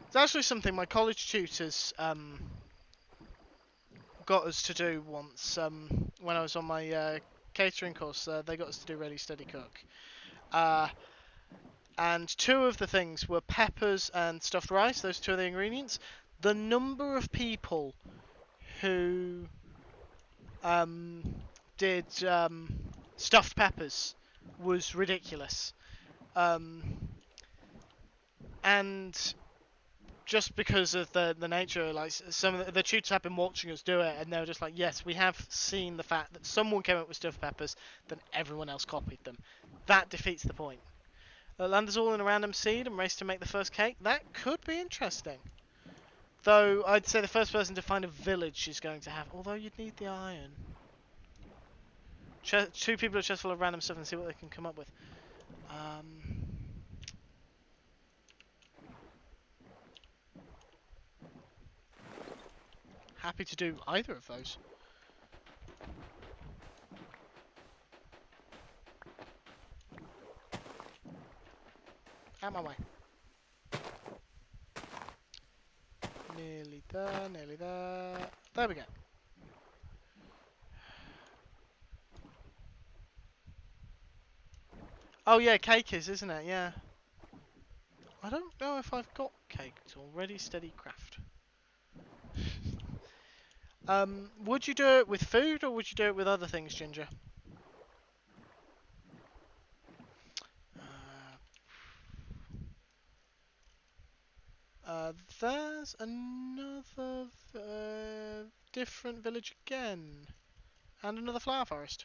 It's actually something my college tutors got us to do once when I was on my catering course. They got us to do Ready Steady Cook. And two of the things were peppers and stuffed rice. Those two are the ingredients. The number of people who did stuffed peppers was ridiculous. And just because of the nature, like some of the tutors have been watching us do it, and they were just like, yes, we have seen the fact that someone came up with stuffed peppers, then everyone else copied them. That defeats the point. Land us all in a random seed and race to make the first cake. That could be interesting. Though I'd say the first person to find a village is going to have. Although you'd need the iron. Two people are just full of random stuff and see what they can come up with. Happy to do either of those. Out my way. Nearly there, nearly there. There we go. Oh yeah, cake isn't it? Yeah. I don't know if I've got cake already. Steady craft. Would you do it with food or would you do it with other things, Ginger? There's another different village again. And another flower forest.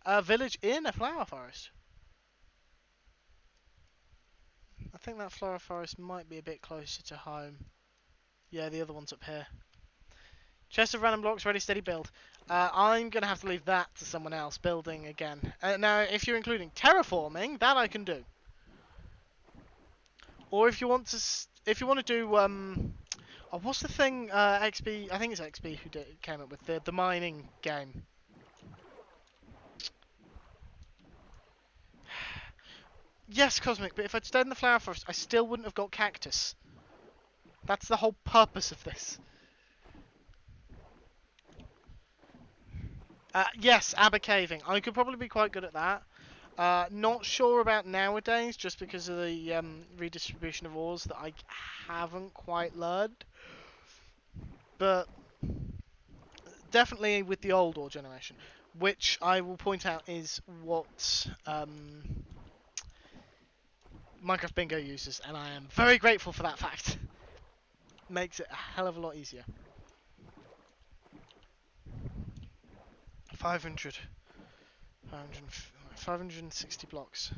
A village in a flower forest. I think that flower forest might be a bit closer to home. Yeah, the other one's up here. Chest of random blocks, ready, steady, build. I'm going to have to leave that to someone else, building again. Now, if you're including terraforming, that I can do. Or if you want to do, oh, what's the thing, XP, I think it's XP who came up with the mining game. Yes, Cosmic, but if I'd stayed in the flower forest, I still wouldn't have got cactus. That's the whole purpose of this. Yes, Abba caving. I could probably be quite good at that. Not sure about nowadays, just because of the redistribution of ores that I haven't quite learned. But definitely with the old ore generation, which I will point out is what Minecraft Bingo uses, and I am very grateful for that fact. Makes it a hell of a lot easier. 500. 560 blocks.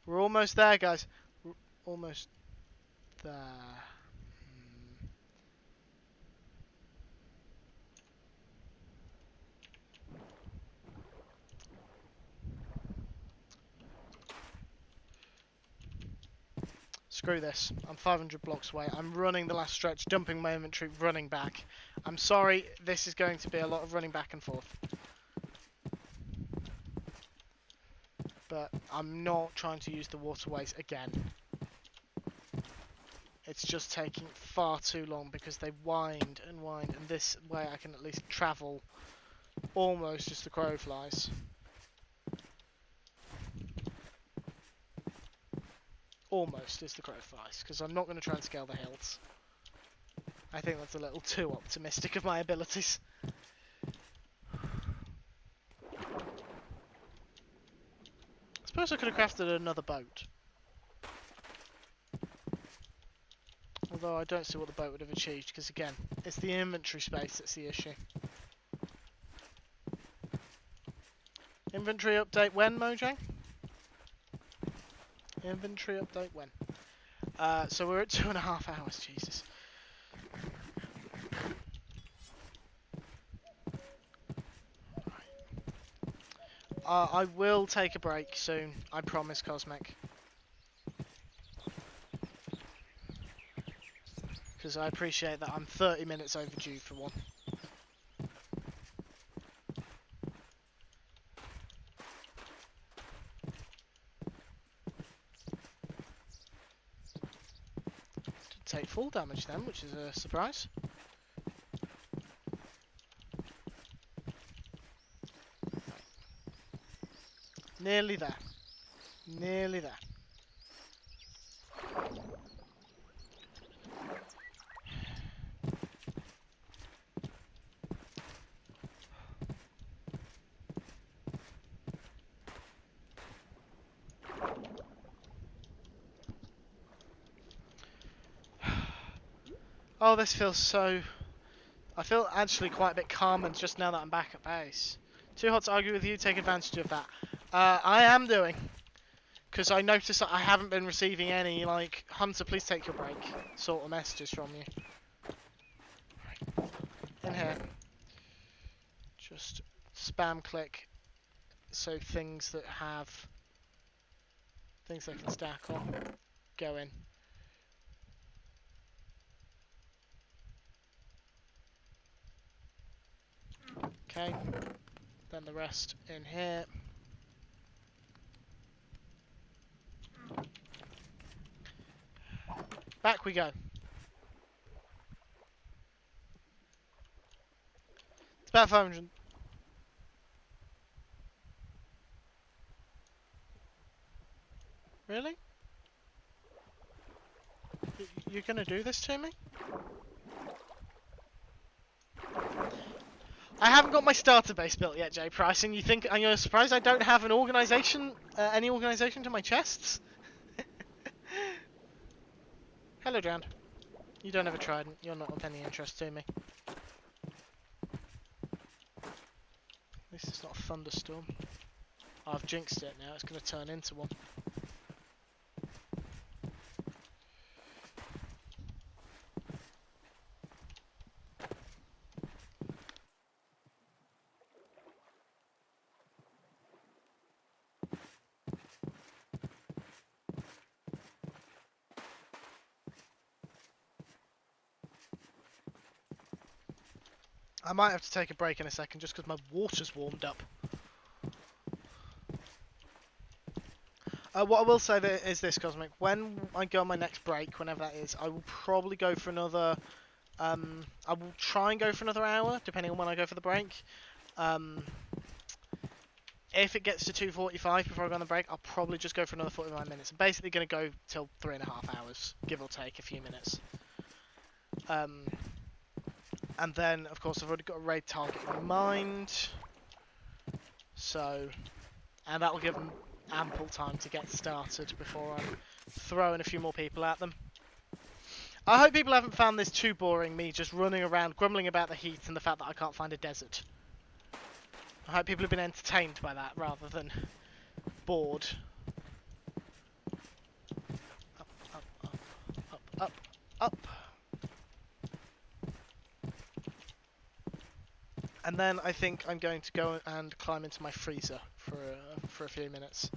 We're almost there, guys. We're almost there. Screw this. I'm 500 blocks away. I'm running the last stretch, dumping my inventory, running back. I'm sorry, this is going to be a lot of running back and forth. But I'm not trying to use the waterways again. It's just taking far too long because they wind, and this way I can at least travel almost as the crow flies. Almost as the crow flies, because I'm not going to try and scale the hills. I think that's a little too optimistic of my abilities. I suppose I could have crafted another boat. Although I don't see what the boat would have achieved, because again, it's the inventory space that's the issue. Inventory update when, Mojang? Inventory update when? So we're at 2.5 hours, Jesus. I will take a break soon, I promise, Cosmic. Because I appreciate that I'm 30 minutes overdue for one. Did take full damage then, which is a surprise. Nearly there. Nearly there. Oh, this feels so... I feel actually quite a bit calmer just now that I'm back at base. Too hot to argue with you, take advantage of that. I am doing. Because I noticed that I haven't been receiving any, like, Hunter, please take your break sort of messages from you. In here. Just spam click so things that have things they can stack on go in. Okay, then the rest in here. Back we go. It's about 500. Really? You're gonna do this to me? I haven't got my starter base built yet, Jay Price, and you're surprised I don't have an organisation, any organisation to my chests? Hello, Drowned. You don't have a trident. You're not of any interest to me. This is not a thunderstorm. Oh, I've jinxed it now. It's going to turn into one. I might have to take a break in a second just because my water's warmed up. What I will say is this, Cosmic. When I go on my next break, whenever that is, I will probably go for another... I will try and go for another hour, depending on when I go for the break. If it gets to 2:45 before I go on the break, I'll probably just go for another 45 minutes. I'm basically going to go till 3.5 hours, give or take a few minutes. And then, of course, I've already got a raid target in mind. So, and that'll give them ample time to get started before I'm throwing a few more people at them. I hope people haven't found this too boring, me just running around grumbling about the heat and the fact that I can't find a desert. I hope people have been entertained by that rather than bored. Up, up, up, up, up, up. And then I think I'm going to go and climb into my freezer for a few minutes.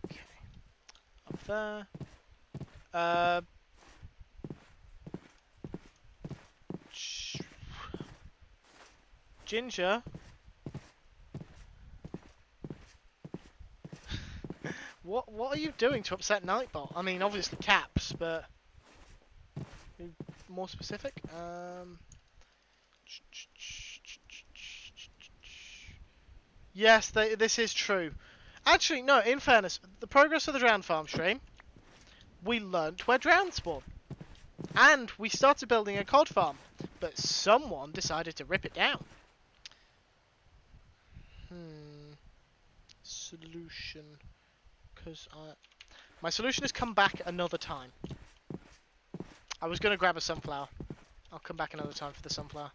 Okay. Up there. Ginger? What are you doing to upset Nightbot? I mean, obviously caps, but more specific. Yes, this is true. Actually, no. In fairness, the progress of the Drowned Farm stream, we learnt where Drowned spawn, and we started building a cod farm, but someone decided to rip it down. Solution. Because my solution is come back another time. I was going to grab a sunflower. I'll come back another time for the sunflower.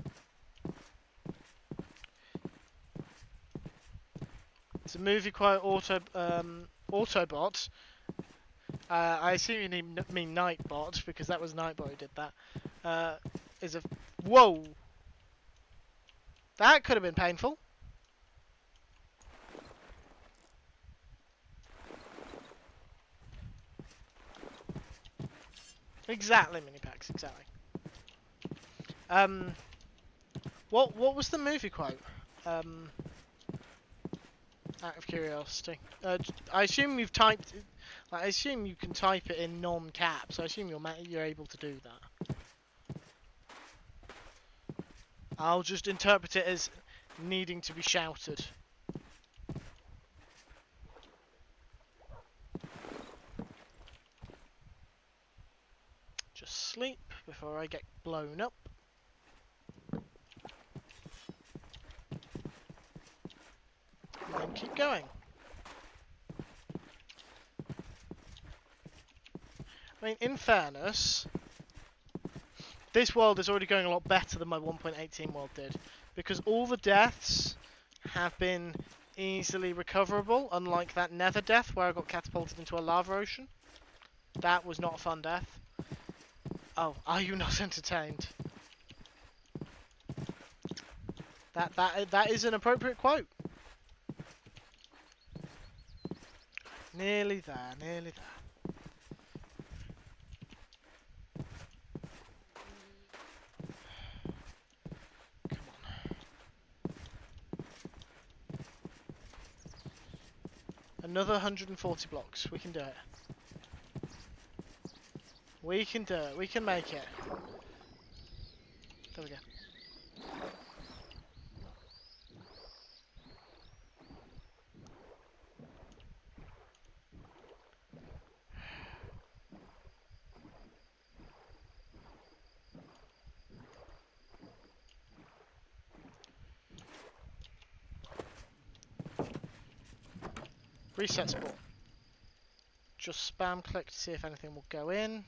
It's a movie quote Autobot. I assume you mean Nightbot, because that was Nightbot who did that. Is a... Whoa! That could have been painful. Exactly, mini packs, exactly. What was the movie quote? Out of curiosity. I assume you've typed. I assume you can type it in non-caps. I assume you're able to do that. I'll just interpret it as needing to be shouted. Just sleep before I get blown up. And then keep going. I mean, in fairness, this world is already going a lot better than my 1.18 world did, because all the deaths have been easily recoverable, unlike that nether death where I got catapulted into a lava ocean. That was not a fun death. Oh, are you not entertained? That is an appropriate quote. Nearly there, nearly there. Come on. Another 140 blocks. We can do it. We can do it. We can make it. There we go. Reset spawn. Just spam click to see if anything will go in.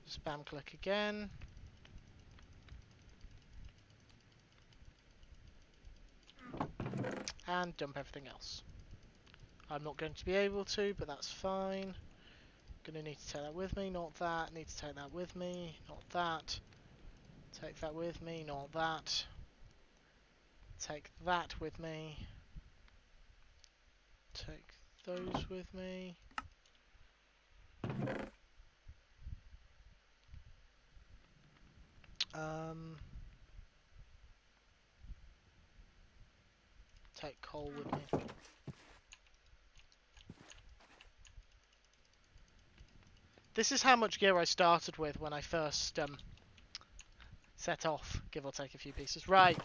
Spam click again. And dump everything else. I'm not going to be able to, but that's fine. Gonna need to take that with me, not that. Need to take that with me, not that. Take that with me, not that. Take that with me. Take those with me. Take coal with me. This is how much gear I started with when I first set off, give or take a few pieces. Right,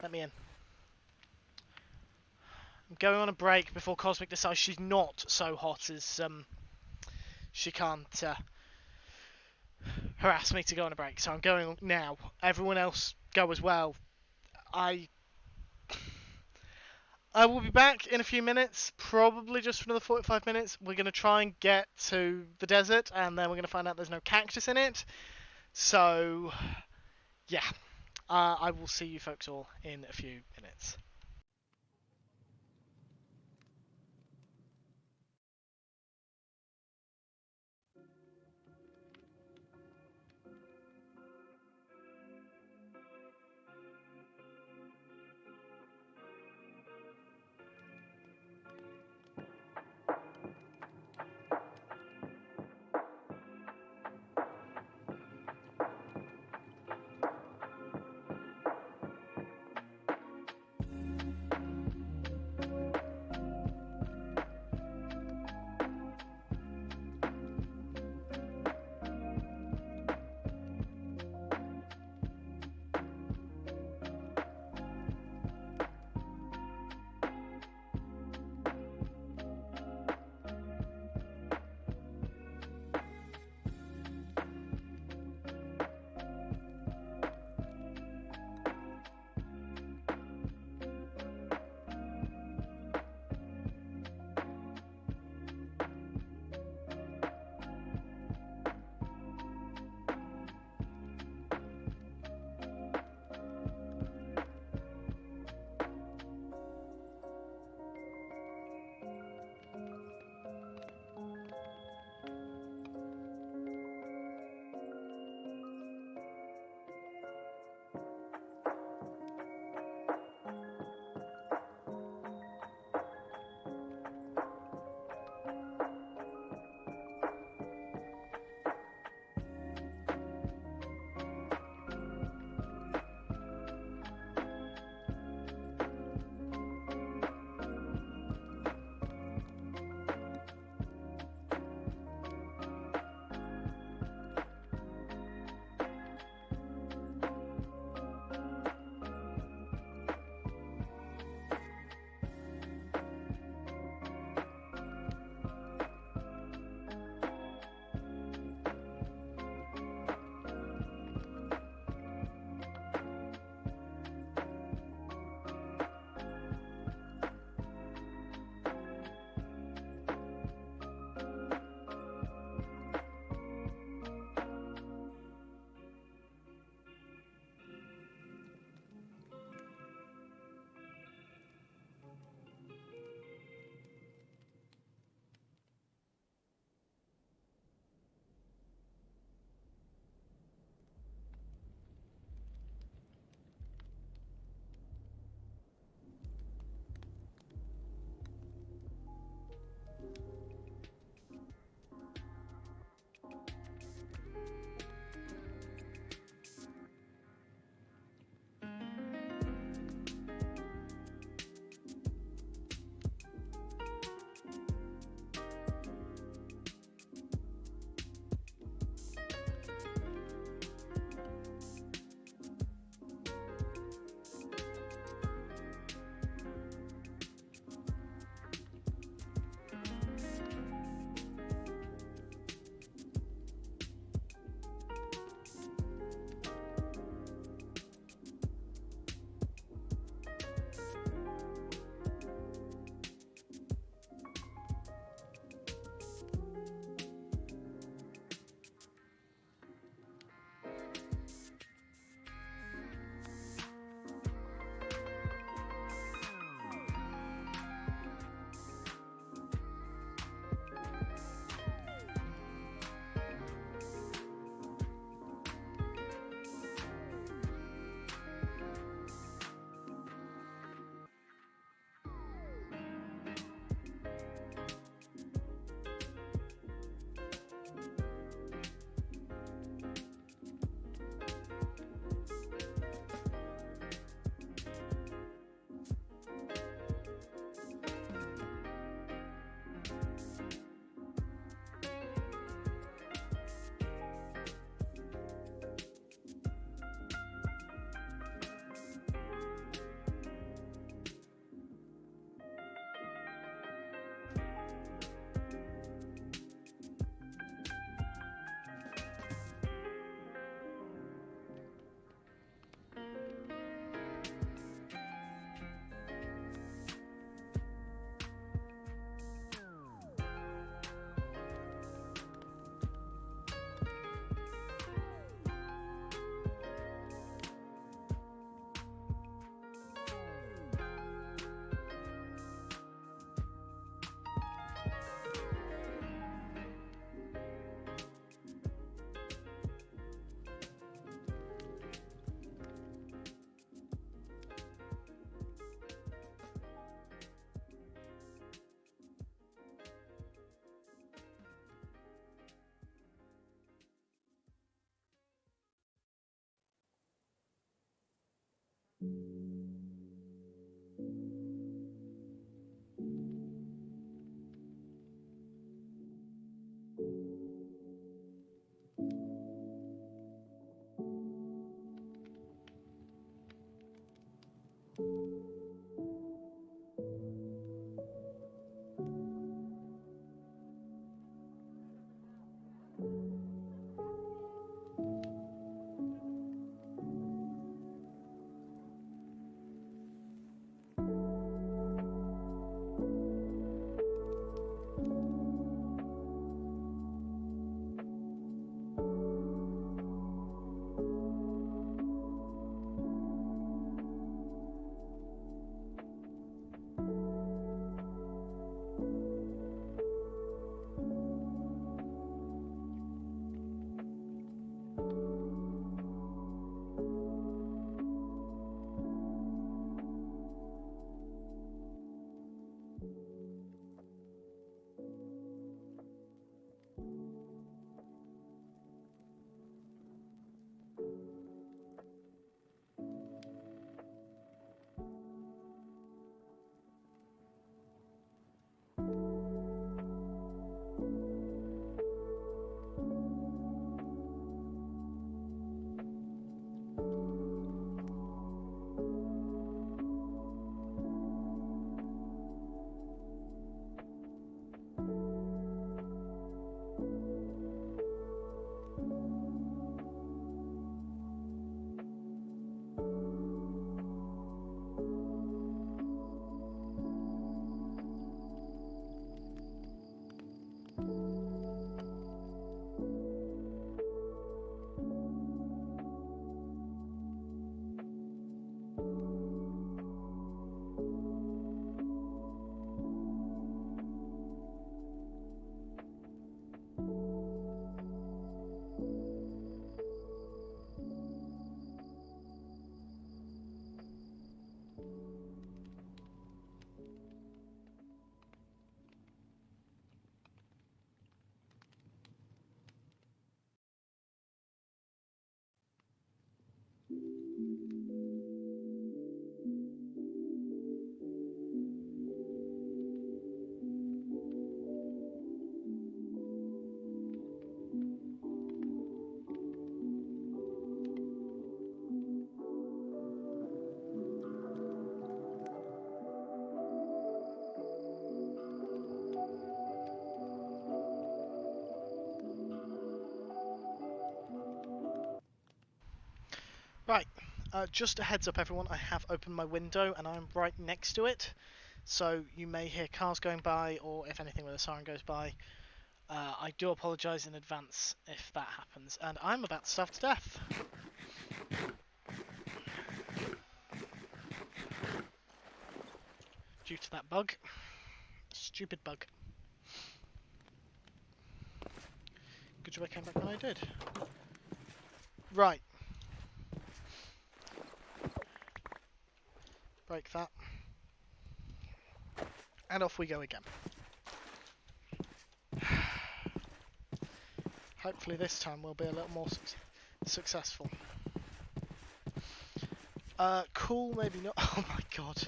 let me in. I'm going on a break before Cosmic decides she's not so hot as she can't harass me to go on a break. So I'm going now. Everyone else go as well. I will be back in a few minutes, probably just for another 45 minutes. We're going to try and get to the desert, and then we're going to find out there's no cactus in it. So, yeah. I will see you folks all in a few minutes. Just a heads up, everyone, I have opened my window and I'm right next to it, so you may hear cars going by, or if anything with a siren goes by. I do apologise in advance if that happens, and I'm about to starve to death. Due to that bug. Stupid bug. Good job I came back when I did. Right. Break that. And off we go again. Hopefully this time we'll be a little more successful. Cool, maybe not. Oh my god.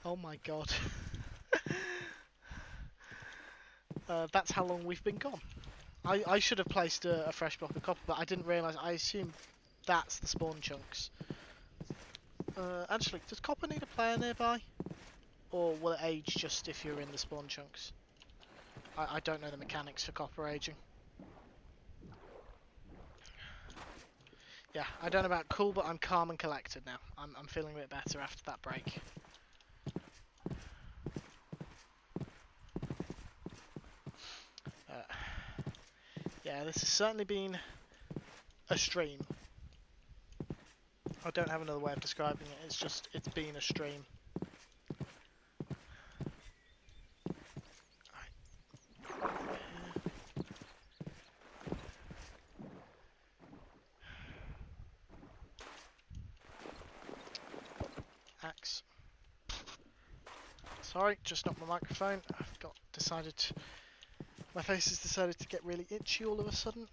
Oh my god. That's how long we've been gone. I should have placed a fresh block of copper, but I didn't realise. I assume that's the spawn chunks. Actually, does copper need a player nearby? Or will it age just if you're in the spawn chunks? I don't know the mechanics for copper aging. Yeah, I don't know about cool, but I'm calm and collected now. I'm feeling a bit better after that break. Yeah, this has certainly been a stream. I don't have another way of describing it. It's been a stream. Axe. Sorry, just knocked my microphone. My face has decided to get really itchy all of a sudden.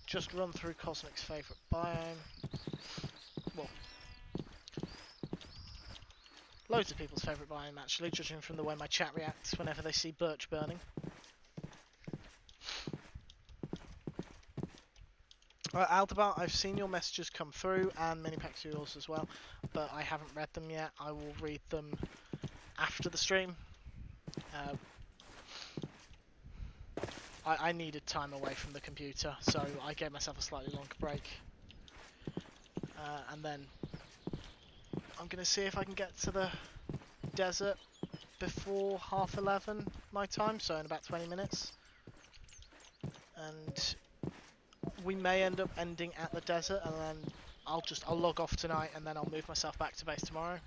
Just run through Cosmic's favourite biome. Well, loads of people's favourite biome actually, judging from the way my chat reacts whenever they see birch burning. Aldebart, I've seen your messages come through, and Minipax yours as well, but I haven't read them yet. I will read them after the stream. I needed time away from the computer, so I gave myself a slightly longer break. And then I'm going to see if I can get to the desert before 11:30 my time, so in about 20 minutes. And we may end up ending at the desert, and then I'll log off tonight, and then I'll move myself back to base tomorrow.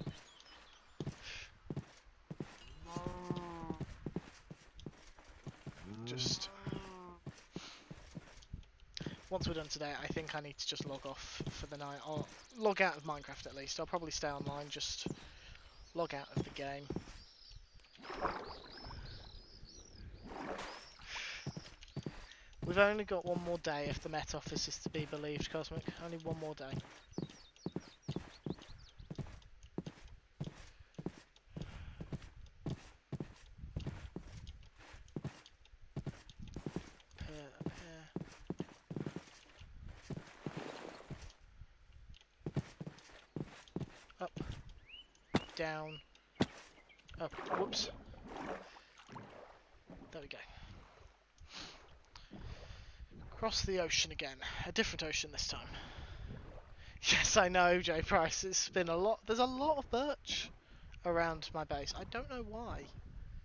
Once we're done today, I think I need to just log off for the night, or log out of Minecraft at least. I'll probably stay online, just log out of the game. We've only got one more day if the Met Office is to be believed, Cosmic. Only one more day. Up. Down. Up. Whoops. There we go. Cross the ocean again. A different ocean this time. Yes, I know, J Price. It's been a lot. There's a lot of birch around my base. I don't know why.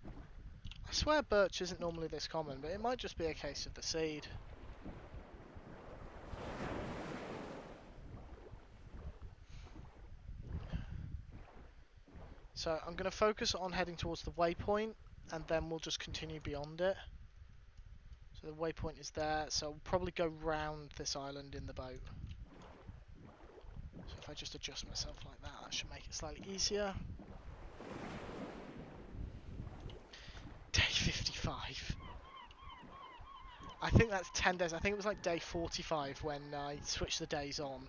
I swear birch isn't normally this common, but it might just be a case of the seed. So I'm going to focus on heading towards the waypoint, and then we'll just continue beyond it. So the waypoint is there, so we'll probably go round this island in the boat. So if I just adjust myself like that, that should make it slightly easier. Day 55. I think that's 10 days. I think it was like day 45 when I switched the days on.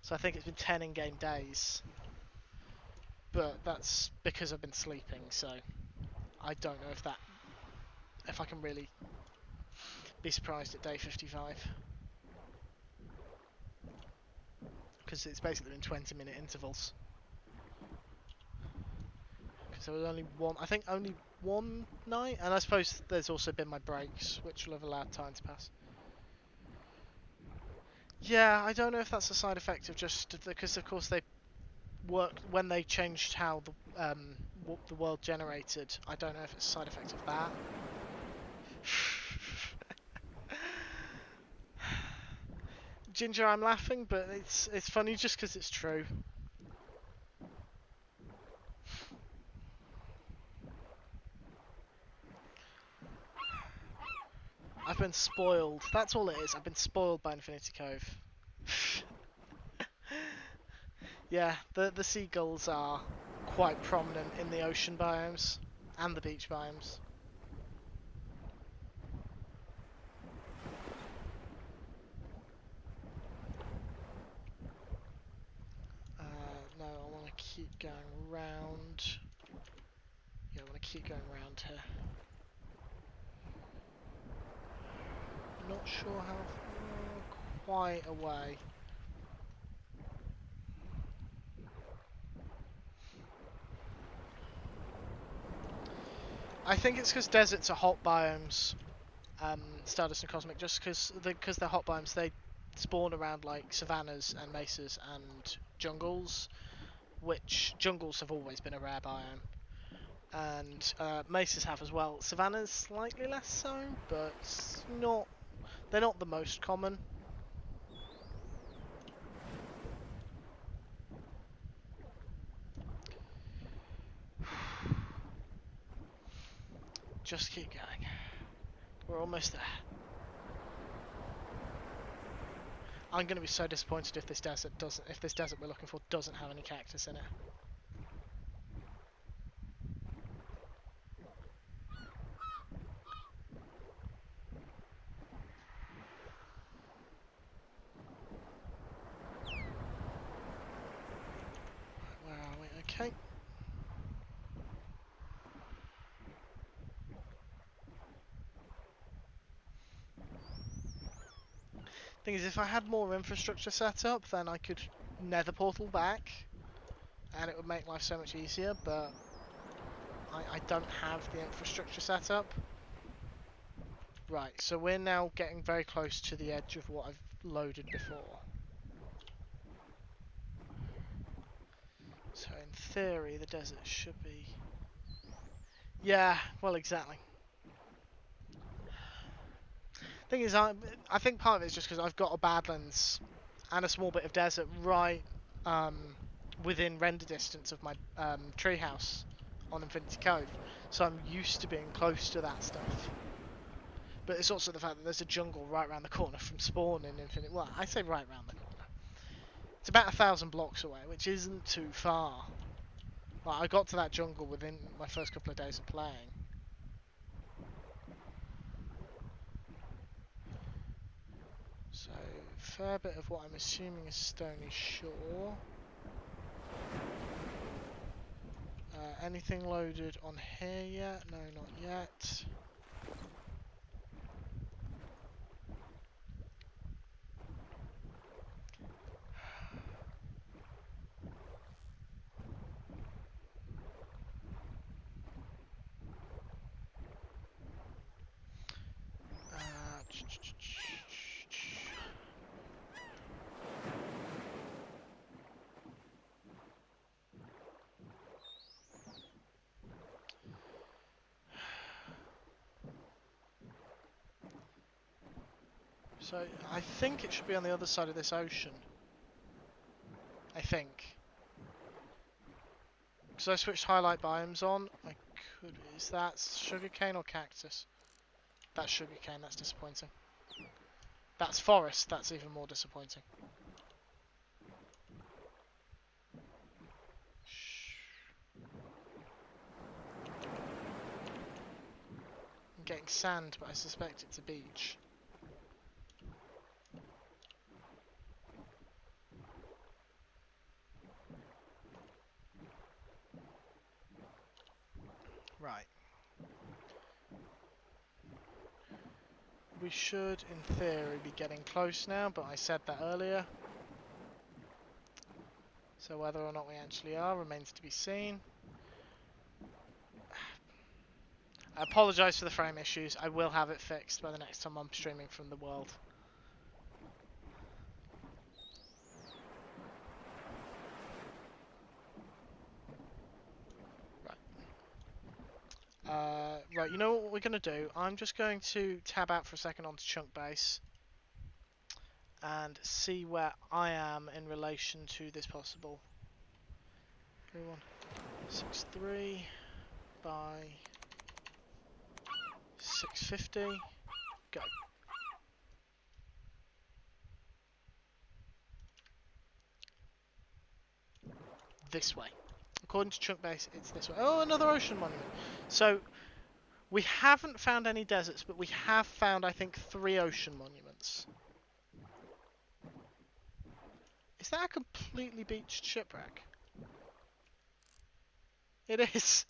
So I think it's been 10 in-game days. But that's because I've been sleeping, so I don't know if I can really be surprised at day 55. Because it's basically in 20-minute intervals. because there was only one. I think only one night, and I suppose there's also been my breaks, which will have allowed time to pass. Yeah, I don't know if that's a side effect of just because, of course, they worked when they changed how the world generated. I don't know if it's a side effect of that. Ginger, I'm laughing, but it's funny just because it's true. I've been spoiled. That's all it is. I've been spoiled by Infinity Cove. Yeah, the seagulls are quite prominent in the ocean biomes and the beach biomes. No, I want to keep going round. Yeah, I want to keep going round here. Not sure how quite away. I think it's because deserts are hot biomes, Stardust and Cosmic, just because they're hot biomes, they spawn around like savannas and mesas and jungles, which jungles have always been a rare biome. And mesas have as well. Savannas slightly less so, but they're not the most common. Just keep going. We're almost there. I'm going to be so disappointed if this desert we're looking for doesn't have any cactus in it. Where are we? Okay. Thing is, if I had more infrastructure set up, then I could nether portal back, and it would make life so much easier, but I don't have the infrastructure set up. Right, so we're now getting very close to the edge of what I've loaded before. So in theory, the desert should be... Yeah, well, exactly. Thing is, I think part of it is just because I've got a Badlands and a small bit of desert right within render distance of my treehouse on Infinity Cove, so I'm used to being close to that stuff. But it's also the fact that there's a jungle right around the corner from spawn in Infinity. Well, I say right around the corner. It's about 1,000 blocks away, which isn't too far. Like, I got to that jungle within my first couple of days of playing. So, fair bit of what I'm assuming is Stony Shore. Anything loaded on here yet? No, not yet. So, I think it should be on the other side of this ocean. I think. Because I switched highlight biomes on. I could... Is that sugarcane or cactus? That's sugarcane, that's disappointing. That's forest, that's even more disappointing. I'm getting sand, but I suspect it's a beach. Right. We should, in theory, be getting close now, but I said that earlier. So whether or not we actually are remains to be seen. I apologise for the frame issues. I will have it fixed by the next time I'm streaming from the world. Right, you know what we're going to do? I'm just going to tab out for a second onto Chunk Base and see where I am in relation to this possible 3163 by 650. Go. This way. According to Chunk Base, it's this way. Oh, another ocean monument. So, we haven't found any deserts, but we have found, I think, 3 ocean monuments. Is that a completely beached shipwreck? It is.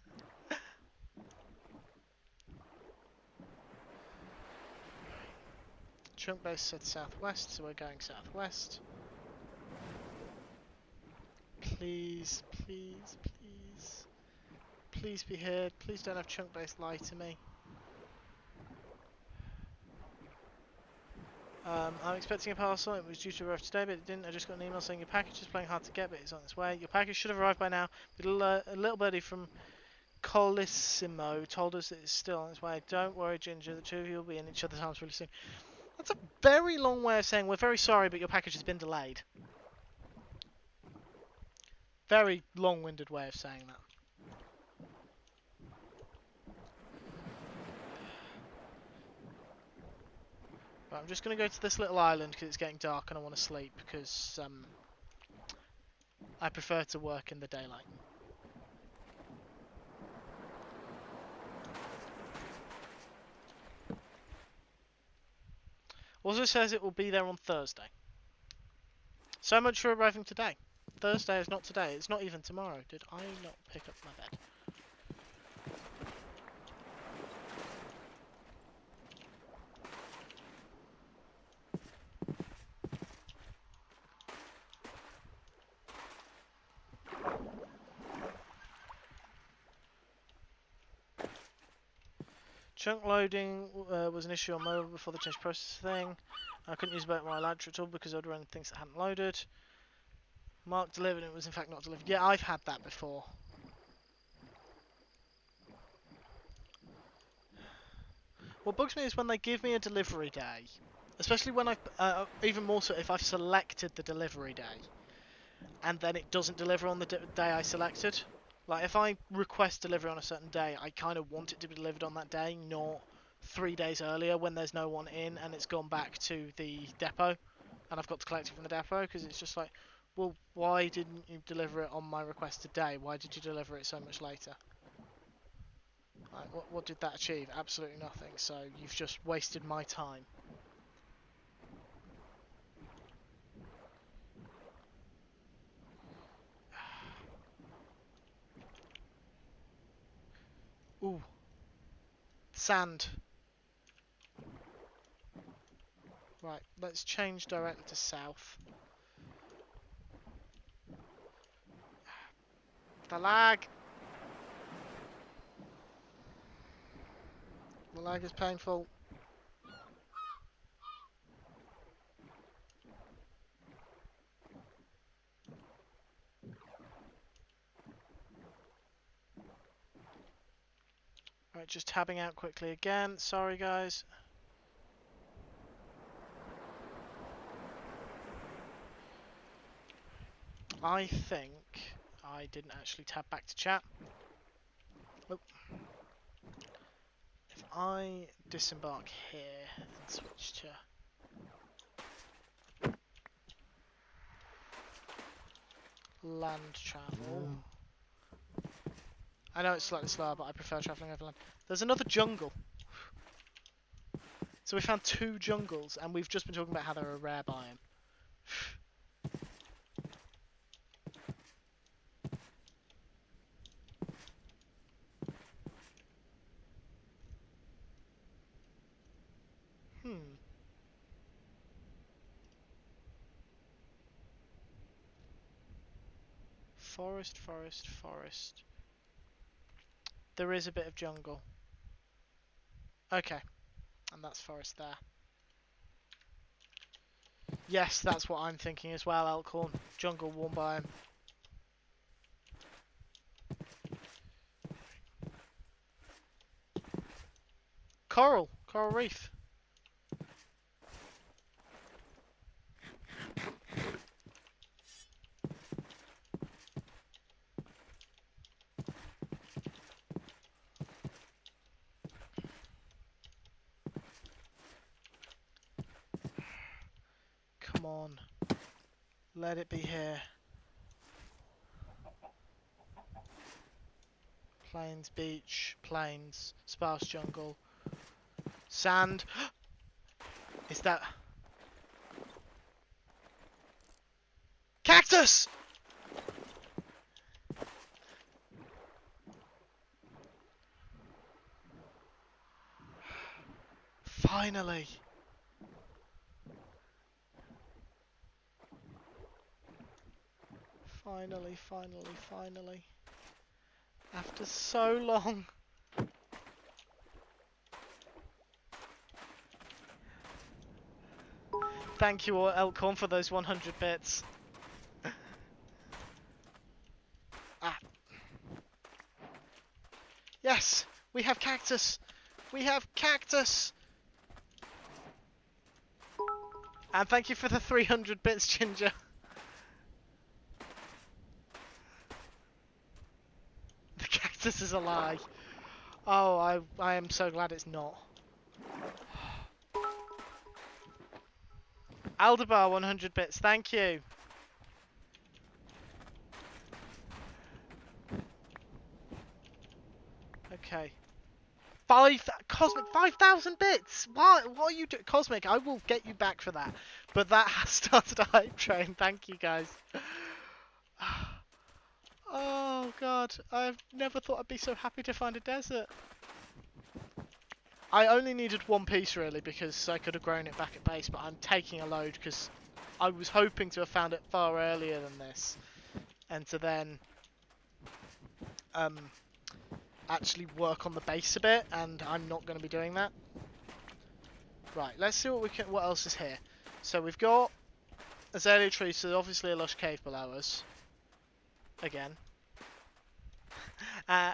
Chunk Base said southwest, so we're going southwest. Please, please, please. Please be here. Please don't have Chunk Base lie to me. I'm expecting a parcel. It was due to arrive today, but it didn't. I just got an email saying your package is playing hard to get, but it's on its way. Your package should have arrived by now. A little birdie from Colissimo told us that it's still on its way. Don't worry, Ginger. The two of you will be in each other's arms really soon. That's a very long way of saying we're very sorry, but your package has been delayed. Very long-winded way of saying that. Right, I'm just going to go to this little island because it's getting dark and I want to sleep because I prefer to work in the daylight. Also says it will be there on Thursday. So much for arriving today. Thursday is not today. It's not even tomorrow. Did I not pick up my bed? Chunk loading was an issue on mobile before the change process thing. I couldn't use my ladder at all because I'd run things that hadn't loaded. Mark delivered and it was in fact not delivered. Yeah, I've had that before. What bugs me is when they give me a delivery day. Especially when I've, even more so if I've selected the delivery day. And then it doesn't deliver on the day I selected. Like, if I request delivery on a certain day, I kind of want it to be delivered on that day, not 3 days earlier when there's no one in and it's gone back to the depot. And I've got to collect it from the depot, because it's just like, well, why didn't you deliver it on my requested day? Why did you deliver it so much later? Like, what did that achieve? Absolutely nothing, so you've just wasted my time. Ooh. Sand. Right, let's change directly to south. The lag! The lag is painful. Right, just tabbing out quickly again. Sorry, guys. I think I didn't actually tab back to chat. Oh. If I disembark here and switch to land travel. I know it's slightly slower, but I prefer travelling over land. There's another jungle. So we found 2 jungles, and we've just been talking about how they're a rare biome. Forest, forest, forest. There is a bit of jungle. Okay. And that's forest there. Yes, that's what I'm thinking as well, Elkhorn. Jungle warm biome. Coral reef. Come on. Let it be here. Plains, beach, plains, sparse jungle, sand. Is that... Cactus! Finally. Finally. After so long. Thank you, Elkhorn, for those 100 bits. Ah. Yes! We have cactus! We have cactus! And thank you for the 300 bits, Ginger. The cactus is a lie. Oh, I am so glad it's not. Aldebar, 100 bits, thank you. Okay. Cosmic, 5,000 bits! What are you doing? Cosmic, I will get you back for that. But that has started a hype train, thank you guys. Oh god, I've never thought I'd be so happy to find a desert. I only needed one piece really because I could have grown it back at base, but I'm taking a load because I was hoping to have found it far earlier than this. And to then actually work on the base a bit, and I'm not going to be doing that. Right, let's see what else is here. So we've got azalea trees, so obviously a lush cave below us. Again.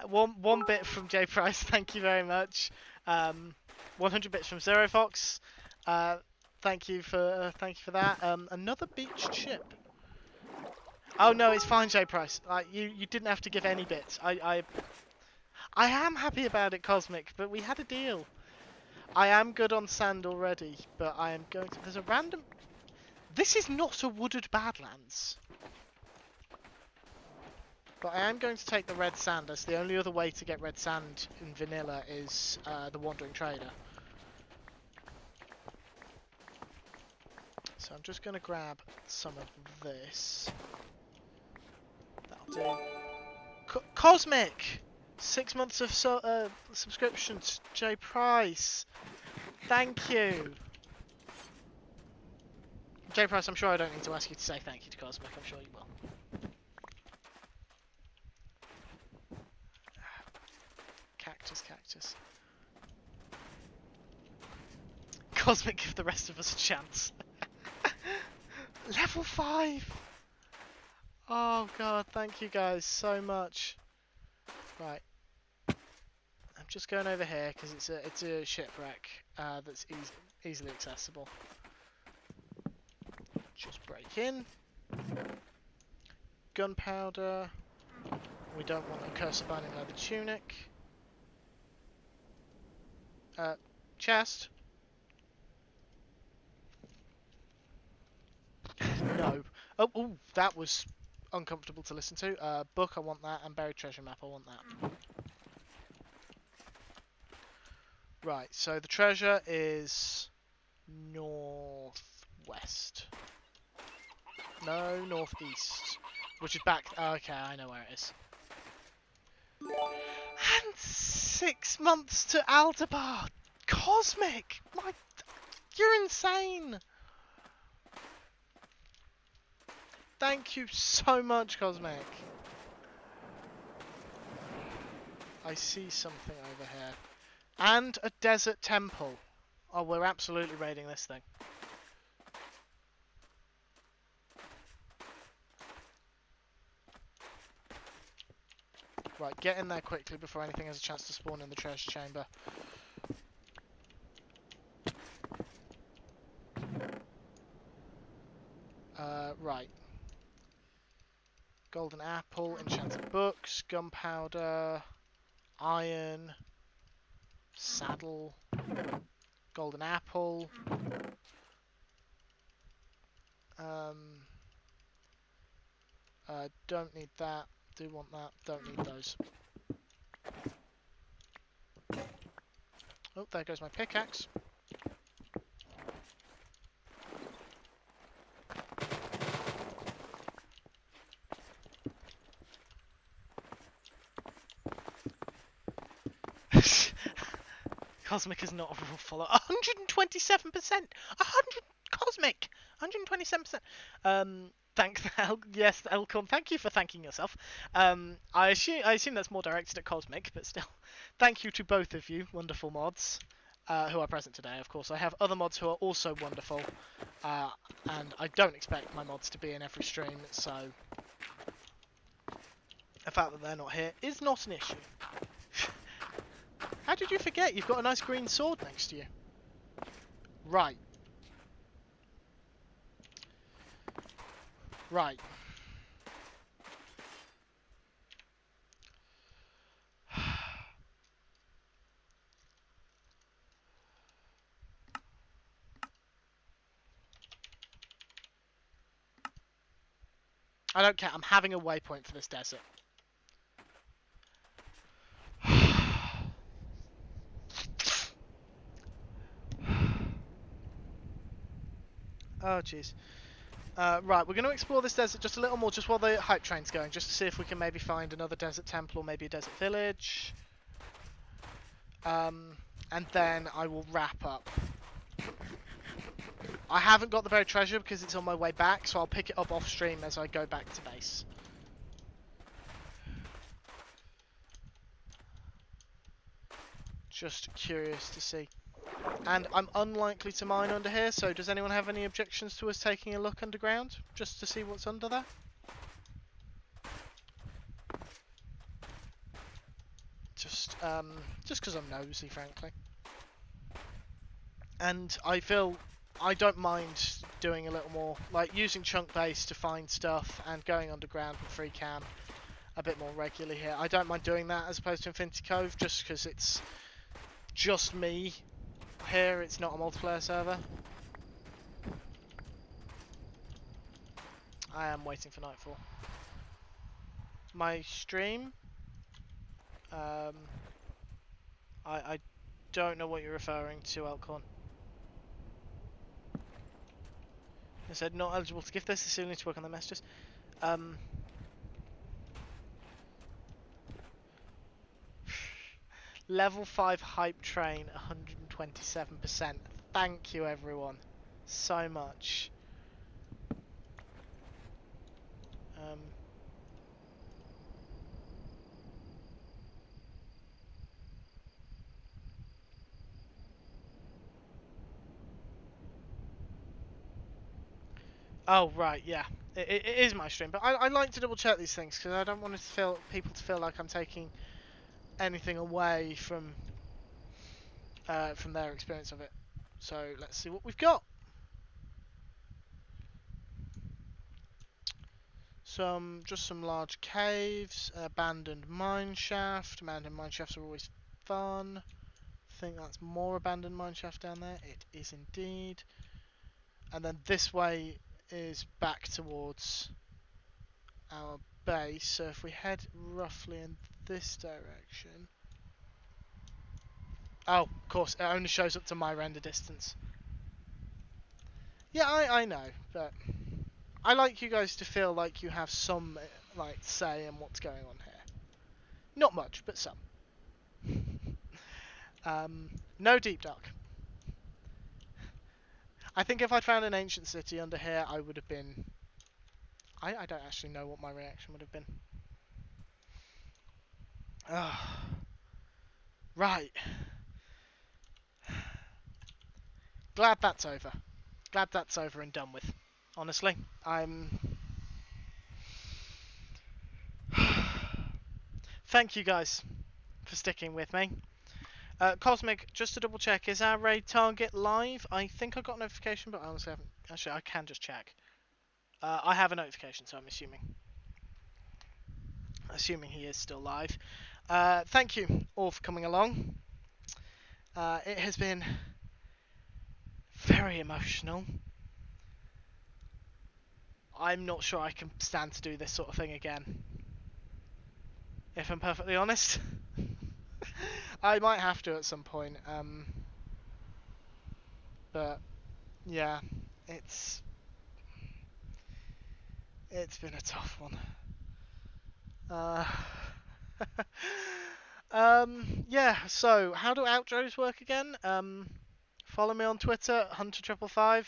One bit from J Price, thank you very much. 100 bits from Zero Fox. Thank you for that. Another beached ship. Oh no, it's fine, J Price. You didn't have to give any bits. I am happy about it, Cosmic, but we had a deal. I am good on sand already, but I am going to... There's a random... This is not a wooded Badlands. But I am going to take the red sand, as the only other way to get red sand in vanilla is the Wandering Trader. So I'm just going to grab some of this. That'll do. Cosmic! 6 months of subscriptions, J Price. Thank you. J Price, I'm sure I don't need to ask you to say thank you to Cosmic. I'm sure you will. Cactus. Cosmic, give the rest of us a chance. Level 5! Oh god, thank you guys so much. Right. I'm just going over here because it's a shipwreck that's easily accessible. Just break in. Gunpowder. We don't want a cursor binding leather tunic. Chest. No. Oh, that was uncomfortable to listen to. Book, I want that, and buried treasure map, I want that. Right, so the treasure is northwest. No, northeast. Which is back... okay, I know where it is. And 6 months to Aldebar! Cosmic! You're insane! Thank you so much, Cosmic. I see something over here. And a desert temple. Oh, we're absolutely raiding this thing. Right, get in there quickly before anything has a chance to spawn in the treasure chamber. Right. Golden apple, enchanted books, gunpowder, iron, saddle, golden apple. Don't need that. Do want that. Don't need those. Oh, there goes my pickaxe. Cosmic is not a rule follower. 127%! 100 Cosmic! 127%. Thank yes, Elcon. Thank you for thanking yourself. I assume that's more directed at Cosmic, but still, thank you to both of you, wonderful mods, who are present today. Of course, I have other mods who are also wonderful, and I don't expect my mods to be in every stream, so the fact that they're not here is not an issue. How did you forget? You've got a nice green sword next to you. Right. Right. I don't care. I'm having a waypoint for this desert. Oh, jeez. Right, we're going to explore this desert just a little more, just while the hype train's going, just to see if we can maybe find another desert temple or maybe a desert village. And then I will wrap up. I haven't got the buried treasure because it's on my way back, so I'll pick it up off stream as I go back to base. Just curious to see. And I'm unlikely to mine under here, so does anyone have any objections to us taking a look underground? Just to see what's under there? Just because I'm nosy, frankly. And I feel I don't mind doing a little more, like using chunk base to find stuff and going underground with free cam a bit more regularly here. I don't mind doing that as opposed to Infinity Cove, just because it's just me here, it's not a multiplayer server. I am waiting for nightfall. My stream, I don't know what you're referring to, Elkhorn. I said not eligible to gift this, I still need to work on the messages. Level 5 hype train, 127%. Thank you everyone, so much. Oh right, yeah, it is my stream, but I like to double check these things because I don't want people to feel like I'm taking anything away from their experience of it. So let's see what we've got. Just some large caves, abandoned mine shaft. Abandoned mine shafts are always fun. I think that's more abandoned mine shaft down there. It is indeed. And then this way is back towards our base. So if we head roughly in this direction. Oh, of course, it only shows up to my render distance. Yeah, I know, but I like you guys to feel like you have some like say in what's going on here. Not much, but some. No deep dark. I think if I'd found an ancient city under here, I would have been... I don't actually know what my reaction would have been. Right. glad that's over. Glad that's over and done with. Honestly, I'm. Thank you guys for sticking with me. Cosmic, just to double check, is our raid target live? I think I got a notification, but I honestly haven't. Actually, I can just check. I have a notification, so I'm assuming he is still live. Thank you all for coming along. It has been very emotional. I'm not sure I can stand to do this sort of thing again. If I'm perfectly honest. I might have to at some point. But yeah, it's been a tough one. Uh, yeah. So how do outros work again? Follow me on Twitter, Hunter555.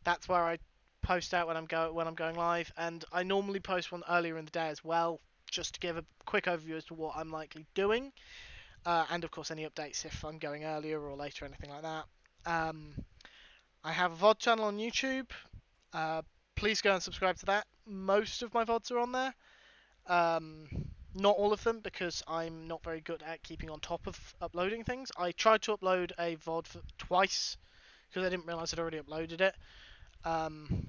That's where I post out when I'm going live, and I normally post one earlier in the day as well, just to give a quick overview as to what I'm likely doing, and of course any updates if I'm going earlier or later, anything like that. I have a VOD channel on YouTube. Please go and subscribe to that. Most of my VODs are on there. Not all of them, because I'm not very good at keeping on top of uploading things. I tried to upload a VOD twice because I didn't realise I'd already uploaded it. And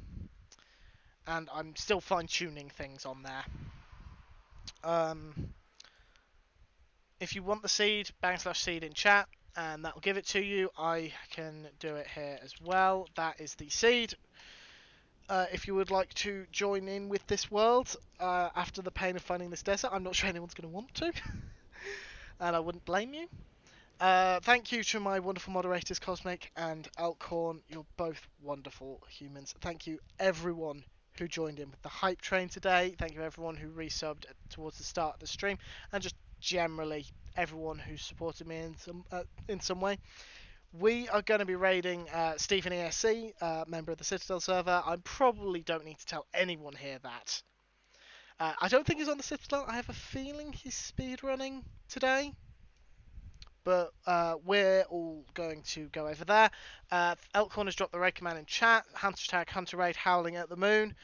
I'm still fine-tuning things on there. If you want the seed, /seed in chat, and that will give it to you. I can do it here as well. That is the seed. If you would like to join in with this world after the pain of finding this desert, I'm not sure anyone's going to want to, and I wouldn't blame you. Thank you to my wonderful moderators, Cosmic and Alcorn. You're both wonderful humans. Thank you, everyone who joined in with the hype train today. Thank you, everyone who resubbed towards the start of the stream, and just generally everyone who supported me in some way. We are going to be raiding Stephen ESC, member of the Citadel server. I probably don't need to tell anyone here that. I don't think he's on the Citadel. I have a feeling he's speedrunning today. But we're all going to go over there. Elkhorn has dropped the raid command in chat. #Hunter Raid howling at the moon.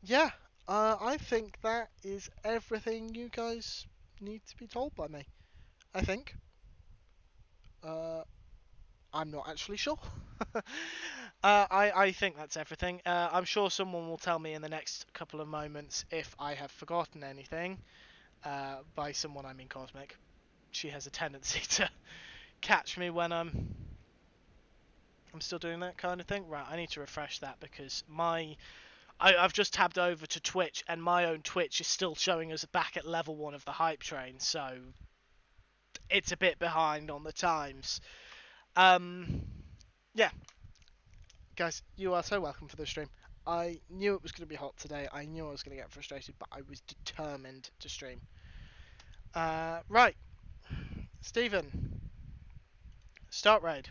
Yeah, I think that is everything you guys need to be told by me. I think. I'm not actually sure. I think that's everything. I'm sure someone will tell me in the next couple of moments if I have forgotten anything. By someone I mean Cosmic. She has a tendency to catch me when I'm still doing that kind of thing. Right, I need to refresh that because I've just tabbed over to Twitch and my own Twitch is still showing us back at level 1 of the hype train, so it's a bit behind on the times. Yeah. Guys, you are so welcome for the stream. I knew it was going to be hot today. I knew I was going to get frustrated, but I was determined to stream. Right. Stephen. Start raid.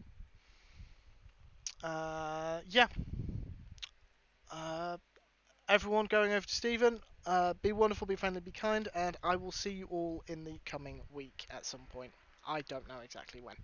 Yeah. Everyone going over to Stephen. Be wonderful, be friendly, be kind, and I will see you all in the coming week at some point. I don't know exactly when.